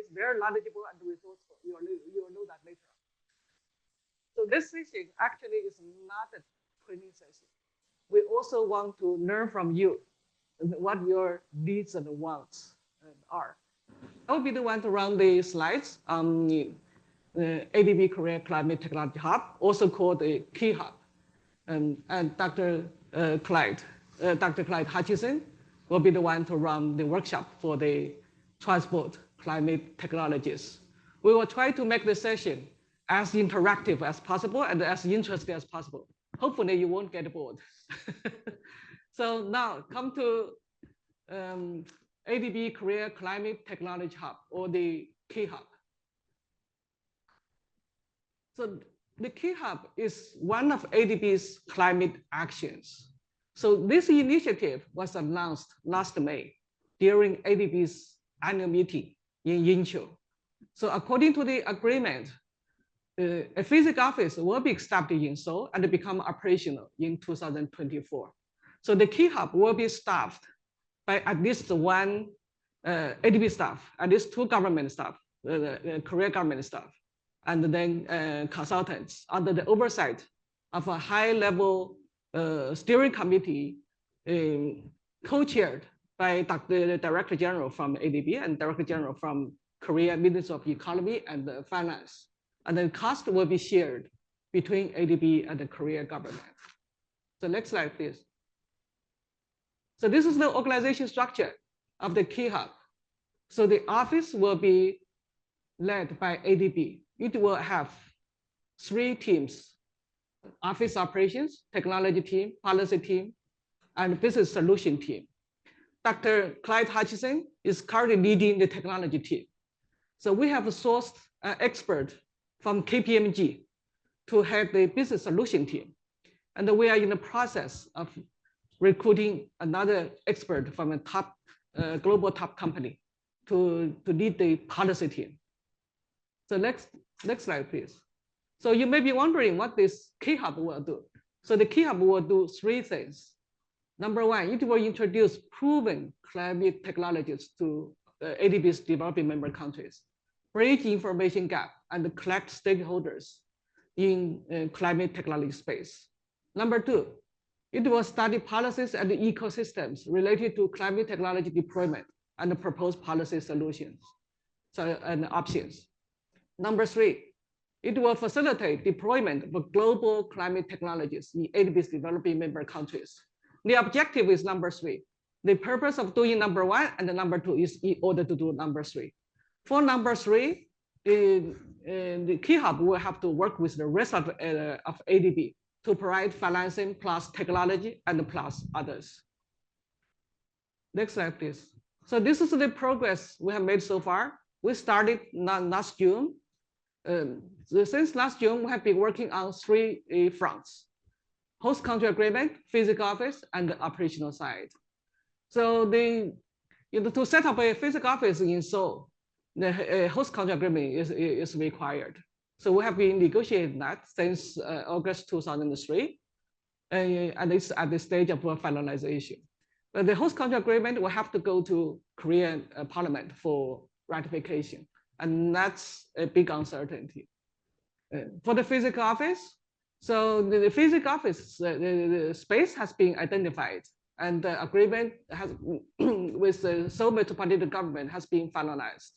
is very knowledgeable and resourceful. You will know that later. So this session actually is not a training session. We also want to learn from you what your needs and wants are. I will be the one to run the slides on the ADB-Korea Climate Technology Hub, also called the Key Hub. And Dr. Clyde Hutchison will be the one to run the workshop for the transport climate technologies. We will try to make the session as interactive as possible and as interesting as possible. Hopefully you won't get bored. So now come to ADB-Korea Climate Technology Hub, or the Key Hub. So the Key Hub is one of ADB's climate actions. So this initiative was announced last May during ADB's annual meeting in Incheon. So according to the agreement, a physical office will be established in Seoul and become operational in 2024. So the Key Hub will be staffed by at least one ADB staff, at least two government staff, Korea government staff, and then consultants under the oversight of a high-level steering committee co-chaired by the Director General from ADB and Director General from Korea Ministry of Economy and Finance. And the cost will be shared between ADB and the Korea government. So next slide, please. So this is the organization structure of the Key Hub. So the office will be led by ADB. It will have 3 teams: office operations, technology team, policy team, and business solution team. Dr. Clyde Hutchison is currently leading the technology team. So we have sourced an expert from KPMG to head the business solution team. And we are in the process of recruiting another expert from a top global top company to lead the policy team. So next slide, please. So you may be wondering what this Key Hub will do. So the Key Hub will do 3 things. Number 1, it will introduce proven climate technologies to ADB's developing member countries, bridge information gap, and collect stakeholders in climate technology space. Number 2, it will study policies and ecosystems related to climate technology deployment and propose policy solutions and options. Number 3, it will facilitate deployment of global climate technologies in ADB's developing member countries. The objective is number 3. The purpose of doing number 1 and the number 2 is in order to do number 3. For number 3, the Key Hub will have to work with the rest of ADB to provide financing plus technology and plus others. Next slide, please. So this is the progress we have made so far. We started last June. Since last June, we have been working on 3 fronts: host country agreement, physical office, and the operational side. So to set up a physical office in Seoul, the host country agreement is required. So we have been negotiating that since August 2003, and it's at the stage of finalization. But the host country agreement will have to go to Korean Parliament for ratification, and that's a big uncertainty. For the physical office, so the physical office, the space has been identified, and the agreement has with the Seoul Metropolitan Government has been finalized.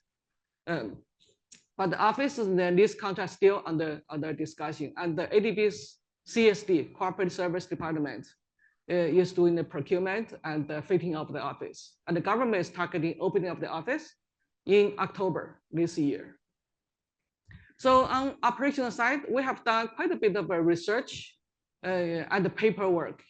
But the office and this contract still under discussion, and the ADB's CSD, Corporate Service Department, is doing the procurement and the fitting of the office. And the government is targeting opening of the office in October this year. So on operational side, we have done quite a bit of research and the paperwork.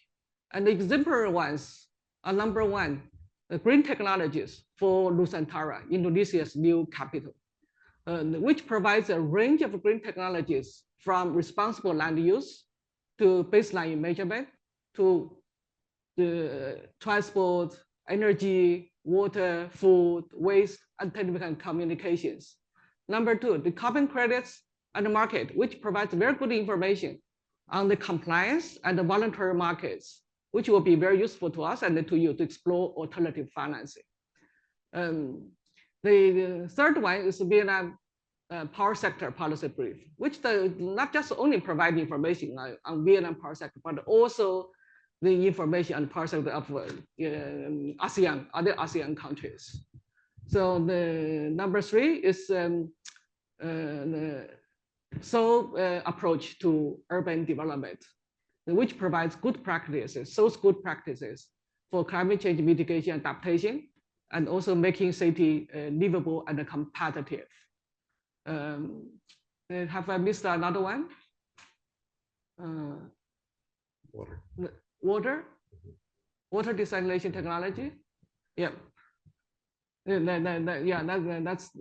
And the exemplary ones are number 1, the green technologies for Nusantara, Indonesia's new capital, which provides a range of green technologies from responsible land use to baseline measurement to the transport, energy, water, food, waste, and telecom communications. Number 2, the carbon credits and the market, which provides very good information on the compliance and the voluntary markets, which will be very useful to us and to you to explore alternative financing. The third one is Vietnam power sector policy brief, which not just only provide information on Vietnam power sector, but also the information on power sector of ASEAN, other ASEAN countries. So the number 3 is the Seoul approach to urban development, which provides good practices, shows good practices for climate change mitigation adaptation, and also making city livable and competitive. Have I missed another one? Water. Water? Water desalination technology? Yeah. That's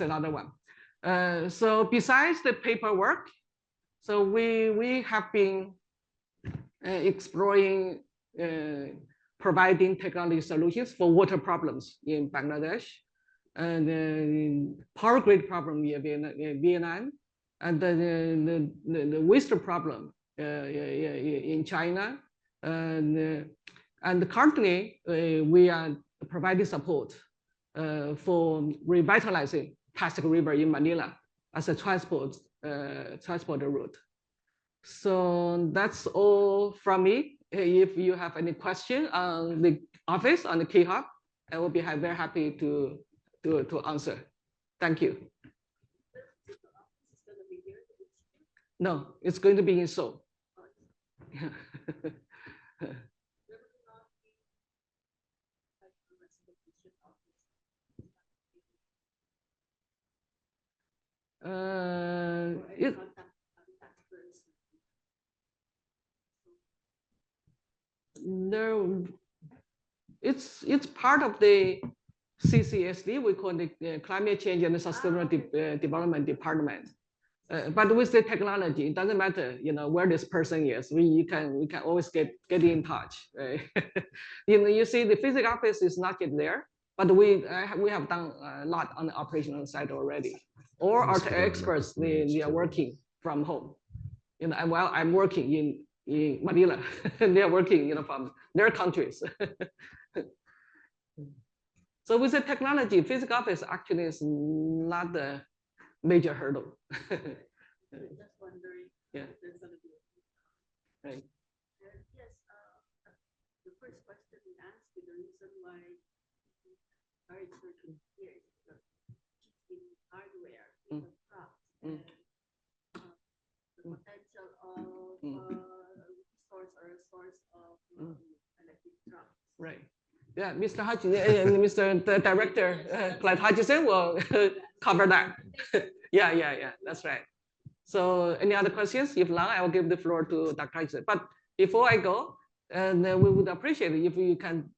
another one. So besides the paperwork, so we have been exploring providing technology solutions for water problems in Bangladesh, and power grid problem in Vietnam, and the waste problem in China. And currently, we are providing support for revitalizing Pasig River in Manila as a transport route. So that's all from me. If you have any question on the office, on the Key Hub, I will be very happy to answer. Thank you. No, it's going to be in Seoul. It's part of the CCSD. We call it the Climate Change and Sustainable Development Department. But with the technology, it doesn't matter, where this person is. We can always get in touch. Right? You see, the physical office is not yet there, but we have done a lot on the operational side already. Or our experts, they are working from home. While I'm working in Manila, they are working, from their countries. So with the technology, physical office actually is not a major hurdle. Just wondering, yeah. If there's going to be a right. Yes, the first question we asked you, the reason why very certain here is the cheating hardware in the trucks and the potential of resource or a source of electric trucks. Right. Yeah, Mr. Mr. Director Clyde Hutchison will cover that. Yeah, that's right. So any other questions? If not, I will give the floor to Dr. Hutchison. But before I go, we would appreciate it if you can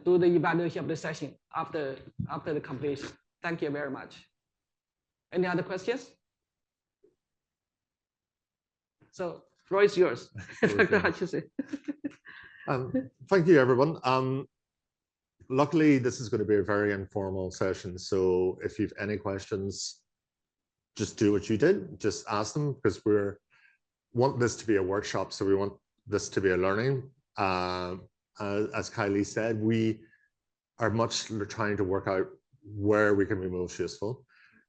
do the evaluation of the session after the completion. Thank you very much. Any other questions? So floor is yours, Dr. Hutchison. Thank you, everyone. Luckily, this is going to be a very informal session. So if you have any questions, just do what you did. Just ask them, because we want this to be a workshop. So we want this to be a learning. As Kylie said, we are trying to work out where we can be most useful.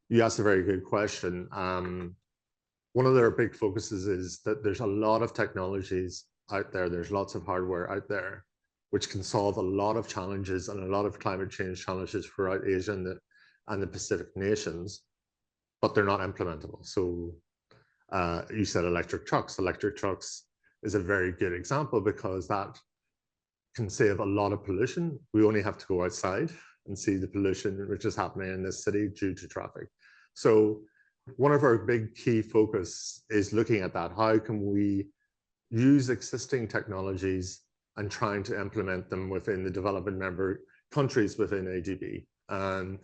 You asked a very good question. One of their big focuses is that there's a lot of technologies out there. There's lots of hardware out there, which can solve a lot of challenges and a lot of climate change challenges throughout Asia and the Pacific nations, but they're not implementable. So you said electric trucks. Electric trucks is a very good example, because that can save a lot of pollution. We only have to go outside and see the pollution which is happening in this city due to traffic. So one of our big key focus is looking at that. How can we use existing technologies and trying to implement them within the development member countries within ADB? And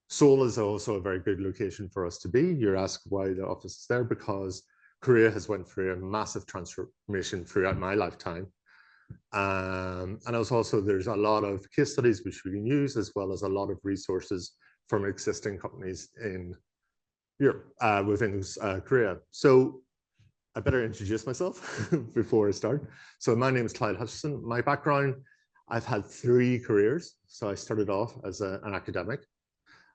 Seoul is also a very good location for us to be. You're asked why the office is there, because Korea has went through a massive transformation throughout my lifetime. And there's a lot of case studies which we can use, as well as a lot of resources from existing companies in Europe, within Korea. So I better introduce myself before I start. So my name is Clyde Hutchison. My background, I've had 3 careers. So I started off as an academic.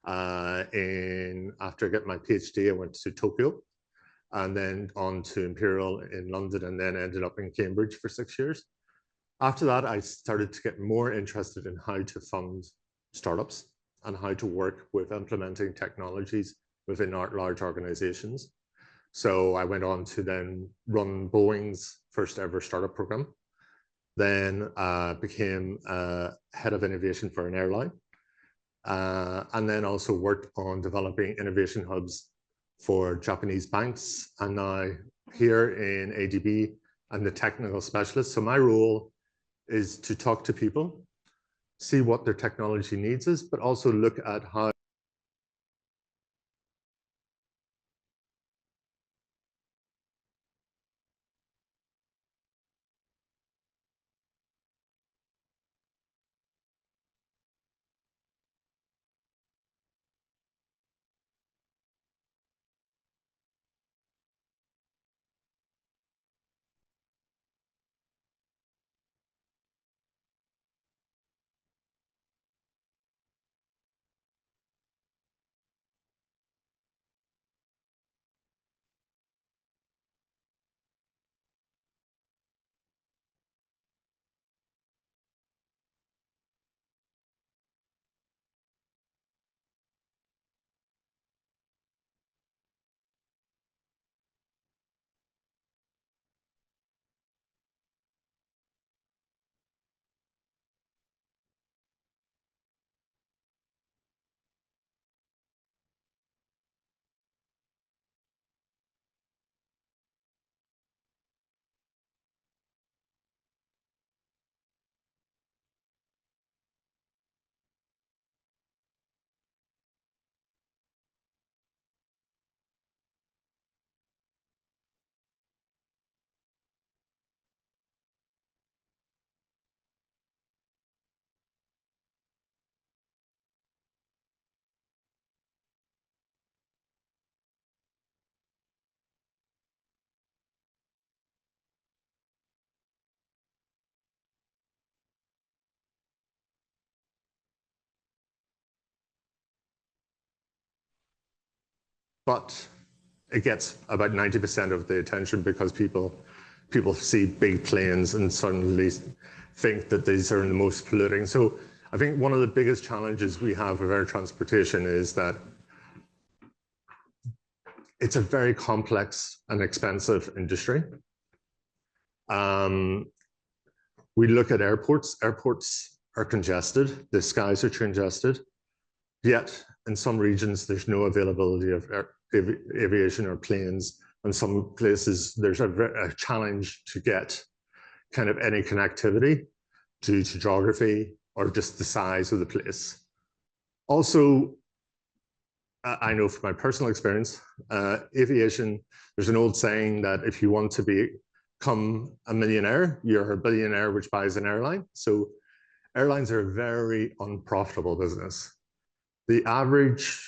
After I got my PhD, I went to Tokyo and then on to Imperial in London, and then ended up in Cambridge for 6 years. After that, I started to get more interested in how to fund startups and how to work with implementing technologies within large organizations. So I went on to then run Boeing's first ever startup program, then became head of innovation for an airline, and then also worked on developing innovation hubs for Japanese banks, and now here in ADB, I'm the technical specialist. So my role is to talk to people, see what their technology needs is, but also look at how but it gets about 90% of the attention because people see big planes and suddenly think that these are the most polluting. So I think one of the biggest challenges we have with air transportation is that it's a very complex and expensive industry. We look at airports. Airports are congested. The skies are congested. Yet in some regions, there's no availability of aviation or planes. In some places, there's a challenge to get kind of any connectivity due to geography or just the size of the place. Also, I know from my personal experience, aviation, there's an old saying that if you want to become a millionaire, you're a billionaire which buys an airline. So airlines are a very unprofitable business. The average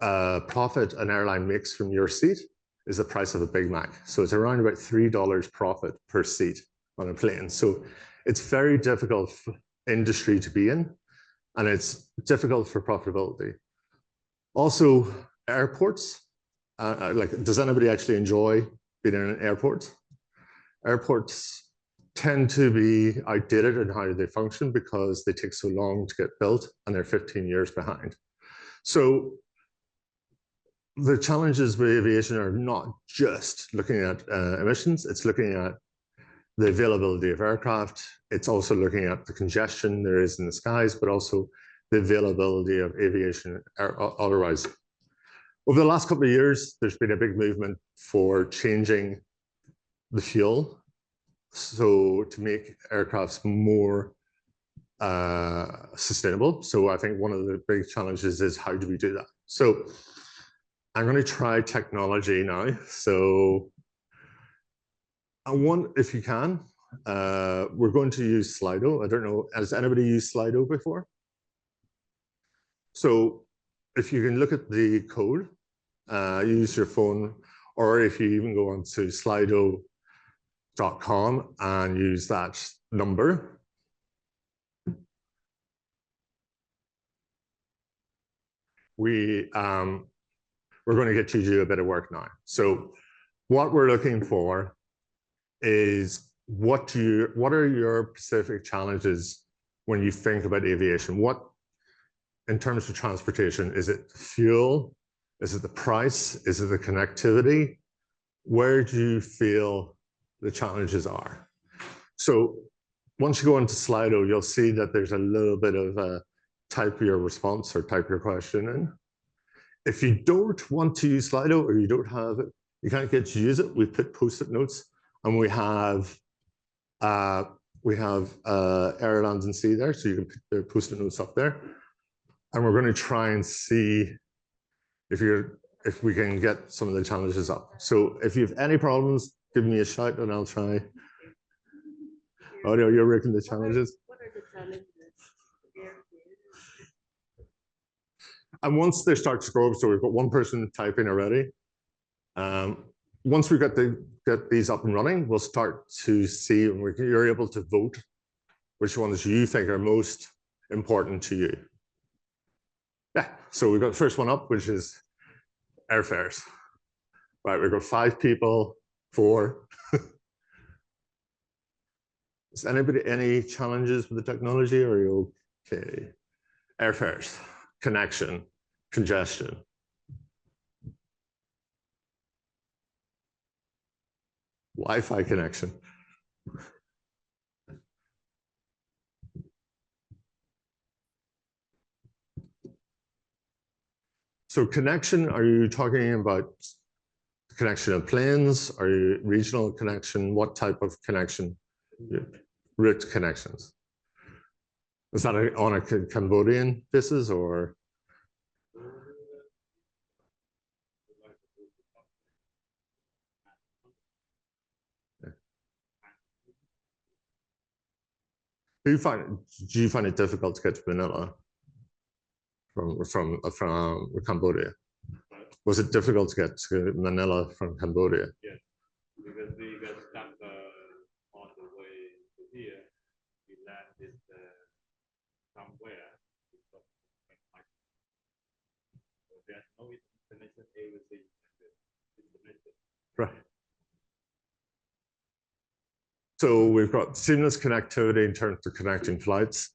profit an airline makes from your seat is the price of a Big Mac. So it's around about $3 profit per seat on a plane. So it's very difficult for industry to be in, and it's difficult for profitability. Also, airports, does anybody actually enjoy being in an airport? Airports tend to be outdated in how they function because they take so long to get built and they're 15 years behind. So the challenges with aviation are not just looking at emissions, it's looking at the availability of aircraft. It's also looking at the congestion there is in the skies, but also the availability of aviation otherwise. Over the last couple of years, there's been a big movement for changing the fuel. So to make aircrafts more sustainable. So I think one of the big challenges is how do we do that? So I'm going to try technology now. So I want, if you can, we're going to use Slido. I don't know, has anybody used Slido before? So if you can look at the code, use your phone, or if you even go onto slido.com and use that number. we're going to get you to do a bit of work now. So what we're looking for is what are your specific challenges when you think about aviation? What, in terms of transportation, is it fuel? Is it the price? Is it the connectivity? Where do you feel the challenges are? So once you go into Slido, you'll see that there's a little bit of a type your response or type your question in. If you don't want to use Slido or you don't have it, you can't get to use it, we put post-it notes, and we have Air, Land, and Sea there, so you can put the post-it notes up there. And we're going to try and see if we can get some of the challenges up. So if you have any problems, give me a shout and I'll try. Oh no, you're working the challenges. What are the challenges? And once they start to scroll, so we've got one person typing already. Once we get these up and running, we'll start to see, and you're able to vote which ones you think are most important to you. Yeah, so we've got the first one up, which is airfares. Right, we've got 5 people, 4. Is anybody any challenges with the technology, or are you okay? Airfares, connection, congestion. Wi-Fi connection. So connection, are you talking about connection of planes? Are you regional connection? What type of connection? Route connections. Is that on a Cambodian basis or? Do you find it difficult to get to Manila from Cambodia? Was it difficult to get to Manila from Cambodia? Yes, because we got stuck on the way to here. We landed somewhere. So there's no information, everything is Right. So we've got seamless connectivity in terms of connecting flights,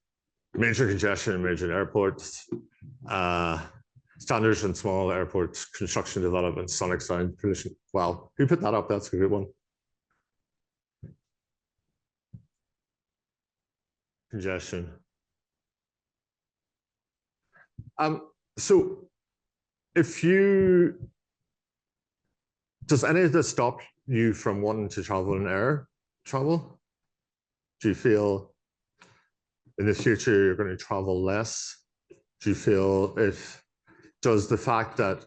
major congestion in major airports, standards in small airports, construction development, sonic sound pollution. Wow, who put that up? That's a good one. Congestion. So does any of this stop you from wanting to travel in air travel? Do you feel in the future you're going to travel less? Do you feel does the fact that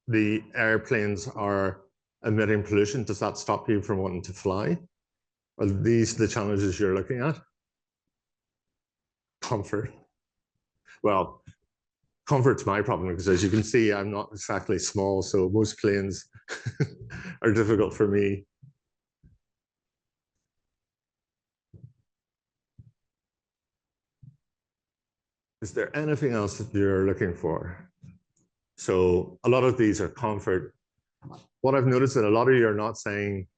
the airplanes are emitting pollution, does that stop you from wanting to fly? Are these the challenges you're looking at? Comfort. Well, comfort's my problem because, as you can see, I'm not exactly small, so most planes are difficult for me. Is there anything else that you're looking for? So a lot of these are comfort. What I've noticed that a lot of you are not saying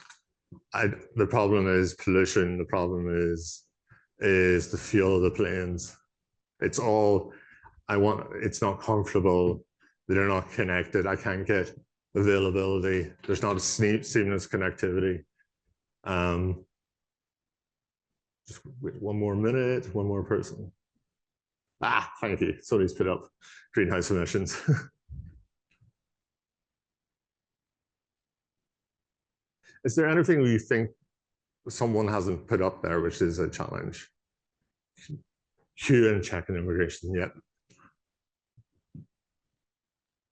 the problem is pollution, the problem is the fuel of the planes. It's all, it's not comfortable, they're not connected, I can't get availability, there's not a seamless connectivity. Just wait 1 more minute, 1 more person. Thank you. Somebody's put up greenhouse emissions. Is there anything you think someone hasn't put up there which is a challenge? Queue and check-in immigration, yep.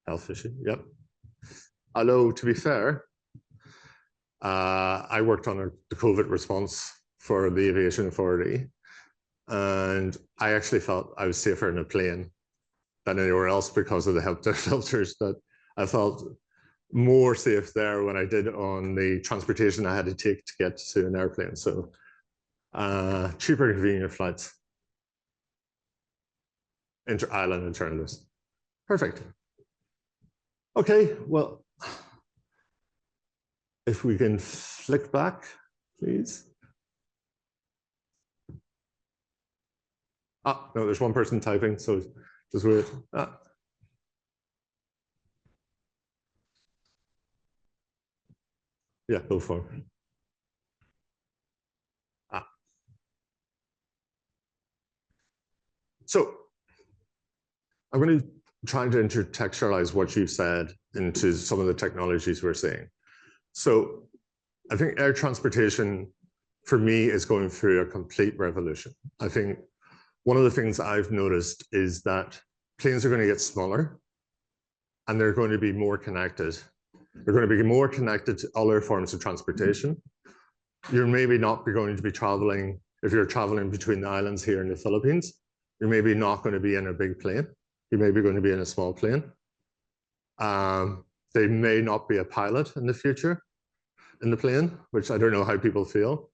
Health issue, yep. Although, to be fair, I worked on the COVID response for the Aviation Authority, and I actually felt I was safer in a plane than anywhere else because of the health filters, that I felt more safe there when I did on the transportation I had to take to get to an airplane. So cheaper, convenient flights. Inter-island alternatives. Perfect. Okay, well, if we can flick back, please. Ah, no, there's one person typing, so just wait. Ah. Yeah, go for it. Ah. So I'm going to try to intertextualize what you've said into some of the technologies we're seeing. So I think air transportation, for me, is going through a complete revolution. I think one of the things I've noticed is that planes are going to get smaller and they're going to be more connected. They're going to be more connected to other forms of transportation. You're maybe not going to be traveling, if you're traveling between the islands here in the Philippines, you're maybe not going to be in a big plane. You may be going to be in a small plane. There may not be a pilot in the future in the plane, which I don't know how people feel.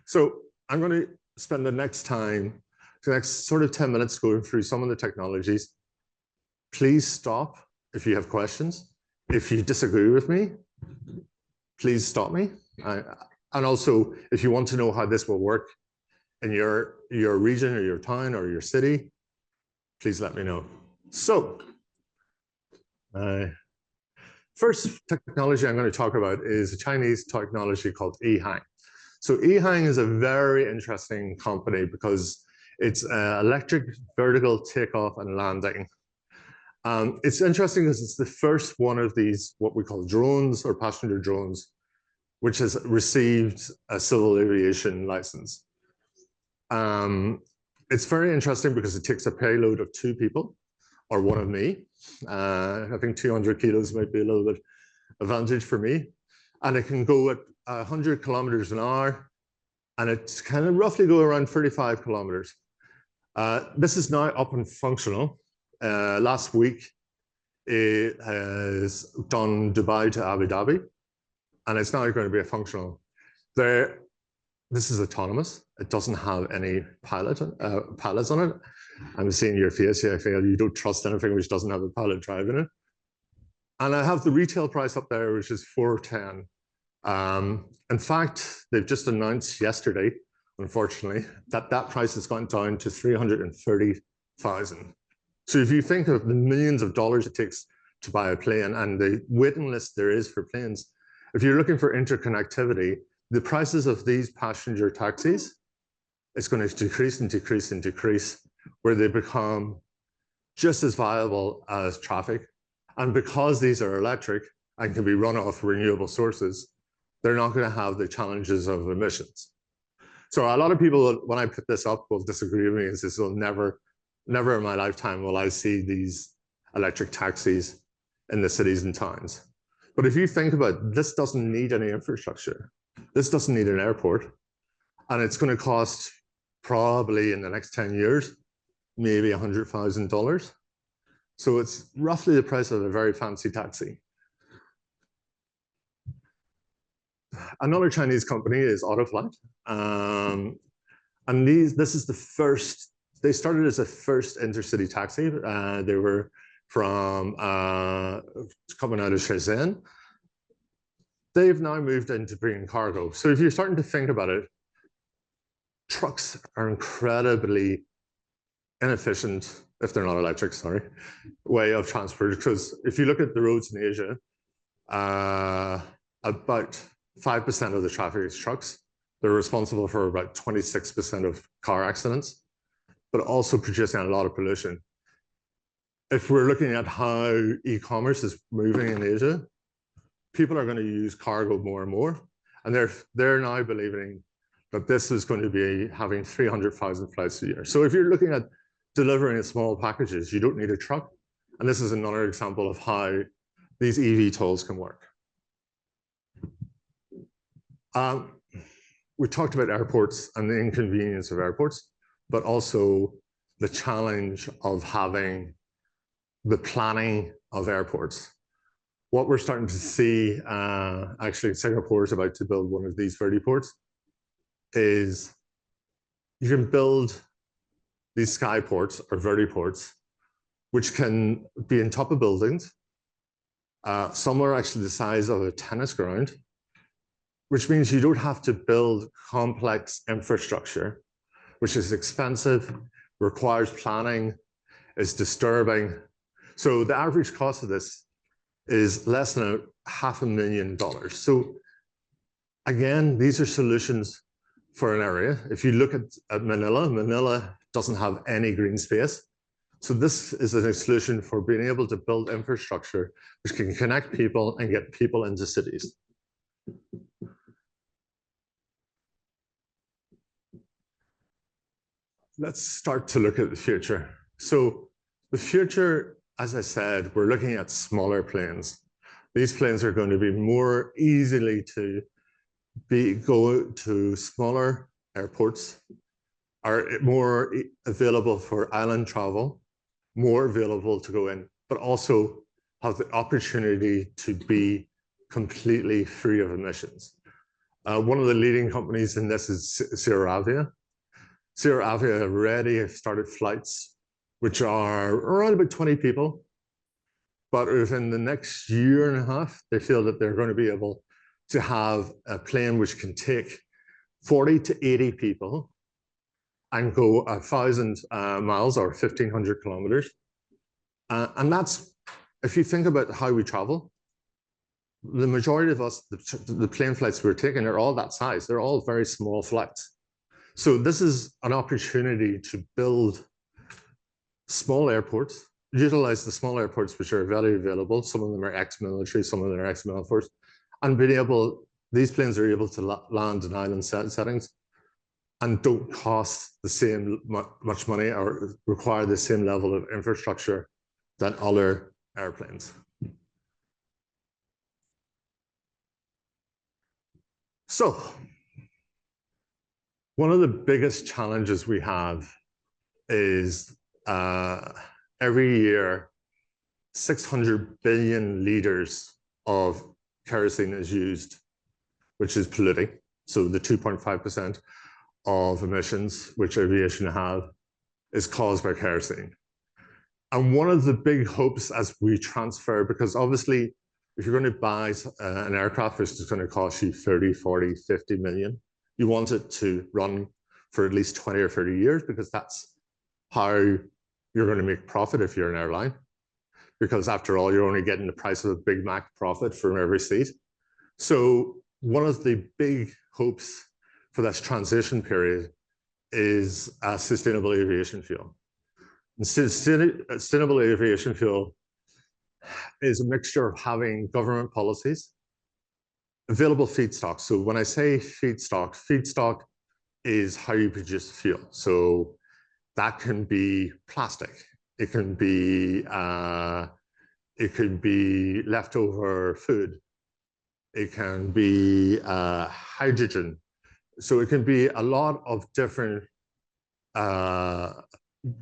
So I'm going to spend the next sort of 10 minutes going through some of the technologies. Please stop if you have questions. If you disagree with me, please stop me. And also, if you want to know how this will work in your region or your town or your city, please let me know. So, first technology I'm going to talk about is a Chinese technology called EHang. So EHang is a very interesting company because it's electric vertical takeoff and landing. It's interesting because it's the first one of these, what we call drones or passenger drones, which has received a civil aviation license. It's very interesting because it takes a payload of 2 people or one of me. I think 200 kilos might be a little bit advantage for me. And it can go at 100 kilometers an hour, and it kind of roughly go around 35 kilometers. This is now up and functional. Last week, it has done Dubai to Abu Dhabi, and it's now going to be a functional. This is autonomous. It doesn't have any pilots on it. I'm seeing your face. Yeah, I feel you don't trust anything which doesn't have a pilot driving it. And I have the retail price up there, which is $410. In fact, they've just announced yesterday, unfortunately, that price has gone down to $330,000. So if you think of the millions of dollars it takes to buy a plane and the waiting list there is for planes, if you're looking for interconnectivity, the prices of these passenger taxis is going to decrease and decrease and decrease, where they become just as viable as traffic. And because these are electric and can be run off renewable sources, they're not going to have the challenges of emissions. So a lot of people, when I put this up, will disagree with me and say, "Well, never in my lifetime will I see these electric taxis in the cities and towns." But if you think about it, this doesn't need any infrastructure. This doesn't need an airport. And it's going to cost probably in the next 10 years, maybe $100,000. So it's roughly the price of a very fancy taxi. Another Chinese company is Autoflight. And this is the first, they started as a first intercity taxi. They were from coming out of Shenzhen. They've now moved into bringing cargo. So if you're starting to think about it, trucks are incredibly inefficient, if they're not electric, sorry, way of transport. Because if you look at the roads in Asia, about 5% of the traffic is trucks. They're responsible for about 26% of car accidents, but also producing a lot of pollution. If we're looking at how e-commerce is moving in Asia, people are going to use cargo more and more. And they're now believing that this is going to be having 300,000 flights a year. So if you're looking at delivering small packages, you don't need a truck. And this is another example of how these EV tolls can work. We talked about airports and the inconvenience of airports, but also the challenge of having the planning of airports. What we're starting to see, actually Singapore is about to build one of these vertiports, is you can build these skyports or vertiports which can be in top of buildings. Some are actually the size of a tennis ground, which means you don't have to build complex infrastructure, which is expensive, requires planning, is disturbing. So the average cost of this is less than $500,000. So again, these are solutions for an area. If you look at Manila, Manila doesn't have any green space. So this is a solution for being able to build infrastructure which can connect people and get people into cities. Let's start to look at the future. So the future, as I said, we're looking at smaller planes. These planes are going to be more easily to go to smaller airports, are more available for island travel, more available to go in, but also have the opportunity to be completely free of emissions. One of the leading companies in this is Sierra Avia. Sierra Avia already have started flights, which are around about 20 people. But within the next year and a half, they feel that they're going to be able to have a plane which can take 40 to 80 people and go 1,000 miles or 1,500 kilometers. And that's, if you think about how we travel, the majority of us, the plane flights we're taking are all that size. They're all very small flights. So this is an opportunity to build small airports, utilize the small airports which are very available. Some of them are ex-military, some of them are ex-Air Force, and being able, these planes are able to land in island settings and don't cost the same much money or require the same level of infrastructure than other airplanes. So, one of the biggest challenges we have is every year, 600 billion liters of kerosene is used, which is polluting. So the 2.5% of emissions which aviation have is caused by kerosene. And one of the big hopes as we transfer, because obviously, if you're going to buy an aircraft which is going to cost you 30, 40, 50 million, you want it to run for at least 20 or 30 years, because that's how you're going to make profit if you're an airline. Because after all, you're only getting the price of a Big Mac profit from every seat. So one of the big hopes for this transition period is sustainable aviation fuel. And sustainable aviation fuel is a mixture of having government policies, available feedstock. So when I say feedstock, feedstock is how you produce fuel. So that can be plastic. It can be leftover food. It can be hydrogen. So it can be a lot of different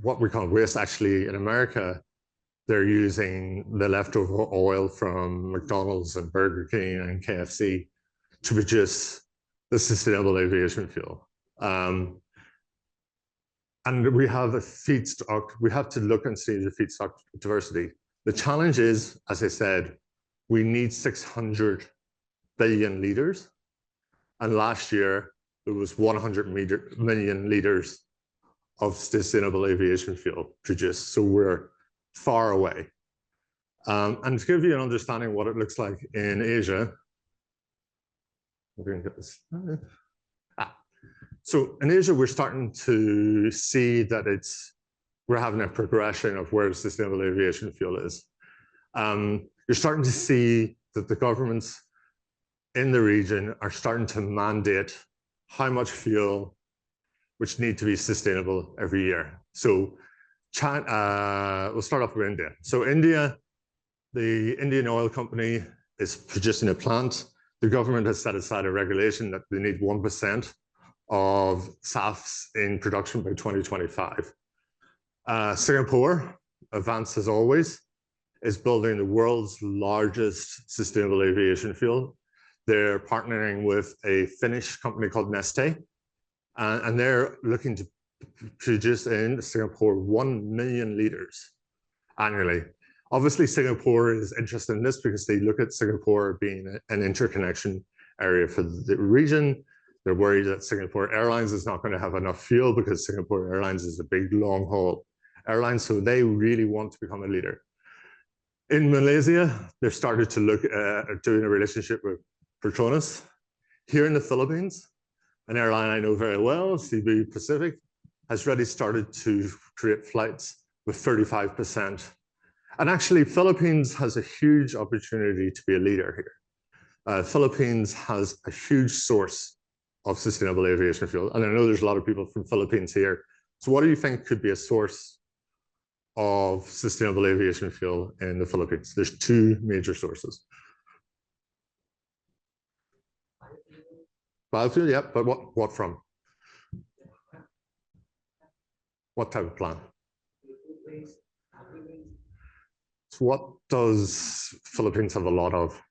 what we call waste. Actually, in America, they're using the leftover oil from McDonald's and Burger King and KFC to produce the sustainable aviation fuel. And we have a feedstock. We have to look and see the feedstock diversity. The challenge is, as I said, we need 600 billion liters. And last year, there was 100 million liters of sustainable aviation fuel produced. So we're far away. And to give you an understanding what it looks like in Asia, we're going to get this. So in Asia, we're starting to see that we're having a progression of where sustainable aviation fuel is. You're starting to see that the governments in the region are starting to mandate how much fuel which need to be sustainable every year. So China, we'll start off with India. So India, the Indian oil company is producing a plant. The government has set aside a regulation that they need 1% of SAFs in production by 2025. Singapore, advanced as always, is building the world's largest sustainable aviation fuel. They're partnering with a Finnish company called Neste, and they're looking to produce in Singapore 1 million liters. annually. Obviously, Singapore is interested in this because they look at Singapore being an interconnection area for the region. They're worried that Singapore Airlines is not going to have enough fuel because Singapore Airlines is a big long-haul airline, so they really want to become a leader. In Malaysia, they've started to look at doing a relationship with Petronas. Here in the Philippines, an airline I know very well, Cebu Pacific, has already started to create flights with 35%. And actually, Philippines has a huge opportunity to be a leader here. Philippines has a huge source of sustainable aviation fuel. And I know there's a lot of people from Philippines here. So what do you think could be a source of sustainable aviation fuel in the Philippines? There's two major sources. Biofuel, yeah, but what from? What type of plant? So what does Philippines have a lot of?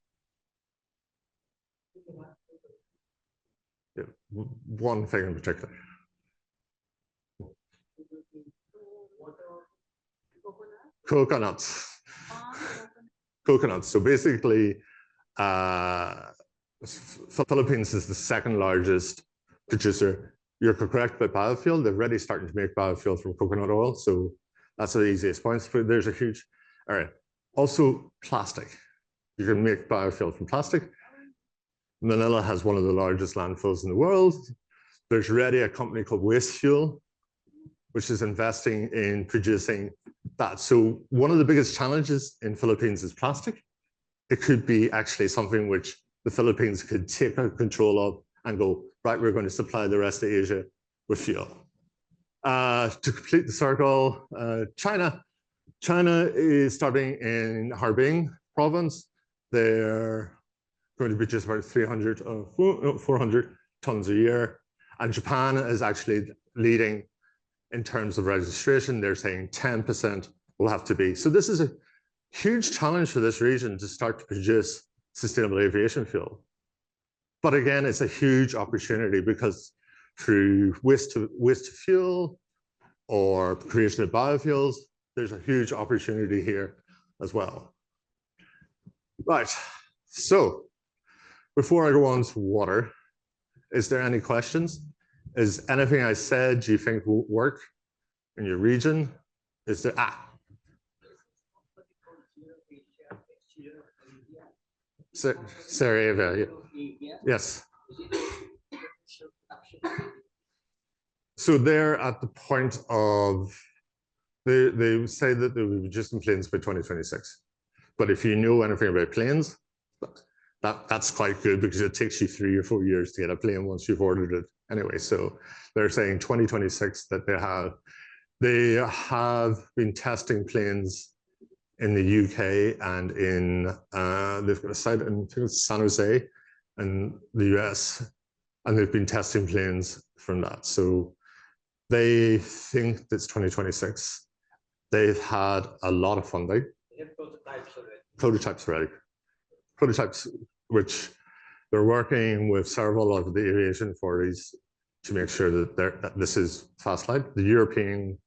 Yeah, one thing in particular. Coconuts. Coconuts. So basically, Philippines is the second largest producer. You're correct about biofuel. They're already starting to make biofuel from coconut oil. So that's the easiest point. There's a huge, all right. Also plastic. You can make biofuel from plastic. Manila has one of the largest landfills in the world. There's already a company called Waste Fuel, which is investing in producing that. So one of the biggest challenges in Philippines is plastic. It could be actually something which the Philippines could take control of and go, right, we're going to supply the rest of Asia with fuel. To complete the circle, China is starting in Harbin province. They're going to produce about 400 tons a year. And Japan is actually leading in terms of registration. They're saying 10% will have to be. So this is a huge challenge for this region to start to produce sustainable aviation fuel. But again, it's a huge opportunity because through waste to fuel or creation of biofuels, there's a huge opportunity here as well. Right, so before I go on to water, is there any questions? Is anything I said do you think will work in your region? Is there, Sarah, yes. So they're at the point of, they say that they will be just in planes by 2026. But if you know anything about planes, that's quite good because it takes you 3 or 4 years to get a plane once you've ordered it anyway. So they're saying 2026 that they have been testing planes in the UK and in, they've got a site in, I think it's San Jose in the US, and they've been testing planes from that. So they think it's 2026. They've had a lot of funding. They have prototypes already. Prototypes, which they're working with several of the aviation authorities to make sure that this is fast flight. The European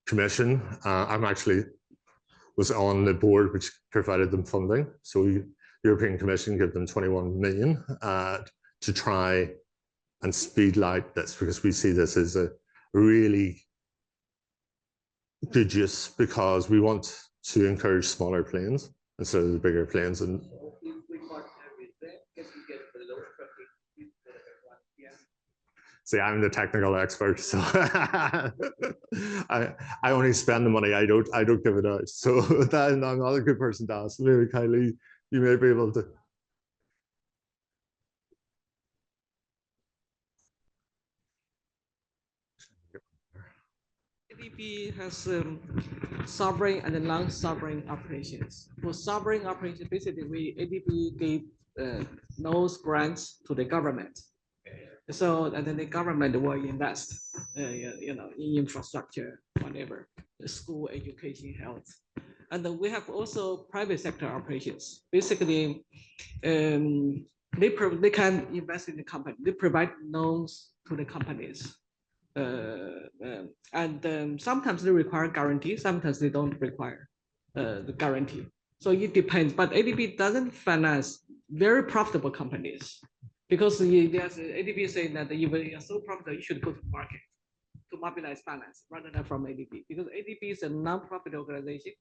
Commission, I'm actually was on the board which provided them funding. So the European Commission gave them 21 million to try and speed light this, because we see this as a really good use, because we want to encourage smaller planes instead of the bigger planes. And see, I'm the technical expert, so I only spend the money. I don't give it out. So that, I'm not a good person to ask. Maybe Kylie, you may be able to. ADB has sovereign and non-sovereign operations. For sovereign operations, basically, ADB gave those grants to the government. So, and then the government will invest, in infrastructure, whatever, the school, education, health. And then we have also private sector operations. Basically, they can invest in the company. They provide loans to the companies. And sometimes they require guarantee, sometimes they don't require. the guarantee. So it depends, but ADB doesn't finance very profitable companies because there's ADB saying that if you are so profitable, you should go to market to mobilize finance rather than from ADB, because ADB is a non-profit organization,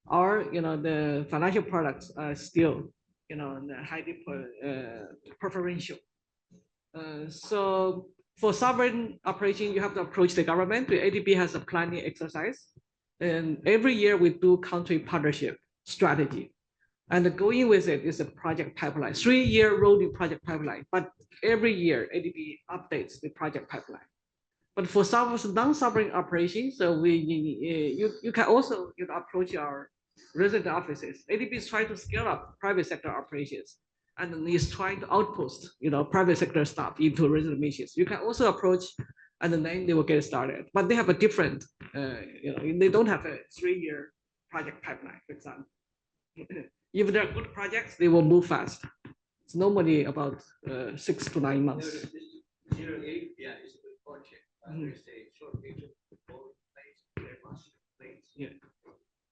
or the financial products are still highly preferential. So for sovereign operation, you have to approach the government. The ADB has a planning exercise, and every year we do country partnership strategy. And going with it is a project pipeline, 3-year rolling project pipeline. But every year, ADB updates the project pipeline. But for non-sovereign operations, so you can also approach our resident offices. ADB is trying to scale up private sector operations, and is trying to outpost private sector staff into resident missions. You can also approach, and then they will get started. But they have a different, they don't have a 3-year project pipeline, for example. If they're good projects, they will move fast. It's normally about 6 to 9 months. Yeah, it's a good project. There's a shortage of people in place, there must be place. Yeah.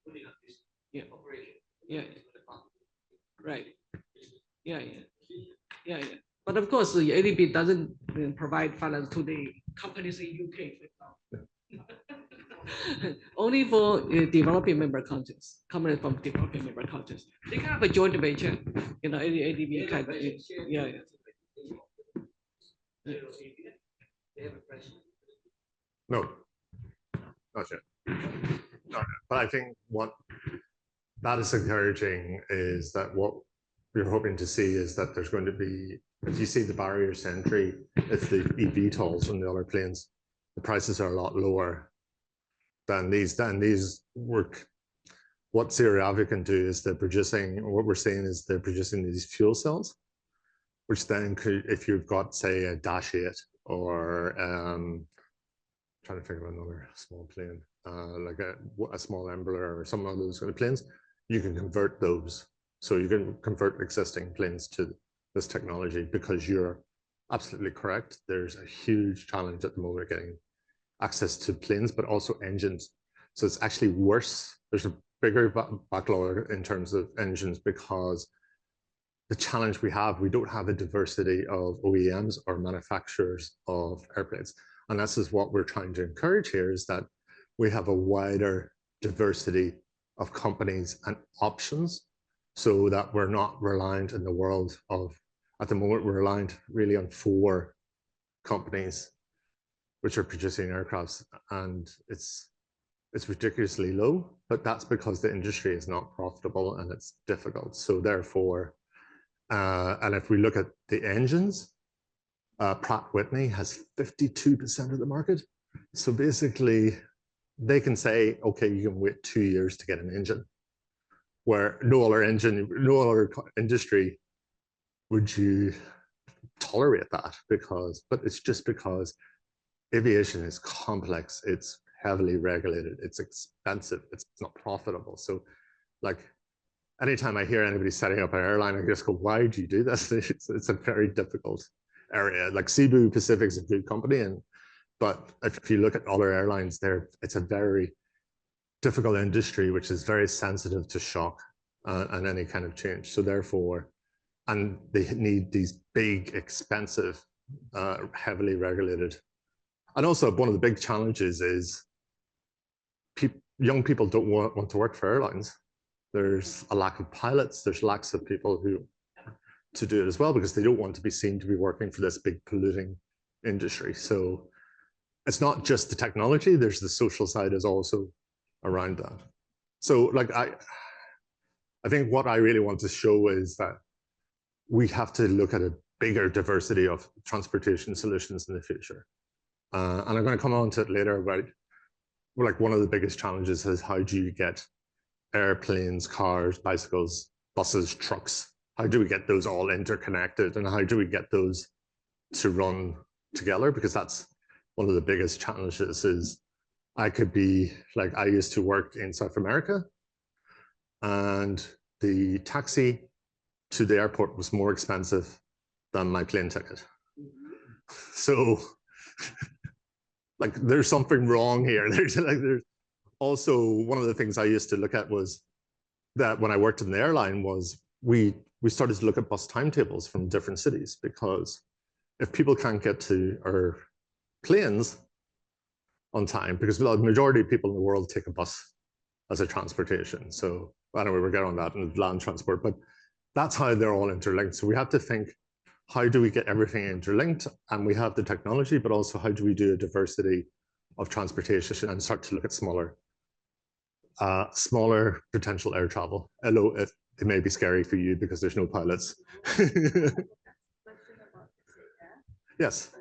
Putting up this operation. Yeah. Right. Yeah. But of course, the ADB doesn't provide finance to the companies in UK, for example. Only for developing member countries, companies from developing member countries. They can have a joint venture, ADB kind of, yeah. They have a president. No, not yet. Not yet. But I think what that is encouraging is that what we're hoping to see is that there's going to be, if you see the barriers to entry, if the eVTOLs on the other planes, the prices are a lot lower than these work. What Sierra can do is they're producing, what we're saying is they're producing these fuel cells, which then could, if you've got, say, a Dash 8 or trying to figure out another small plane, like a small Embler or some of those kind of planes, you can convert those. So you can convert existing planes to this technology, because you're absolutely correct. There's a huge challenge at the moment getting access to planes, but also engines. So it's actually worse. There's a bigger backlog in terms of engines, because the challenge we don't have a diversity of OEMs or manufacturers of airplanes. And this is what we're trying to encourage here, is that we have a wider diversity of companies and options, so that we're not reliant in the world of, at the moment, we're reliant really on 4 companies which are producing aircrafts, and it's ridiculously low, but that's because the industry is not profitable and it's difficult. So therefore, and if we look at the engines, Pratt & Whitney has 52% of the market. So basically, they can say, okay, you can wait 2 years to get an engine, where no other industry would you tolerate that, but it's just because aviation is complex, it's heavily regulated, it's expensive, it's not profitable. So like, anytime I hear anybody setting up an airline, I just go, why do you do this? It's a very difficult area. Like Cebu Pacific is a good company, but if you look at other airlines there, it's a very difficult industry, which is very sensitive to shock and any kind of change. So therefore, and they need these big, expensive, heavily regulated. And also one of the big challenges is young people don't want to work for airlines. There's a lack of pilots, there's lacks of people who to do it as well, because they don't want to be seen to be working for this big polluting industry. So it's not just the technology, there's the social side is also around that. So like I think what I really want to show is that we have to look at a bigger diversity of transportation solutions in the future. And I'm going to come on to it later, but like one of the biggest challenges is, how do you get airplanes, cars, bicycles, buses, trucks, how do we get those all interconnected, and how do we get those to run together? Because that's one of the biggest challenges. Is I could be like, I used to work in South America, and the taxi to the airport was more expensive than my plane ticket. So like, there's something wrong here. There's also one of the things I used to look at was that when I worked in the airline was we started to look at bus timetables from different cities, because if people can't get to our planes on time, because the majority of people in the world take a bus as a transportation. So anyway, we'll get on that in land transport, but that's how they're all interlinked. So we have to think, how do we get everything interlinked? And we have the technology, but also how do we do a diversity of transportation and start to look at smaller potential air travel. Although it may be scary for you because there's no pilots. Yes.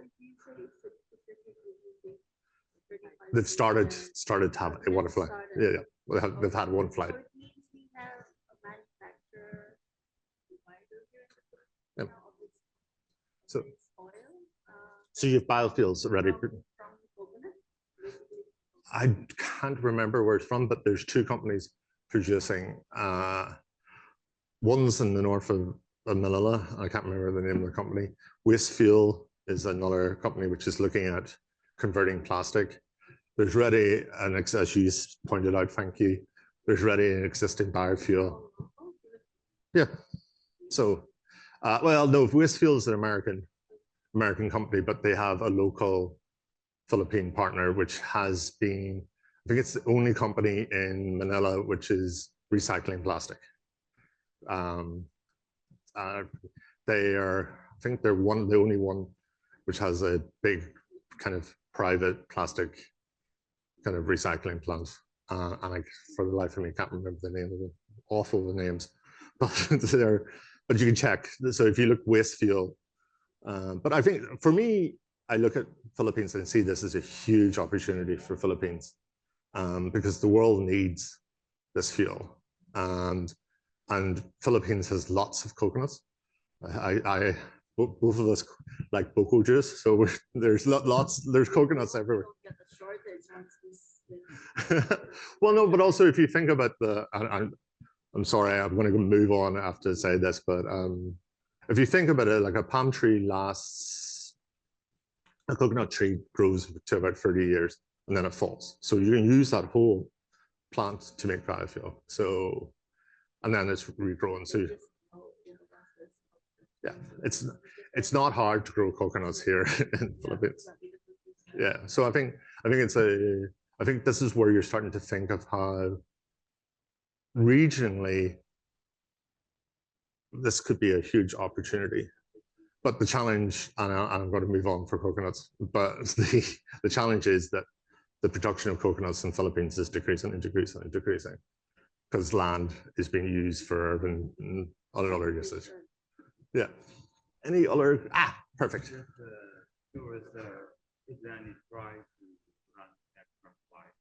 They've started to have one flight. Yeah. They've had one flight. Yep. So you have biofuels already. I can't remember where it's from, but there's two companies producing. One's in the north of Manila. I can't remember the name of the company. Waste Fuel is another company which is looking at converting plastic. There's already as you pointed out, thank you. There's already an existing biofuel. Yeah. So, well, no, Waste Fuel is an American company, but they have a local Philippine partner, which has been, I think it's the only company in Manila which is recycling plastic. They are, I think they're the only one which has a big kind of private plastic kind of recycling plant. And for the life of me, I can't remember the name of them. Awful the names, but but you can check. So if you look Waste Fuel, but I think for me, I look at Philippines and see this as a huge opportunity for Philippines, because the world needs this fuel, and Philippines has lots of coconuts. Both of us like boko juice, so there's coconuts everywhere. Well, no, but also if you think about I'm sorry, I'm going to move on after say this, but if you think about it, like a palm tree a coconut tree grows to about 30 years and then it falls. So you can use that whole plant to make biofuel. So, and then it's regrown. So yeah, it's not hard to grow coconuts here in the Philippines. Yeah, so I think this is where you're starting to think of how regionally this could be a huge opportunity. But the challenge, and I'm going to move on for coconuts, but the challenge is that the production of coconuts in the Philippines is decreasing and decreasing and decreasing, because land is being used for urban and other uses. Yeah. Any other? Perfect. Is there any price to run that flight?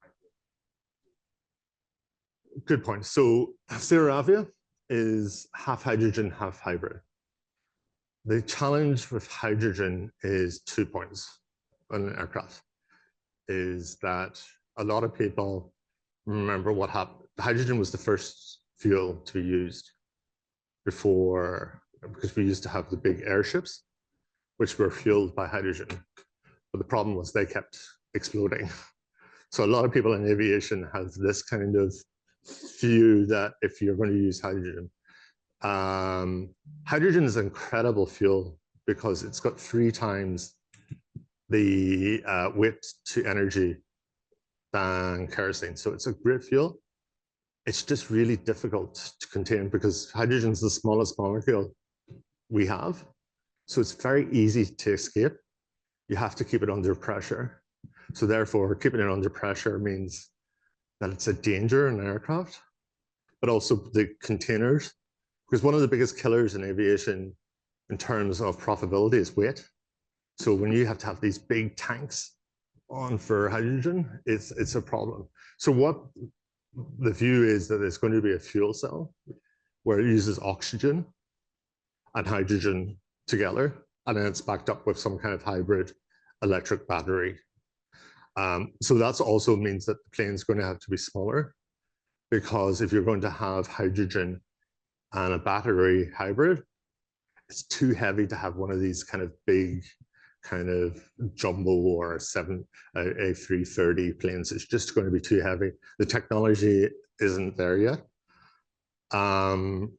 Good point. So Ceravia is half hydrogen, half hybrid. The challenge with hydrogen is 2 points on an aircraft, is that a lot of people remember what happened. Hydrogen was the first fuel to be used before, because we used to have the big airships, which were fueled by hydrogen. But the problem was they kept exploding. So a lot of people in aviation have this kind of view that if you're going to use hydrogen, hydrogen is an incredible fuel because it's got 3 times the weight to energy than kerosene. So it's a great fuel. It's just really difficult to contain because hydrogen is the smallest molecule we have. So it's very easy to escape. You have to keep it under pressure. So therefore, keeping it under pressure means that it's a danger in an aircraft, but also the containers. Because one of the biggest killers in aviation in terms of profitability is weight. So when you have to have these big tanks on for hydrogen, it's a problem. So what the view is that it's going to be a fuel cell where it uses oxygen and hydrogen together, and then it's backed up with some kind of hybrid electric battery. So that also means that the plane's going to have to be smaller, because if you're going to have hydrogen and a battery hybrid, it's too heavy to have one of these kind of big kind of jumbo or A330 planes. It's just going to be too heavy. The technology isn't there yet. And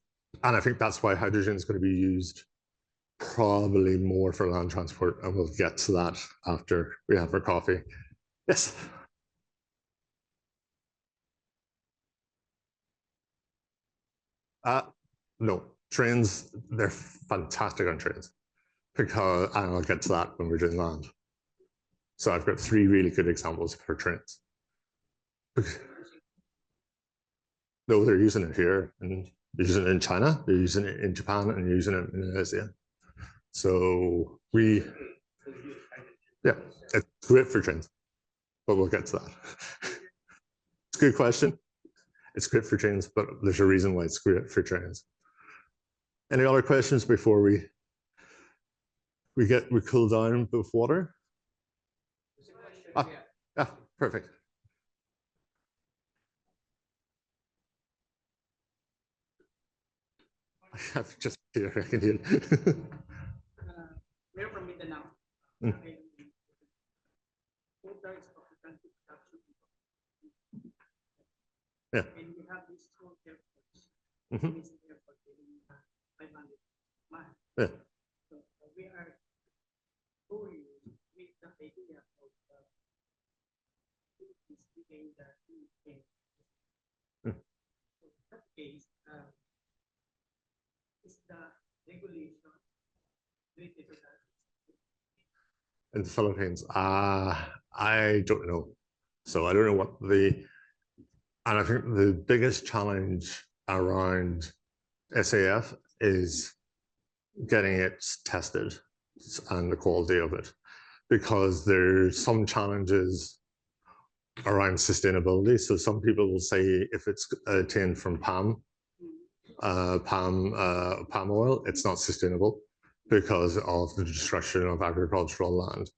I think that's why hydrogen is going to be used probably more for land transport, and we'll get to that after we have our coffee. Yes. No, trains, they're fantastic on trains, because, and I'll get to that when we're doing land. So I've got 3 really good examples for trains. No, they're using it here, and they're using it in China, they're using it in Japan, and they're using it in Indonesia. So yeah, it's great for trains, but we'll get to that. It's a good question. It's great for trains, but there's a reason why it's great for trains. Any other questions before we cool down with water? Yeah, perfect. I have just here, I can hear. We're from Mindanao. Mm. Yeah. And we have these 2 airports. Mhm. This airport in 500 miles. Yeah. So we are going with the idea of between the 2 things. Mm. So in that case, is the regulation related to that? In the Philippines, I don't know. So I don't know what and I think the biggest challenge around SAF is getting it tested and the quality of it, because there's some challenges around sustainability. So some people will say if it's obtained from palm oil, it's not sustainable because of the destruction of agricultural land.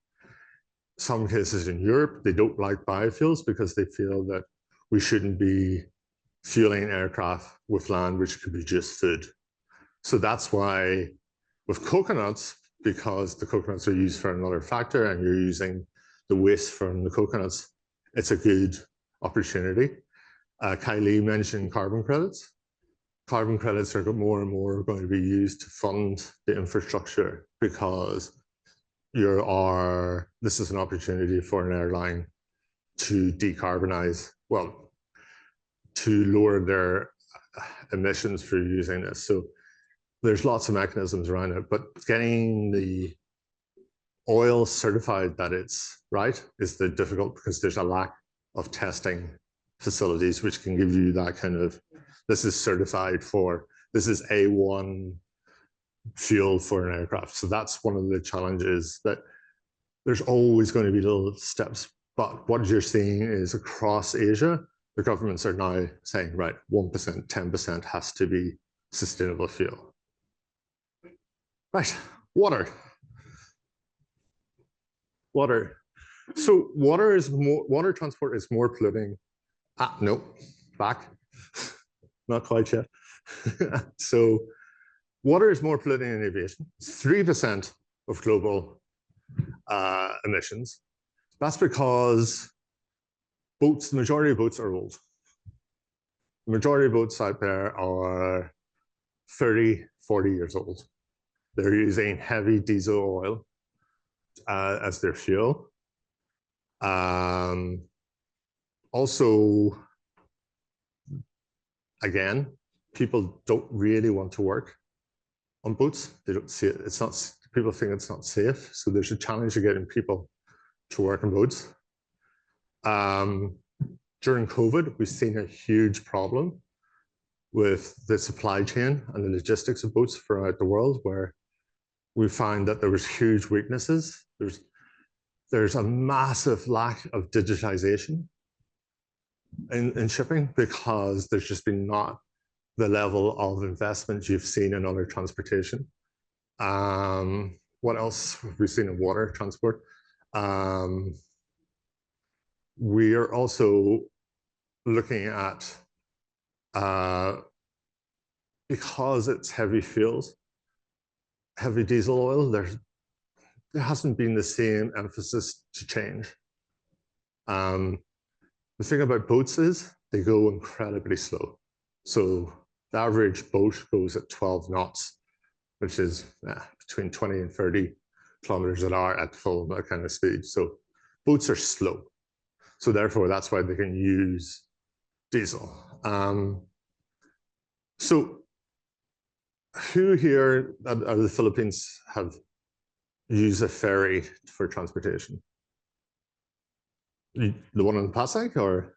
Some cases in Europe, they don't like biofuels because they feel that we shouldn't be fueling aircraft with land which could be just food. So that's why with coconuts, because the coconuts are used for another factor and you're using the waste from the coconuts, it's a good opportunity. Kylie mentioned carbon credits. Carbon credits are more and more going to be used to fund the infrastructure, because this is an opportunity for an airline to decarbonize, well, to lower their emissions for using this. So there's lots of mechanisms around it, but getting the oil certified that it's right is the difficult, because there's a lack of testing facilities which can give you that kind of, this is certified for, this is A1 fuel for an aircraft. So that's one of the challenges, that there's always going to be little steps. But what you're seeing is across Asia, the governments are now saying, right, 1%, 10% has to be sustainable fuel. Right, water. So water transport is more polluting. No, back, not quite yet. So water is more polluting than aviation. It's 3% of global emissions. That's because boats, the majority of boats are old. The majority of boats out there are 30, 40 years old. They're using heavy diesel oil as their fuel. Also, again, people don't really want to work on boats. They don't see it. It's not, people think it's not safe. So there's a challenge of getting people to work on boats. During COVID, we've seen a huge problem with the supply chain and the logistics of boats throughout the world, where we find that there was huge weaknesses. There's a massive lack of digitization in shipping, because there's just been not the level of investment you've seen in other transportation. What else have we seen in water transport? We are also looking at, because it's heavy fuels, heavy diesel oil, there hasn't been the same emphasis to change. The thing about boats is they go incredibly slow. So the average boat goes at 12 knots, which is between 20 and 30 kilometers an hour at full that kind of speed. So boats are slow. So therefore, that's why they can use diesel. So who here out of the Philippines have used a ferry for transportation? The one in Pasig, or?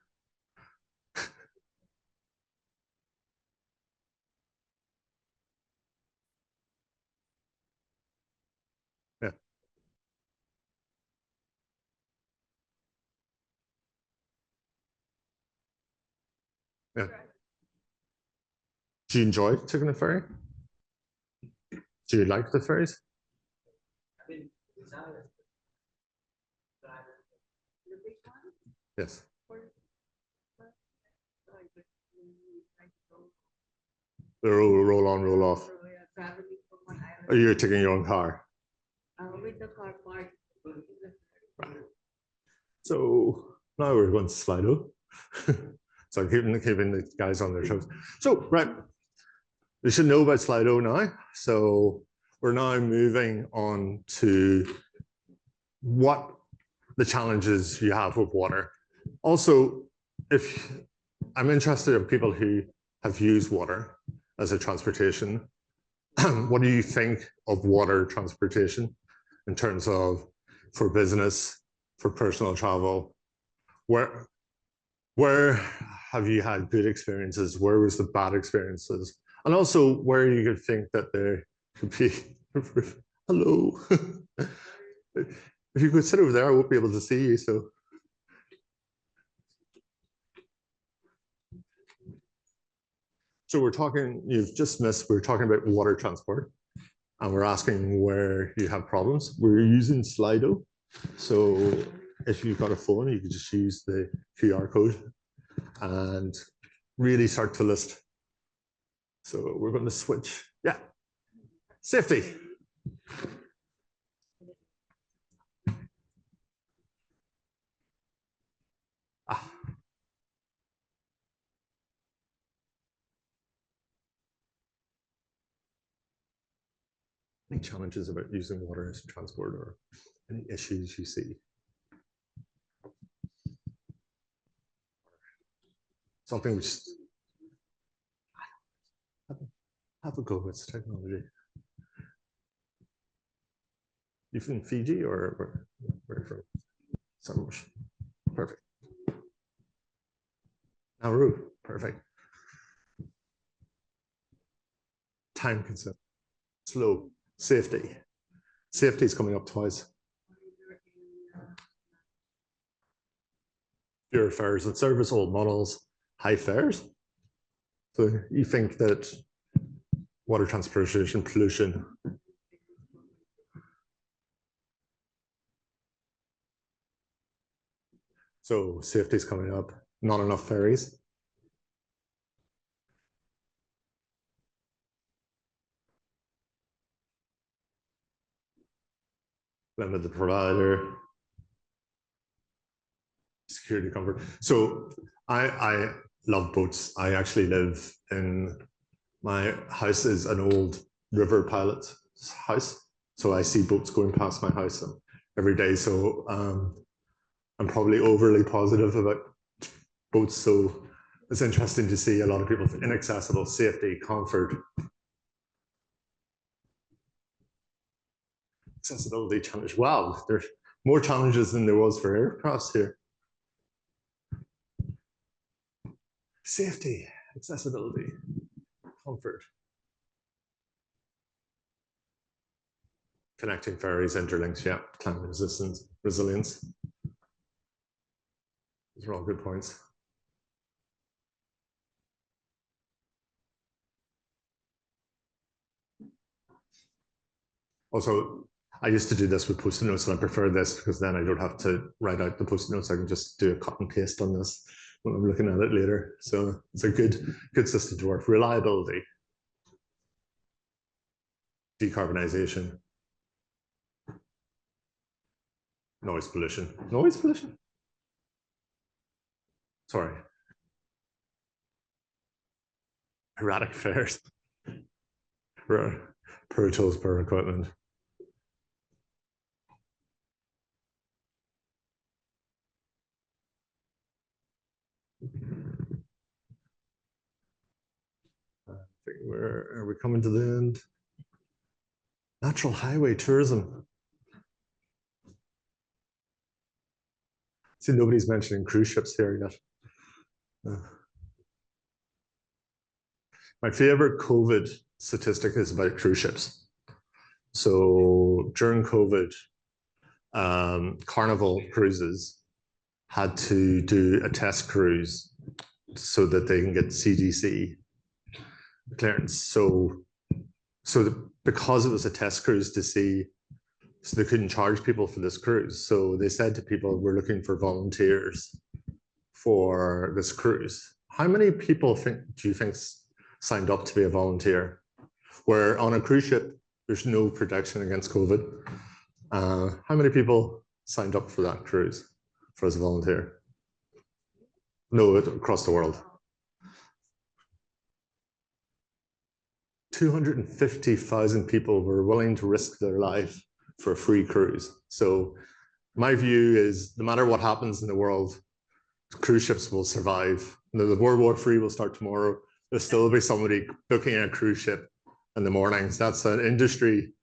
Yeah. Yeah. Do you enjoy taking a ferry? Do you like the ferries? The big one? Yes. The roll on, roll off. Traveling from one island. Or you're taking your own car. With the car park. So now we're going to Slido. So I'm keeping the guys on their toes. So, right, you should know about Slido now. So we're now moving on to what the challenges you have with water. Also, if I'm interested in people who have used water as a transportation, what do you think of water transportation in terms of for business, for personal travel? Where have you had good experiences? Where was the bad experiences? And also where you could think that there could be, hello. If you could sit over there, I won't be able to see you, so. So we're talking, you've just missed, we're talking about water transport, and we're asking where you have problems. We're using Slido. So if you've got a phone, you can just use the QR code and really start to list. So we're going to switch. Yeah. Safety. Any challenges about using water as transport, or any issues you see? Something which have a go with technology. You from Fiji or where are you from? Sunbush. Perfect. Nauru. Perfect. Time consuming. Slow. Safety. Safety is coming up twice. Fewer fares and service, old models, high fares. So you think that water transportation, pollution. So safety is coming up, not enough ferries. Limited provider. Security comfort. So I love boats. I actually live in, my house is an old river pilot's house. So I see boats going past my house every day. So I'm probably overly positive about boats. So it's interesting to see a lot of people inaccessible, safety, comfort. Accessibility challenge. Wow, there's more challenges than there was for aircrafts here. Safety, accessibility, comfort. Connecting ferries, interlinks, yeah, climate resistance, resilience. These are all good points. Also, I used to do this with post-it notes, and I prefer this because then I don't have to write out the post-it notes. I can just do a cut and paste on this when I'm looking at it later. So it's a good system to work. Reliability, decarbonization, noise pollution. Noise pollution? Sorry. Erratic fares. Per tools, per equipment. I think are we coming to the end? Natural highway tourism. See, nobody's mentioning cruise ships here yet. My favorite COVID statistic is about cruise ships. So during COVID, Carnival Cruises had to do a test cruise so that they can get CDC clearance. So because it was a test cruise to see, so they couldn't charge people for this cruise. So they said to people, we're looking for volunteers for this cruise. How many people do you think signed up to be a volunteer? Where on a cruise ship, there's no protection against COVID. How many people signed up for that cruise as a volunteer? No, across the world. 250,000 people were willing to risk their life for a free cruise. So my view is no matter what happens in the world, cruise ships will survive. The World War III will start tomorrow. There'll still be somebody booking a cruise ship in the mornings. That's an industry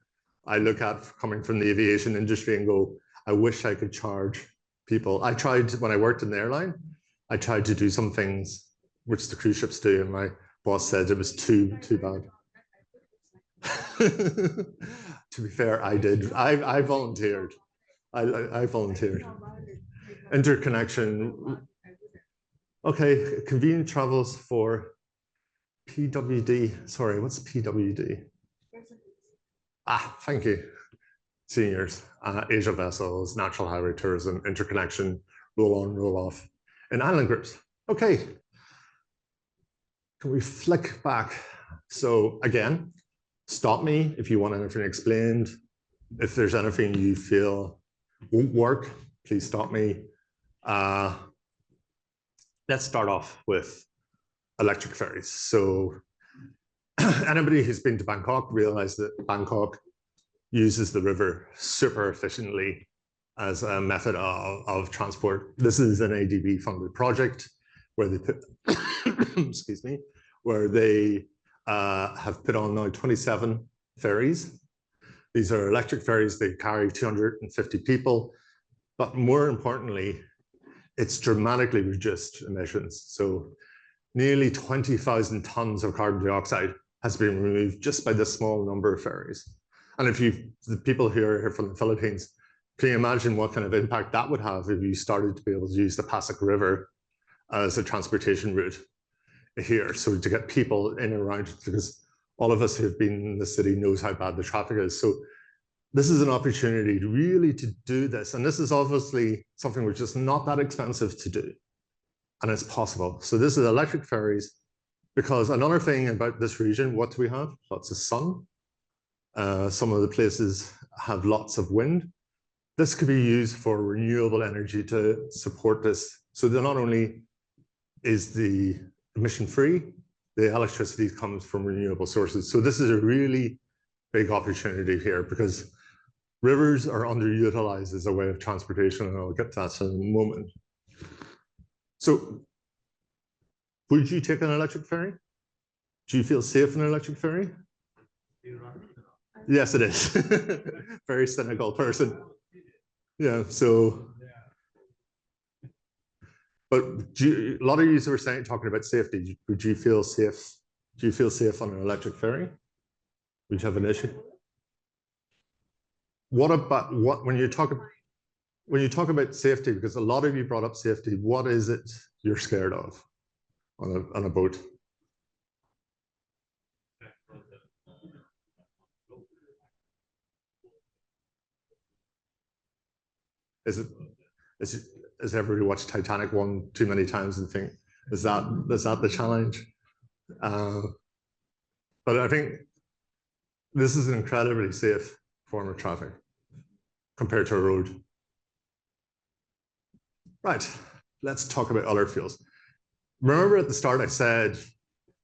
I look at coming from the aviation industry and go, I wish I could charge people. I tried, when I worked in the airline, I tried to do some things which the cruise ships do, and my boss said it was too bad. To be fair, I did. I volunteered. I volunteered. Interconnection. Okay, convenient travels for PWD. Sorry, what's PWD? Thank you. Seniors, Asia vessels, natural highway tourism, interconnection, roll on, roll off, and island groups. Okay. Can we flick back? So again, stop me if you want anything explained. If there's anything you feel won't work, please stop me. Let's start off with electric ferries. So anybody who's been to Bangkok realized that Bangkok uses the river super efficiently as a method of transport. This is an ADB funded project where they put, excuse me, where they have put on now 27 ferries. These are electric ferries. They carry 250 people, but more importantly, it's dramatically reduced emissions. So nearly 20,000 tons of carbon dioxide has been removed just by this small number of ferries. And if the people here from the Philippines, can you imagine what kind of impact that would have if you started to be able to use the Pasig River as a transportation route here? So to get people in and around, because all of us who have been in the city knows how bad the traffic is. So this is an opportunity to really to do this. And this is obviously something which is not that expensive to do. And it's possible. So this is electric ferries, because another thing about this region, what do we have? Lots of sun. Some of the places have lots of wind. This could be used for renewable energy to support this. So that not only is the emission free, the electricity comes from renewable sources. So this is a really big opportunity here because rivers are underutilized as a way of transportation, and I'll get to that in a moment. So would you take an electric ferry? Do you feel safe in an electric ferry? Yes, it is. Very cynical person. Yeah, so, but a lot of you were saying, talking about safety. Would you feel safe? Do you feel safe on an electric ferry? Would you have an issue? What about when you talk about safety? Because a lot of you brought up safety. What is it you're scared of on a boat? Is everybody watched Titanic one too many times and think, is that the challenge? But I think this is an incredibly safe form of traffic compared to a road. Right, let's talk about other fuels. Remember at the start I said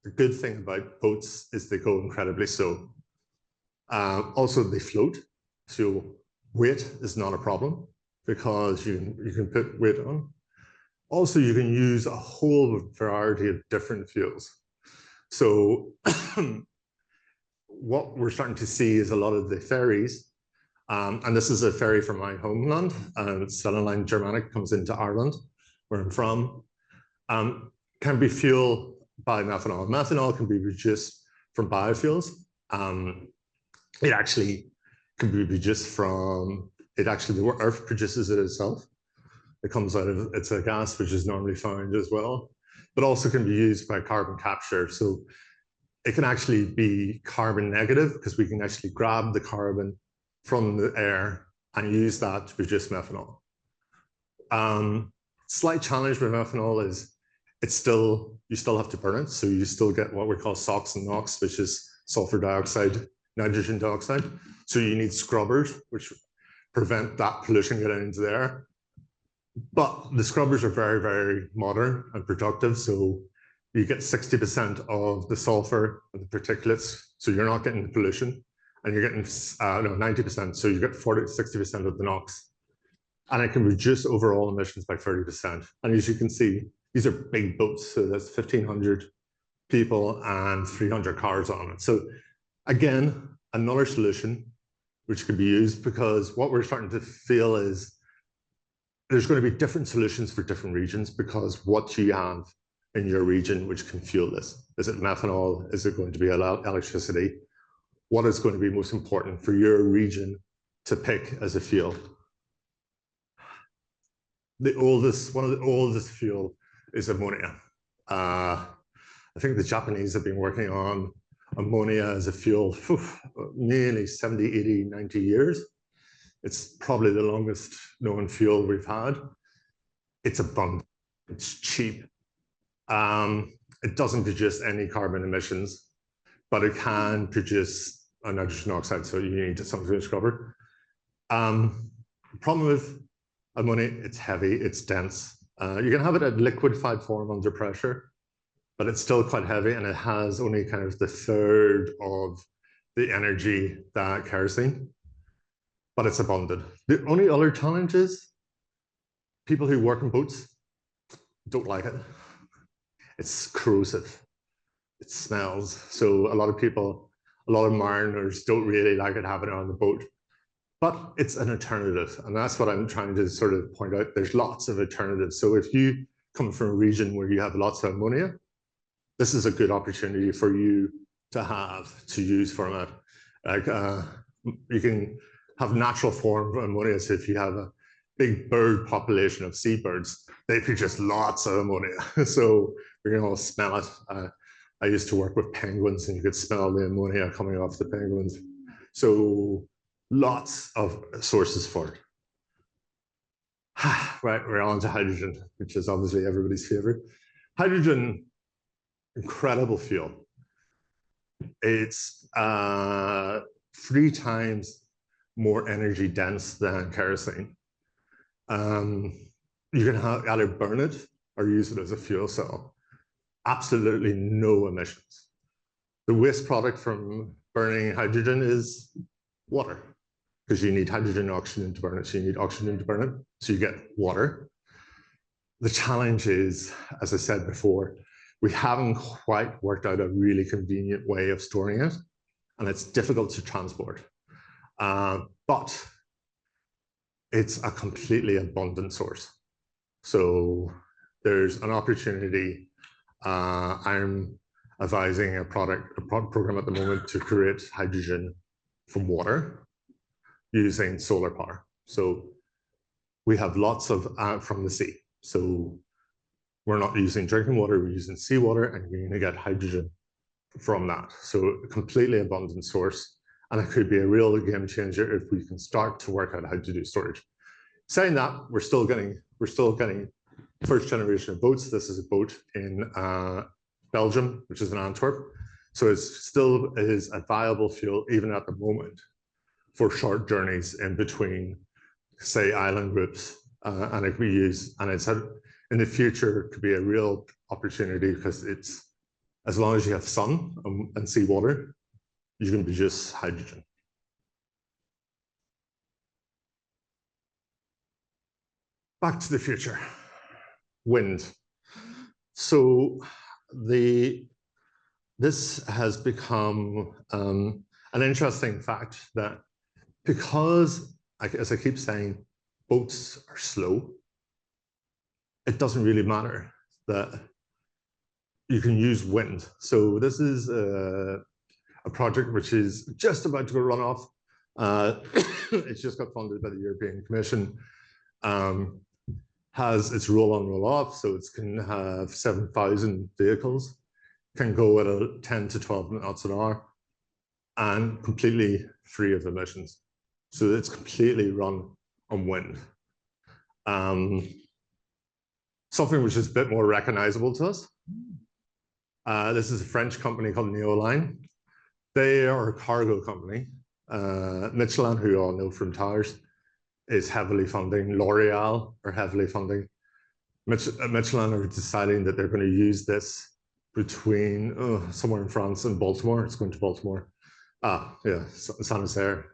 The good thing about boats is they go incredibly slow. Also, they float, so weight is not a problem because you can put weight on. Also, you can use a whole variety of different fuels. So what we're starting to see is a lot of the ferries, and this is a ferry from my homeland, Stena Line Germanic comes into Ireland, where I'm from, can be fueled by methanol. Methanol can be produced from biofuels. It actually can be produced from, the earth produces it itself. It comes out of, it's a gas which is normally found as well, but also can be used by carbon capture. So it can actually be carbon negative because we can actually grab the carbon from the air and use that to produce methanol. Slight challenge with methanol is you still have to burn it. So you still get what we call SOx and NOx, which is sulfur dioxide, nitrogen dioxide. So you need scrubbers, which prevent that pollution getting into the air. But the scrubbers are very, very modern and productive. So you get 60% of the sulfur and the particulates. So you're not getting the pollution. And you're getting 90%. So you get 60% of the NOx. And it can reduce overall emissions by 30%. And as you can see, these are big boats. So that's 1,500 people and 300 cars on it. So again, another solution which can be used, because what we're starting to feel is there's going to be different solutions for different regions, because what you have in your region which can fuel this. Is it methanol? Is it going to be electricity? What is going to be most important for your region to pick as a fuel? One of the oldest fuel is ammonia. I think the Japanese have been working on ammonia as a fuel nearly 70, 80, 90 years. It's probably the longest known fuel we've had. It's abundant, it's cheap. It doesn't produce any carbon emissions, but it can produce a nitrogen oxide, so you need something to scrubber. Problem with ammonia, it's heavy, it's dense. You can have it at liquefied form under pressure, but it's still quite heavy, and it has only kind of the third of the energy that kerosene, but it's abundant. The only other challenge is people who work in boats don't like it. It's corrosive, it smells. So a lot of mariners don't really like it having it on the boat, but it's an alternative. And that's what I'm trying to sort of point out. There's lots of alternatives. So if you come from a region where you have lots of ammonia, this is a good opportunity for you to use for that. Like you can have natural form of ammonia. So if you have a big bird population of seabirds, they produce lots of ammonia. So you can all smell it. I used to work with penguins, and you could smell the ammonia coming off the penguins. So lots of sources for it. Right, we're on to hydrogen, which is obviously everybody's favorite. Hydrogen, incredible fuel. It's 3 times more energy dense than kerosene. You can either burn it or use it as a fuel cell. Absolutely no emissions. The waste product from burning hydrogen is water, because you need hydrogen and oxygen to burn it. So you need oxygen to burn it, so you get water. The challenge is, as I said before, we haven't quite worked out a really convenient way of storing it, and it's difficult to transport. But it's a completely abundant source. So there's an opportunity. I'm advising a program at the moment to create hydrogen from water using solar power. So we have lots of from the sea. So we're not using drinking water, we're using seawater, and you're going to get hydrogen from that. So a completely abundant source. And it could be a real game changer if we can start to work out how to do storage. Saying that, we're still getting first generation of boats. This is a boat in Belgium, which is in Antwerp. So it still is a viable fuel, even at the moment, for short journeys in between, say, island groups. And it can be used, and it's in the future could be a real opportunity because it's as long as you have sun and seawater, you can produce hydrogen. Back to the future, wind. So this has become an interesting fact that because, as I keep saying, boats are slow, it doesn't really matter that you can use wind. So this is a project which is just about to go run off. It's just got funded by the European Commission. Has its roll on, roll off, so it can have 7,000 vehicles, can go at a 10 to 12 knots an hour, and completely free of emissions. So it's completely run on wind. Something which is a bit more recognizable to us. This is a French company called Neoline. They are a cargo company. Michelin, who you all know from tires, is heavily funding. L'Oreal are heavily funding. Michelin are deciding that they're going to use this between somewhere in France and Baltimore. It's going to Baltimore. Yeah, Saint-Nazaire.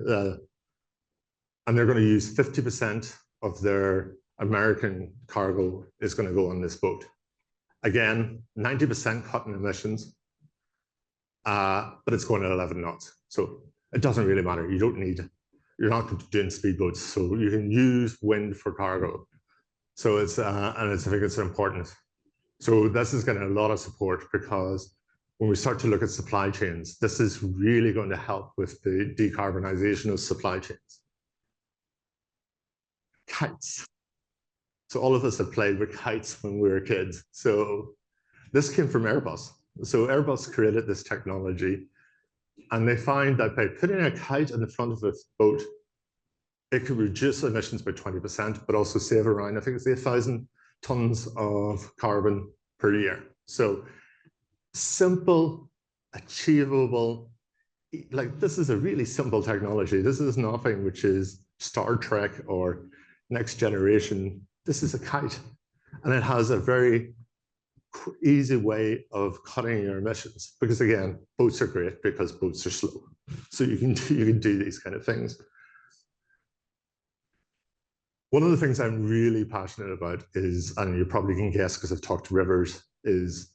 And they're going to use 50% of their American cargo is going to go on this boat. Again, 90% cut in emissions, but it's going at 11 knots. So it doesn't really matter. You don't need, you're not doing speedboats, so you can use wind for cargo. So it's, I think it's important. So this is getting a lot of support because when we start to look at supply chains, this is really going to help with the decarbonization of supply chains. Kites. So all of us have played with kites when we were kids. So this came from Airbus. So Airbus created this technology, and they find that by putting a kite in the front of a boat, it could reduce emissions by 20%, but also save around, I think it's 1,000 tons of carbon per year. So simple, achievable, like this is a really simple technology. This is nothing which is Star Trek or next generation. This is a kite, and it has a very easy way of cutting your emissions. Because again, boats are great because boats are slow, so you can do these kind of things. One of the things I'm really passionate about is, and you probably can guess because I've talked to rivers, is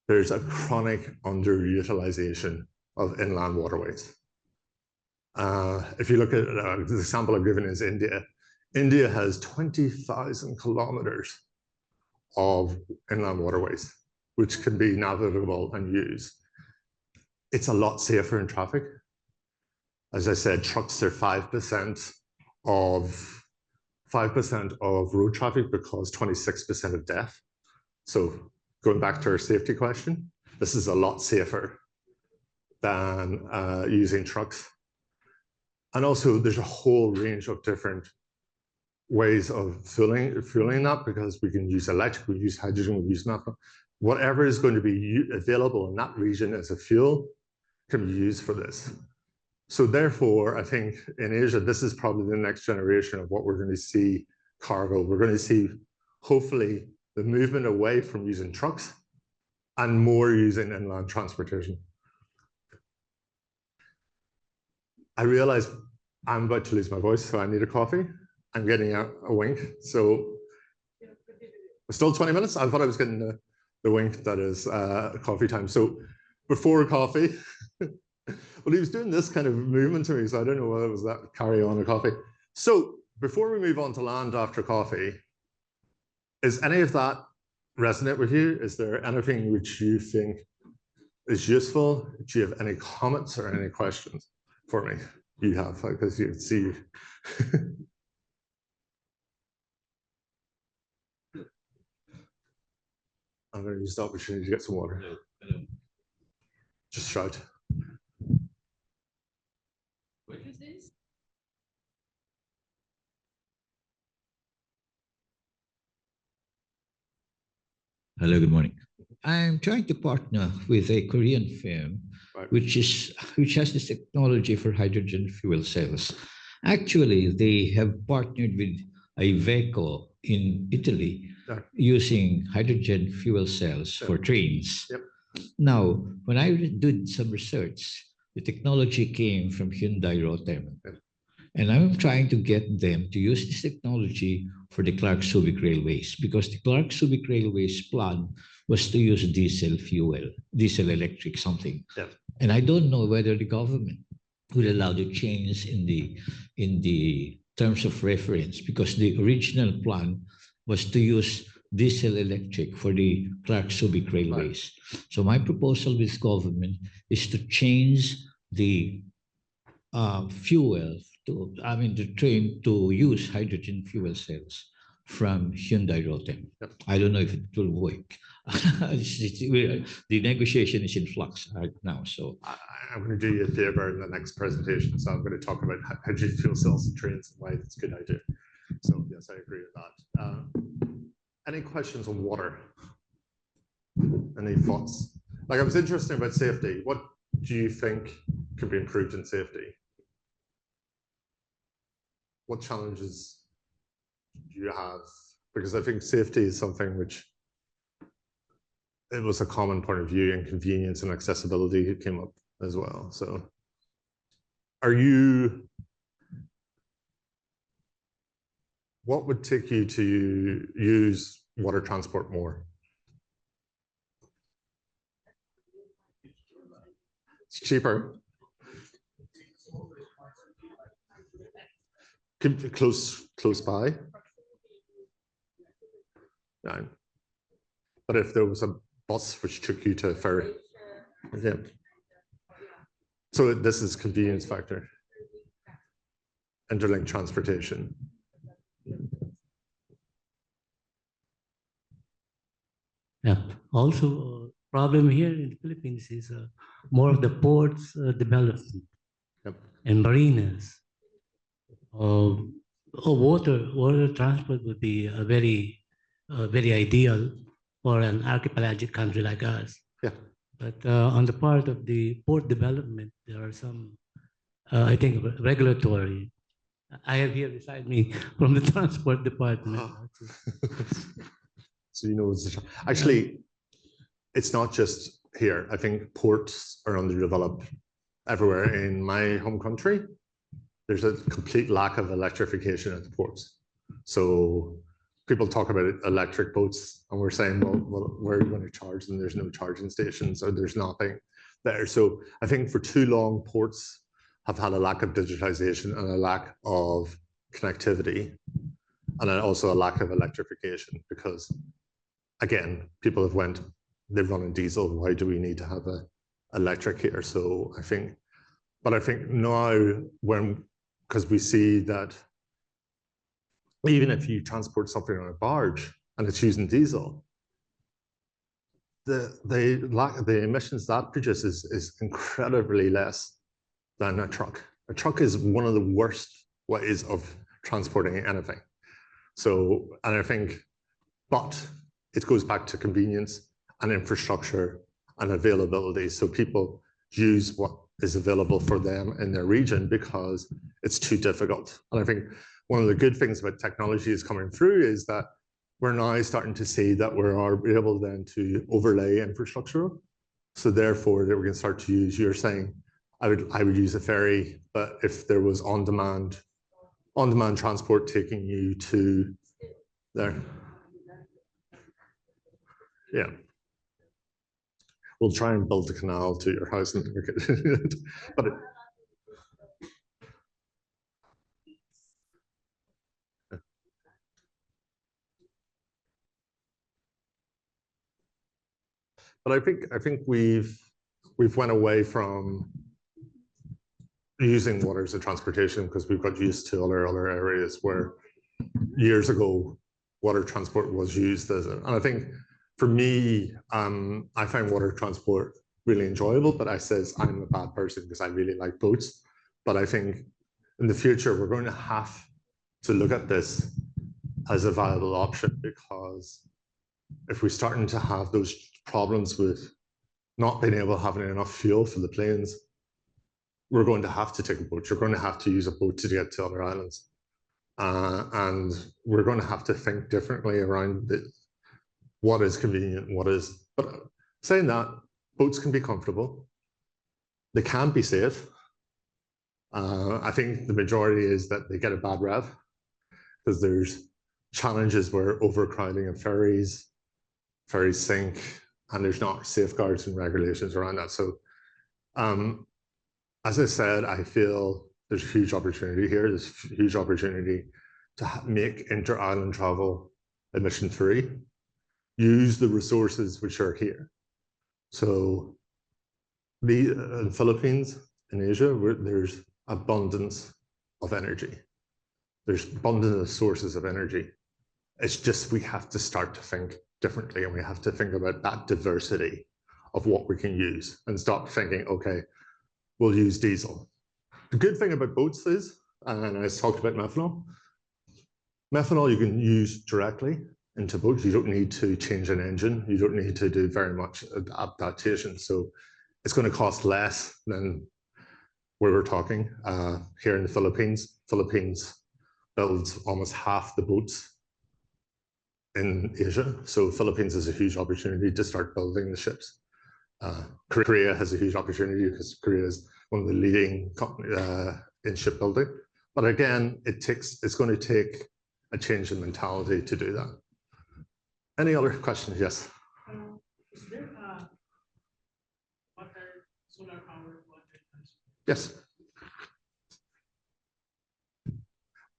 there's a chronic underutilization of inland waterways. If you look at the example I've given is India. India has 20,000 kilometers of inland waterways, which can be navigable and used. It's a lot safer in traffic. As I said, trucks are 5% of road traffic but cause 26% of death. So going back to our safety question, this is a lot safer than using trucks. And also there's a whole range of different ways of fueling that, because we can use electric, we use hydrogen, we use naphtha. Whatever is going to be available in that region as a fuel can be used for this. So therefore, I think in Asia, this is probably the next generation of what we're going to see cargo. We're going to see, hopefully, the movement away from using trucks and more using inland transportation. I realize I'm about to lose my voice, so I need a coffee. I'm getting a wink, so still 20 minutes. I thought I was getting the wink that is coffee time. So before coffee, well, he was doing this kind of movement to me, so I don't know whether it was that carry on or coffee. So before we move on to land after coffee, is any of that resonate with you? Is there anything which you think is useful? Do you have any comments or any questions for me? You have, because you can see. I'm going to use the opportunity to get some water. Just shout. What is this? Hello, good morning. I'm trying to partner with a Korean firm, Right. which has this technology for hydrogen fuel cells. Actually, they have partnered with a vehicle in Italy using hydrogen fuel cells for trains. Yep. Now, when I did some research, the technology came from Hyundai Rotem. And I'm trying to get them to use this technology for the Clark-Subic Railways, because the Clark-Subic Railways plan was to use diesel fuel, diesel electric something. Yeah. And I don't know whether the government will allow the change in the terms of reference, because the original plan was to use diesel electric for the Clark-Subic Railways. Right. So my proposal with government is to change the fuel the train to use hydrogen fuel cells from Hyundai Rotem. Yep. I don't know if it will work. The negotiation is in flux right now. So I'm going to do you a favor in the next presentation. So I'm going to talk about hydrogen fuel cells and trains and why it's a good idea. So yes, I agree with that. Any questions on water? Any thoughts? Like, I was interested about safety. What do you think could be improved in safety? What challenges do you have? Because I think safety is something which it was a common point of view, and convenience and accessibility came up as well. So what would take you to use water transport more? It's cheaper. Close by. Yeah. But if there was a bus which took you to a ferry, yeah. So this is convenience factor. Interlink transportation. Yeah. Also, problem here in the Philippines is more of the ports development. Yep. And marinas. Water transport would be a very ideal for an archipelagic country like us. Yeah. But on the part of the port development, there are some, I think, regulatory. I have here beside me from the transport department. So you know, actually, it's not just here. I think ports are underdeveloped everywhere in my home country. There's a complete lack of electrification at the ports. So people talk about electric boats, and we're saying, well, where are you going to charge them? There's no charging stations, or there's nothing there. So I think for too long, ports have had a lack of digitization and a lack of connectivity, and also a lack of electrification, because again, people have they've run on diesel. Why do we need to have a electric here? So I think now because we see that even if you transport something on a barge and it's using diesel, the emissions that produces is incredibly less than a truck. A truck is one of the worst ways of transporting anything. So, and I think, but it goes back to convenience and infrastructure and availability. So people use what is available for them in their region because it's too difficult. And I think one of the good things about technology is coming through is that we're now starting to see that we're able then to overlay infrastructure. So therefore that we can start to use, you're saying, I would use a ferry, but if there was on-demand transport taking you to there. Yeah. We'll try and build a canal to your house and but I think we've went away from using water as a transportation because we've got used to other areas where years ago water transport was used as and I think for me, I find water transport really enjoyable, but I says I'm a bad person because I really like boats. But I think in the future, we're going to have to look at this as a viable option, because if we're starting to have those problems with not being able to have enough fuel for the planes, we're going to have to take a boat. You're going to have to use a boat to get to other islands. And we're going to have to think differently around what is convenient, what is, but saying that, boats can be comfortable. They can be safe. I think the majority is that they get a bad rep because there's challenges where overcrowding of ferries sink, and there's not safeguards and regulations around that. So as I said, I feel there's a huge opportunity here. There's a huge opportunity to make inter-island travel emission-free. Use the resources which are here. So the Philippines, in Asia, there's abundance of energy. There's abundance of sources of energy. It's just we have to start to think differently, and we have to think about that diversity of what we can use and stop thinking, okay, we'll use diesel. The good thing about boats is, and I talked about methanol, methanol you can use directly into boats. You don't need to change an engine. You don't need to do very much adaptation. So it's going to cost less than where we're talking here in the Philippines. Philippines builds almost half the boats in Asia. So Philippines has a huge opportunity to start building the ships. Korea has a huge opportunity because Korea is one of the leading companies in shipbuilding. But again, it's going to take a change in mentality to do that. Any other questions? Yes. Is there solar power water? Yes.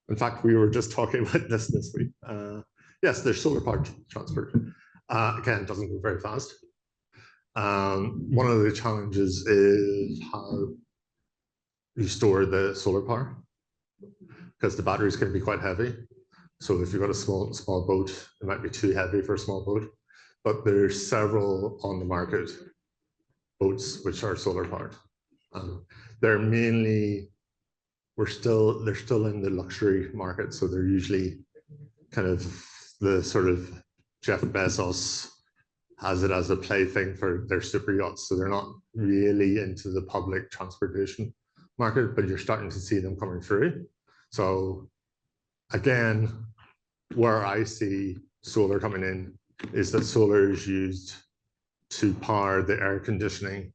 In fact, we were just talking about this week. Yes, there's solar power transport. Again, it doesn't go very fast. One of the challenges is how you store the solar power, because the batteries can be quite heavy. So if you've got a small boat, it might be too heavy for a small boat. But there's several on the market boats which are solar powered. They're mainly they're still in the luxury market, so they're usually kind of the sort of Jeff Bezos has it as a plaything for their super yachts. So they're not really into the public transportation market, but you're starting to see them coming through. So again, where I see solar coming in is that solar is used to power the air conditioning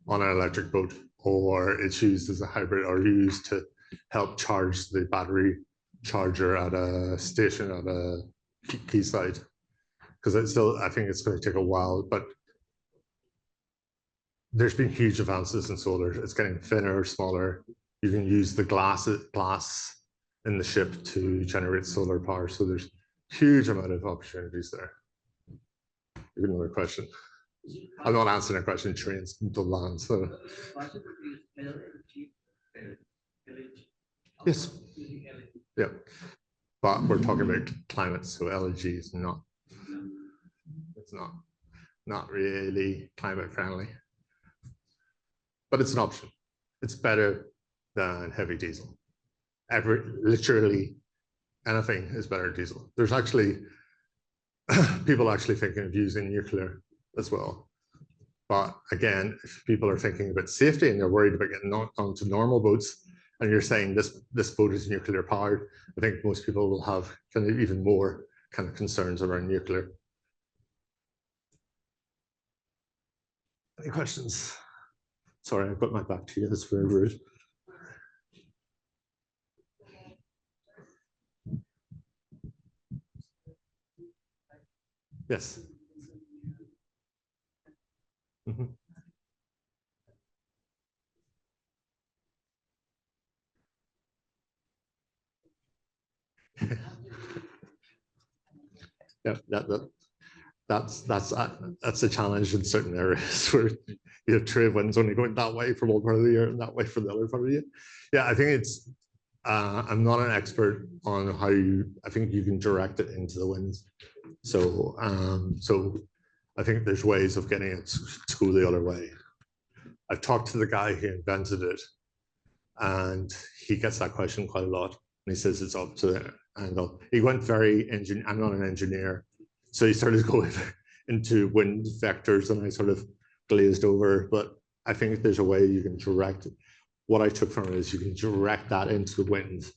on an electric boat, or it's used as a hybrid, or used to help charge the battery charger at a station at a quayside. Because it's still, I think it's going to take a while, but there's been huge advances in solar. It's getting thinner, smaller. You can use the glass in the ship to generate solar power. So there's huge amount of opportunities there. Another question. I'm not answering a question. Trains to land. So yes, yeah, but we're talking about climate, so LNG is not. It's not really climate friendly, but it's an option. It's better than heavy diesel. Literally anything is better than diesel. There's actually people actually thinking of using nuclear as well. But again, if people are thinking about safety and they're worried about getting onto normal boats, and you're saying this boat is nuclear powered, I think most people will have kind of even more kind of concerns around nuclear. Any questions? Sorry, I've got my back to you. That's very rude. Yes. Mm-hmm. Yeah, that's a challenge in certain areas where you have trade winds only going that way for one part of the year and that way for the other part of the year. Yeah, I think it's. I'm not an expert on how I think you can direct it into the winds. So, so I think there's ways of getting it to go the other way. I've talked to the guy who invented it, and he gets that question quite a lot. And he says it's up to the angle. He went very I'm not an engineer, so he started going into wind vectors, and I sort of glazed over. But I think there's a way you can direct it. What I took from it is you can direct that into the wind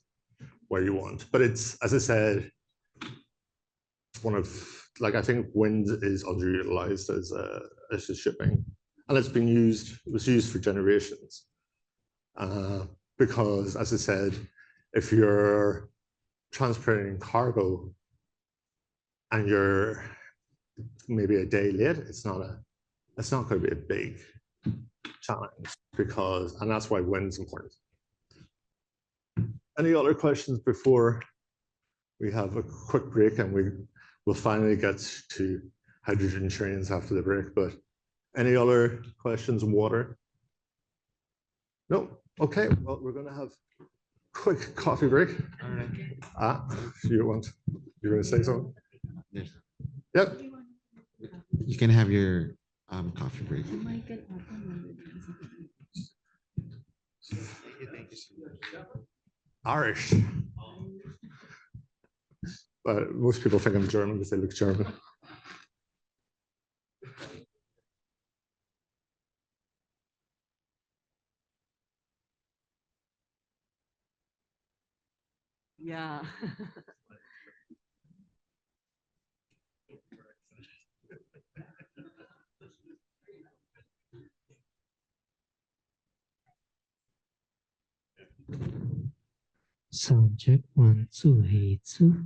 where you want. But it's, as I said, one of, like, I think wind is underutilized as a shipping. and it's been used, it was used for generations. Because, as I said, if you're transporting cargo and you're maybe a day late, it's not going to be a big challenge, because, and that's why wind's important. Any other questions before we have a quick break, and we'll finally get to hydrogen trains after the break? But any other questions on water? No? Okay, well, we're going to have a quick coffee break. All right. You're going to say something? Yes. Yep. You can have your coffee break. Irish. But most people think I'm German because they look German. Yeah. Sound check 1, 2, hey, 2.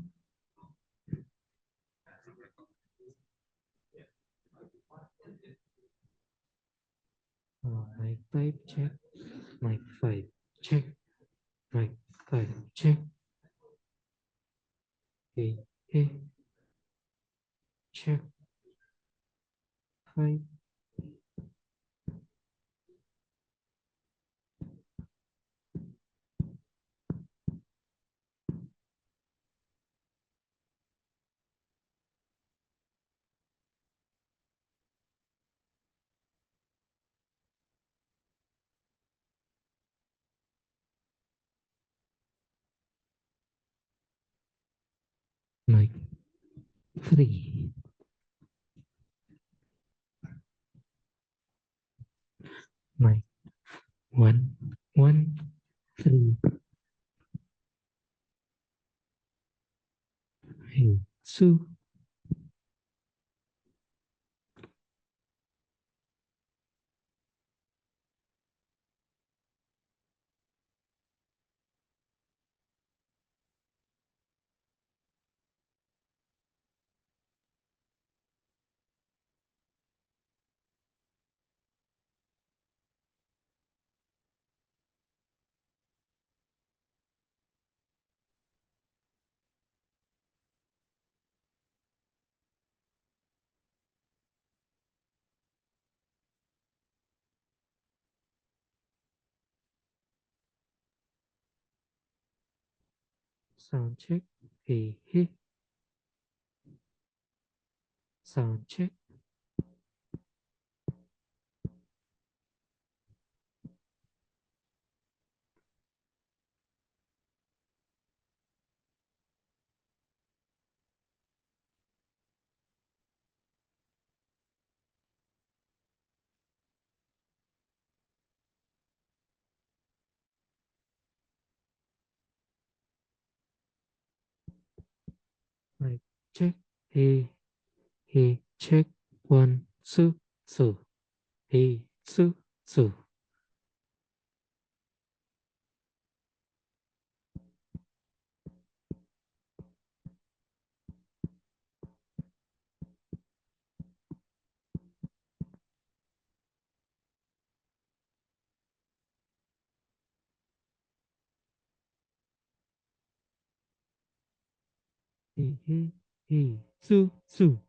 Mic 5 check. Mic 5 check. Mic 5 check. Hey, hey. Check. 5. Mic 3. Mic 1, 1, 3. Hey, 2. Sound check. Hey, hey. Sound check. Mic check. Hey, hey, check 1, 2, 2. Hey, 2, 2. Hey, hey, hey, 2, 2.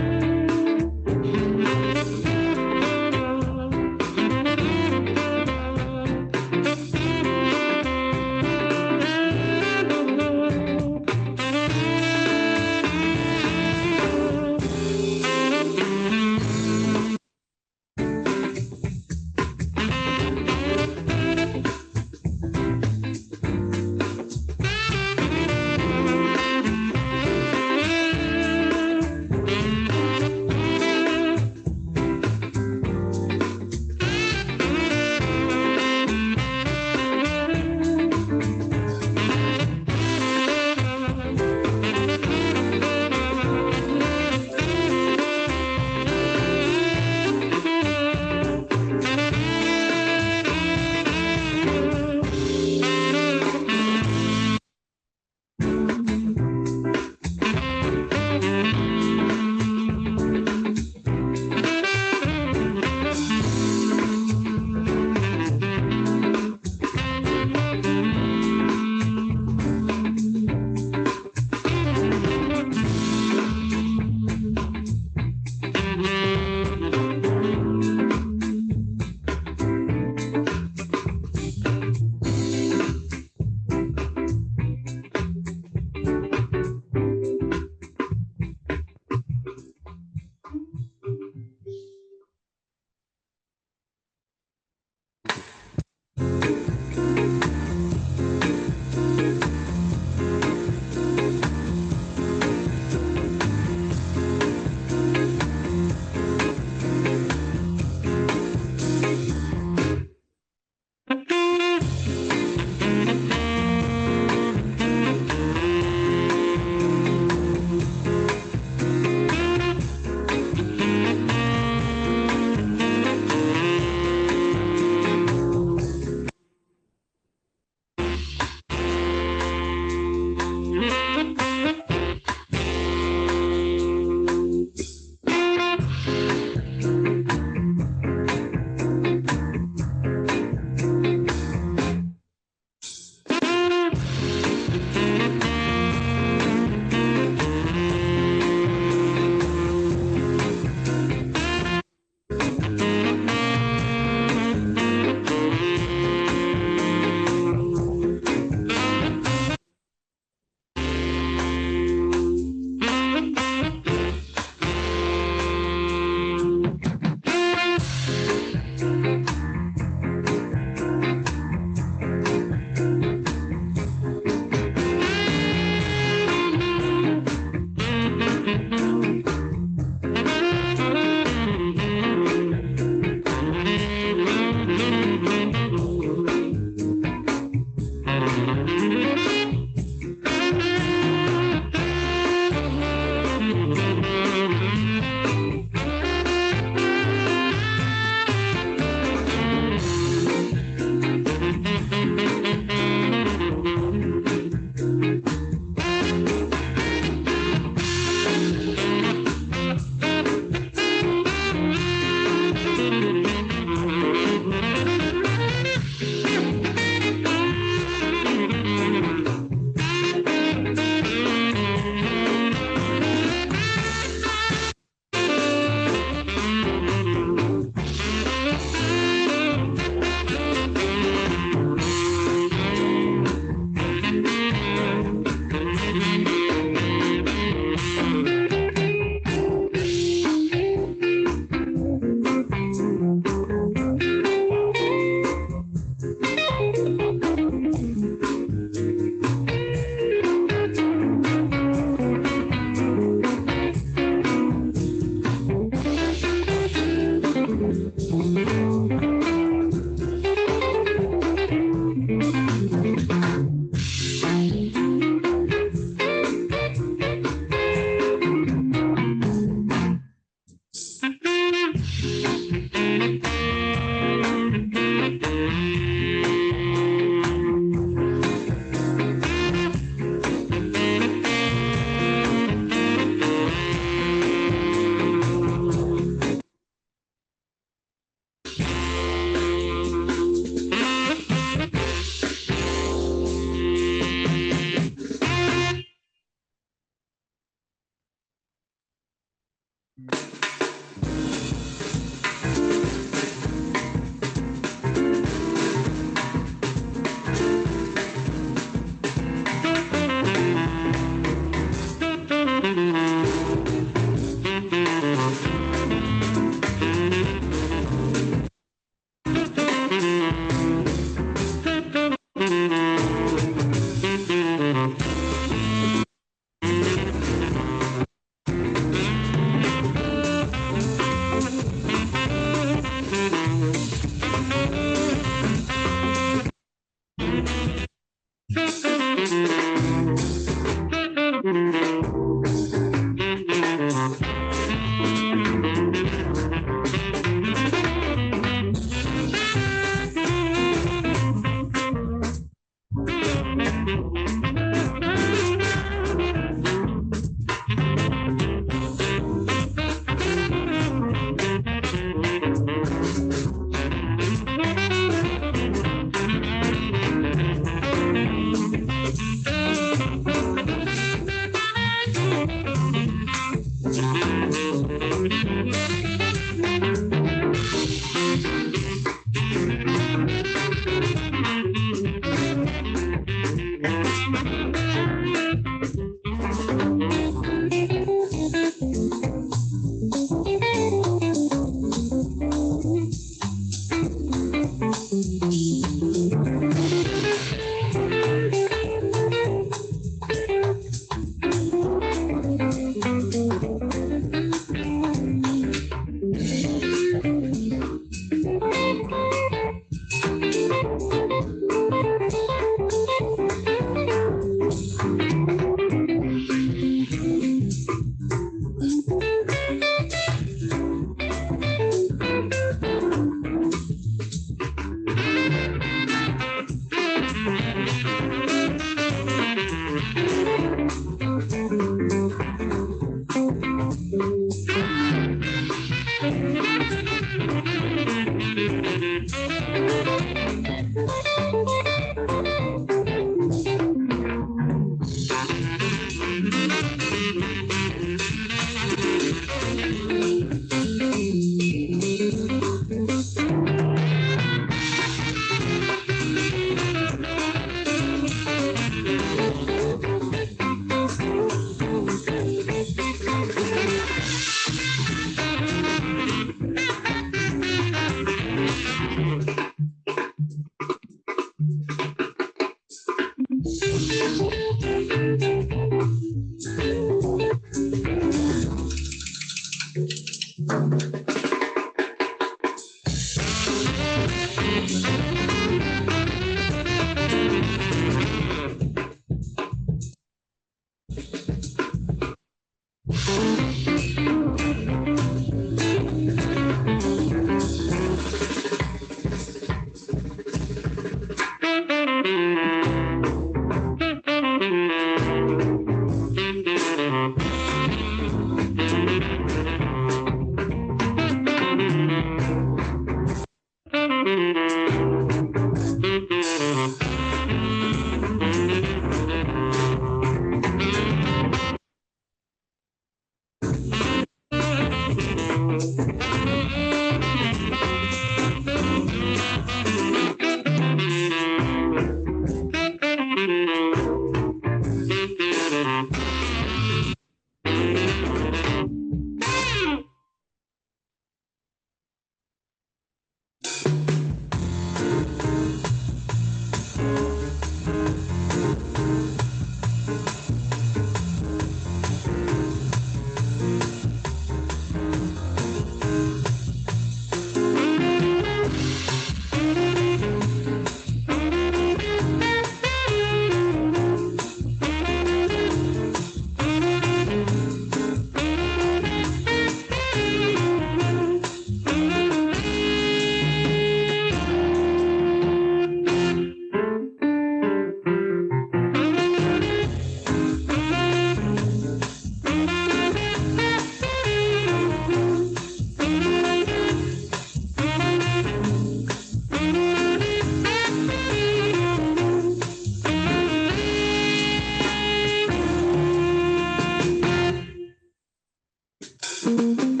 Thank you.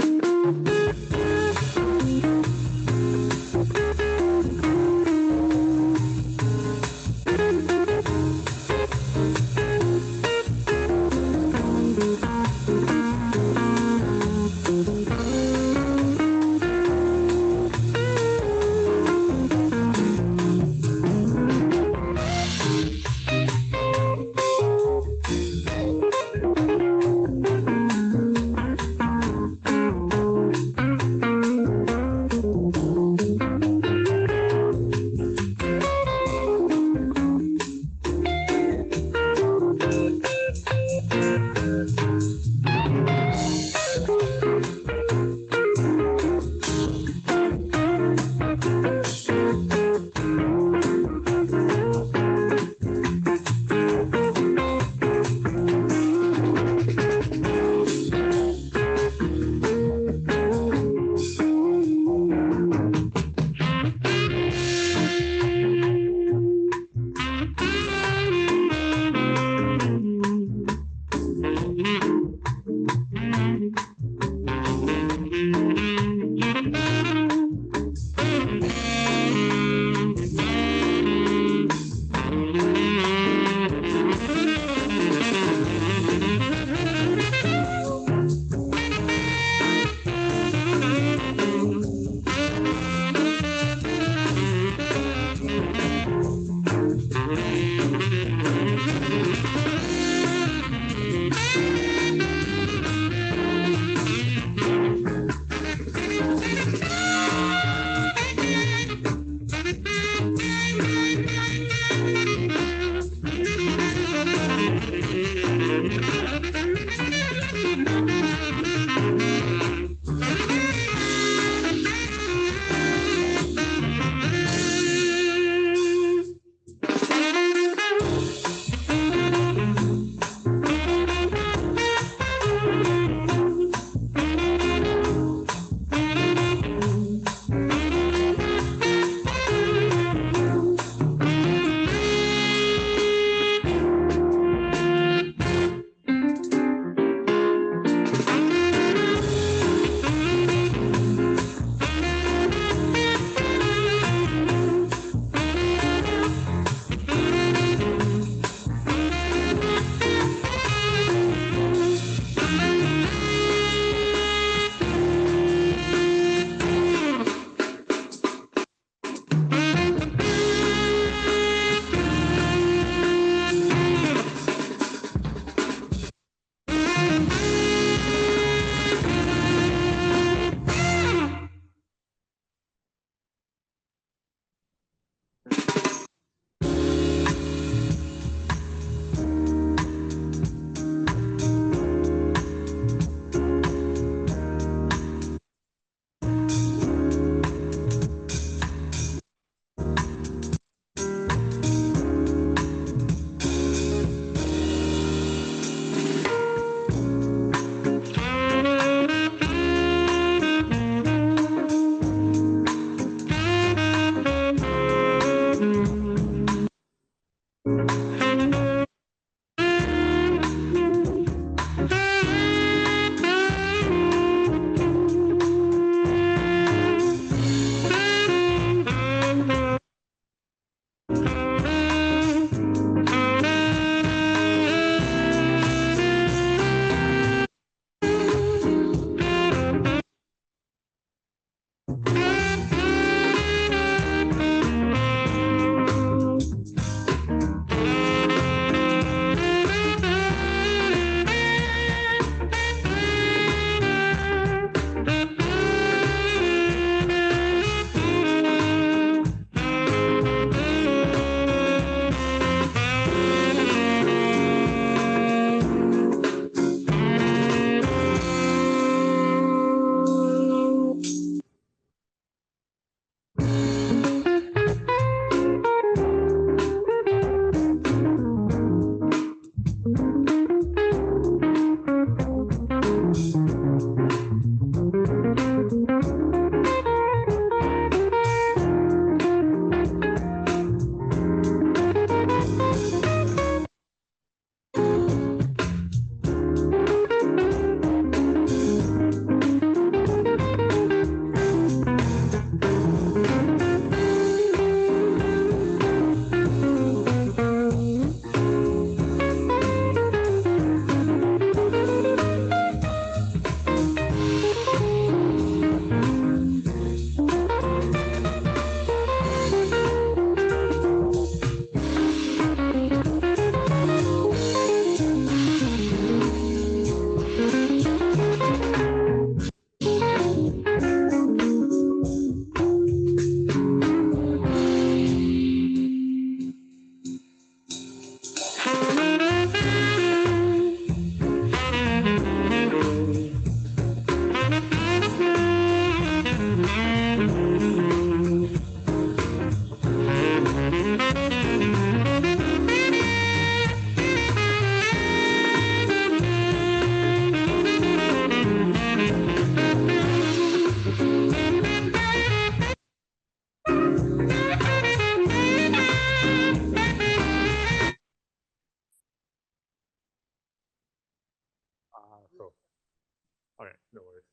All right, no worries.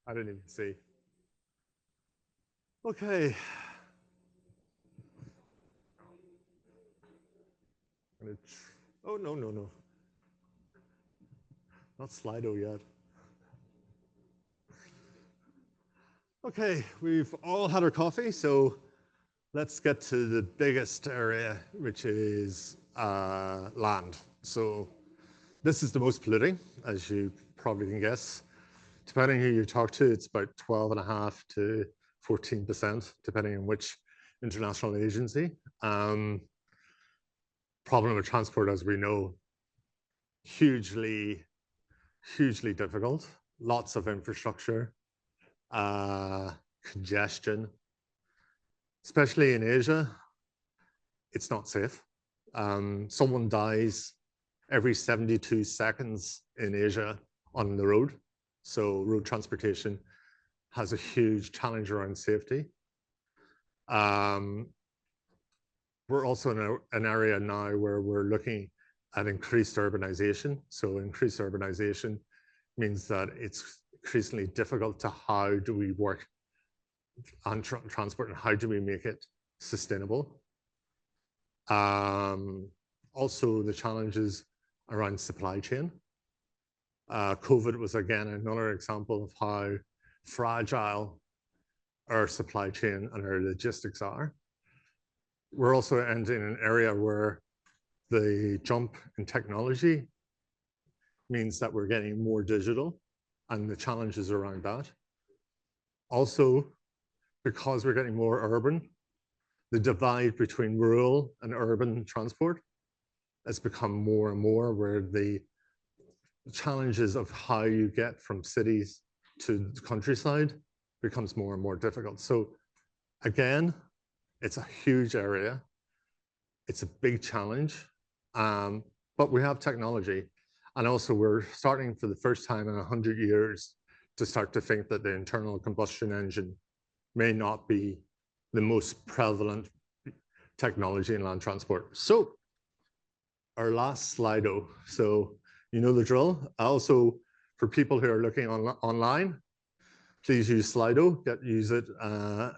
I didn't even see. Okay. Oh, no, no, no. Not Slido yet. Okay, we've all had our coffee, so let's get to the biggest area, which is land. So this is the most polluting, as you probably can guess. Depending who you talk to, it's about 12.5 to 14%, depending on which international agency. Problem with transport, as we know, hugely difficult. Lots of infrastructure, congestion, especially in Asia. It's not safe. Someone dies every 72 seconds in Asia on the road. So road transportation has a huge challenge around safety. We're also in an area now where we're looking at increased urbanization. So increased urbanization means that it's increasingly difficult to how do we work on transport and how do we make it sustainable. Also the challenges around supply chain. COVID was again another example of how fragile our supply chain and our logistics are. We're also entering an area where the jump in technology means that we're getting more digital and the challenges around that. Also, because we're getting more urban, the divide between rural and urban transport has become more and more, where the challenges of how you get from cities to the countryside becomes more and more difficult. So again, it's a huge area. It's a big challenge, but we have technology. And also we're starting for the first time in 100 years to start to think that the internal combustion engine may not be the most prevalent technology in land transport. So our last Slido. So you know the drill. Also, for people who are looking online, please use Slido, use it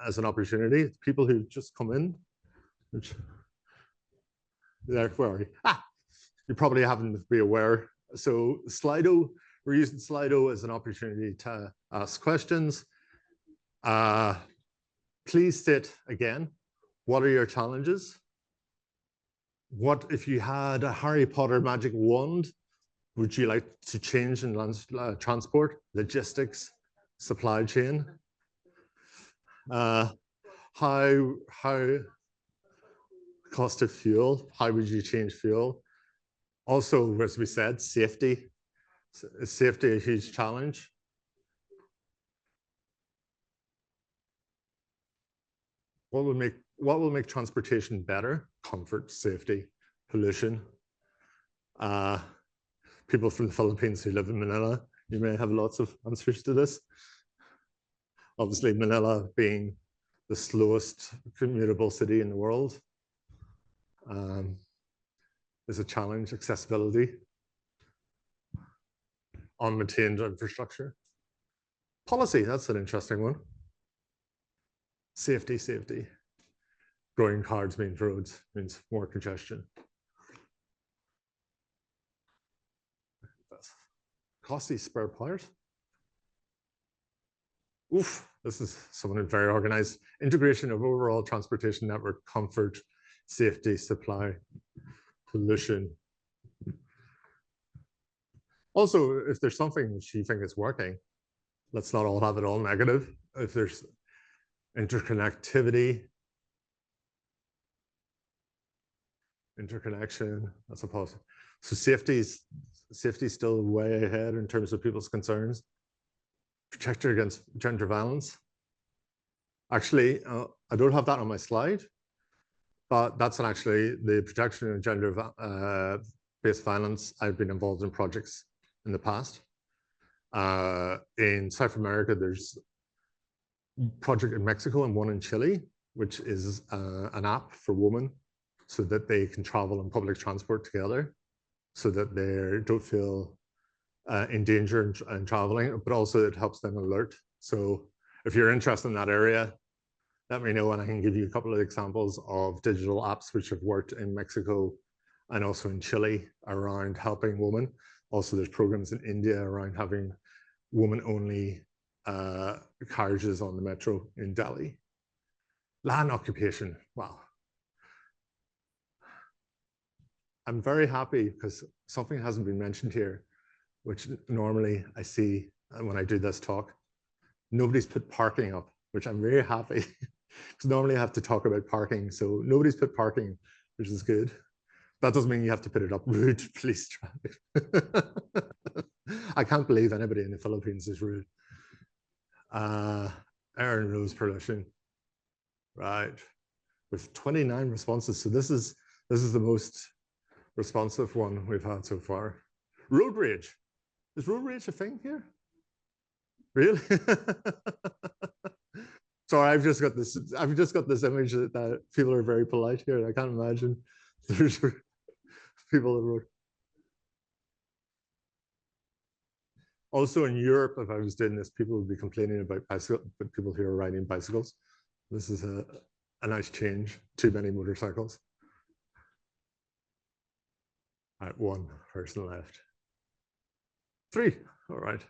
as an opportunity. People who just come in, which, there, where are you? You probably haven't be aware. So Slido, we're using Slido as an opportunity to ask questions. Please state again, what are your challenges? What if you had a Harry Potter magic wand, would you like to change in land transport, logistics, supply chain? How cost of fuel, how would you change fuel? Also, as we said, safety. Is safety a huge challenge? What will make transportation better? Comfort, safety, pollution. People from the Philippines who live in Manila, you may have lots of answers to this. Obviously, Manila being the slowest commutable city in the world is a challenge. Accessibility, unmaintained infrastructure. Policy, that's an interesting one. Safety. Growing cars means roads, means more congestion. Costly spare parts. Oof, this is someone very organized. Integration of overall transportation network, comfort, safety, supply, pollution. Also, if there's something which you think is working, let's not all have it all negative. If there's interconnectivity, interconnection, that's a positive. So safety's still way ahead in terms of people's concerns. Protect against gender violence. Actually, I don't have that on my slide, but that's actually the protection of gender-based violence. I've been involved in projects in the past. In South America, there's a project in Mexico and one in Chile, which is an app for women so that they can travel in public transport together, so that they don't feel in danger and traveling, but also it helps them alert. So if you're interested in that area, let me know and I can give you a couple of examples of digital apps which have worked in Mexico and also in Chile around helping women. Also, there's programs in India around having woman-only carriages on the metro in Delhi. Land occupation, wow. I'm very happy because something hasn't been mentioned here, which normally I see when I do this talk. Nobody's put parking up, which I'm very happy because normally I have to talk about parking. So nobody's put parking, which is good. That doesn't mean you have to put it up. Rude, please try. I can't believe anybody in the Philippines is rude. Air and noise pollution, right? With 29 responses. So this is the most responsive one we've had so far. Road rage. Is road rage a thing here? Really? Sorry, I've just got this image that people are very polite here. I can't imagine there's people on the road. Also in Europe, if I was doing this, people would be complaining about people who are riding bicycles. This is a nice change. Too many motorcycles. All right, one person left. 3, all right.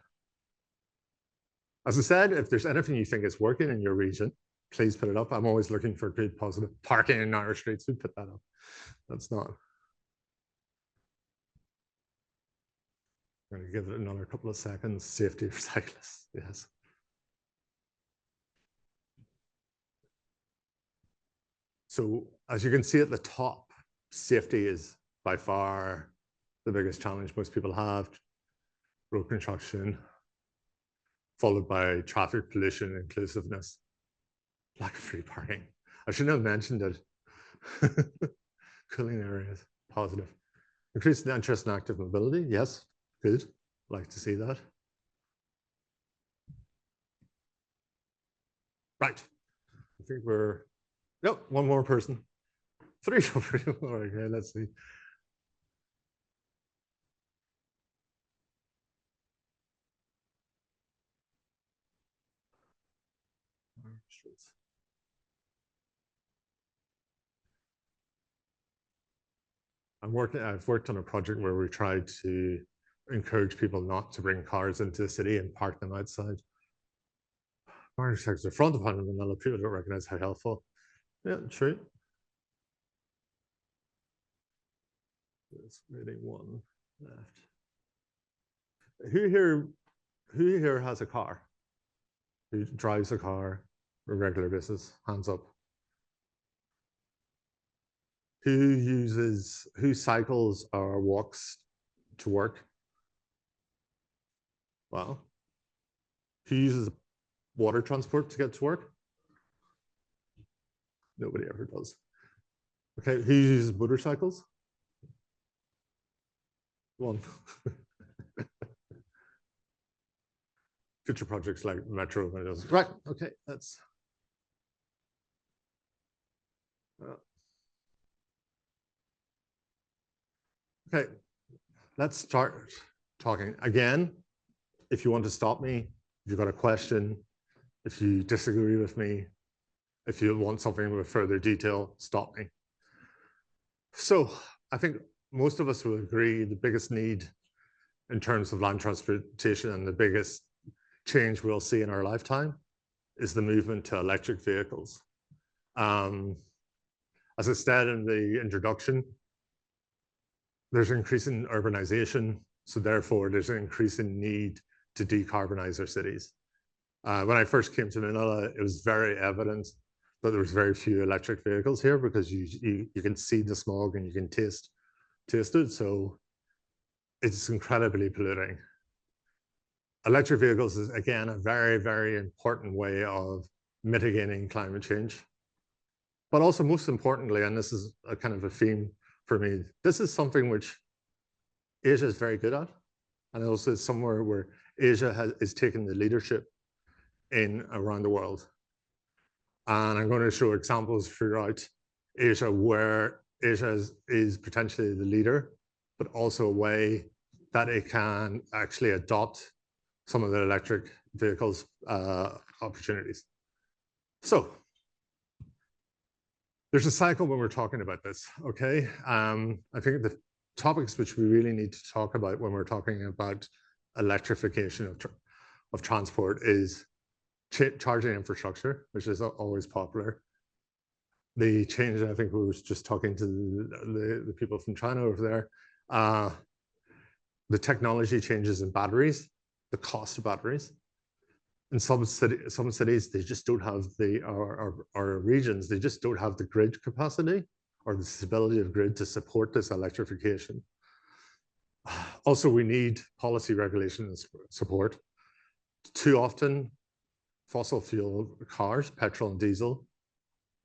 As I said, if there's anything you think is working in your region, please put it up. I'm always looking for good positive. Parking in our streets, we put that up. That's not. I'm going to give it another couple of seconds. Safety for cyclists, yes. So as you can see at the top, safety is by far the biggest challenge most people have. Road construction, followed by traffic pollution, inclusiveness, lack of free parking. I shouldn't have mentioned it. Cooling areas, positive. Increased interest in active mobility, yes, good. Like to see that. Right, I think we're, nope, one more person. 3, okay, let's see. I've worked on a project where we tried to encourage people not to bring cars into the city and park them outside. Orange text the front of Manila, people don't recognize how helpful. Yeah, true. There's really one left. Who here has a car? Who drives a car on a regular basis? Hands up. Who cycles or walks to work? Wow. Who uses water transport to get to work? Nobody ever does. Okay, who uses motorcycles? One. Future projects like Metro. Right, okay, that's. Okay, let's start talking. Again, if you want to stop me, if you've got a question, if you disagree with me, if you want something with further detail, stop me. So I think most of us will agree the biggest need in terms of land transportation and the biggest change we'll see in our lifetime is the movement to electric vehicles. As I said in the introduction, there's increasing urbanization, so therefore there's an increasing need to decarbonize our cities. When I first came to Manila, it was very evident that there was very few electric vehicles here because you can see the smog and you can taste it, so it's incredibly polluting. Electric vehicles is, again, a very, very important way of mitigating climate change. But also, most importantly, and this is a kind of a theme for me, this is something which Asia is very good at. And also it's somewhere where Asia is taking the leadership in around the world. And I'm going to show examples throughout Asia where Asia is potentially the leader, but also a way that it can actually adopt some of the electric vehicles opportunities. So there's a cycle when we're talking about this, okay? I think the topics which we really need to talk about when we're talking about electrification of transport is charging infrastructure, which is always popular. The change, I think we was just talking to the people from China over there, the technology changes in batteries, the cost of batteries. In some cities, they just don't have or regions, they just don't have the grid capacity or the stability of grid to support this electrification. Also, we need policy regulation and support. Too often, fossil fuel cars, petrol and diesel,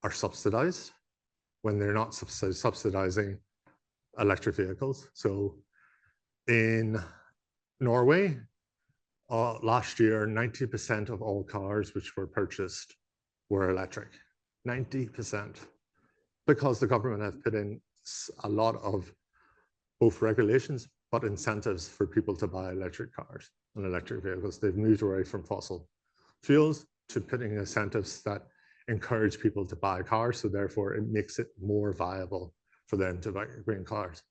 are subsidized when they're not subsidizing electric vehicles. So in Norway, last year, 90% of all cars which were purchased were electric, 90%, because the government have put in a lot of both regulations, but incentives for people to buy electric cars and electric vehicles. They've moved away from fossil fuels to putting incentives that encourage people to buy cars. So therefore it makes it more viable for them to buy green cars.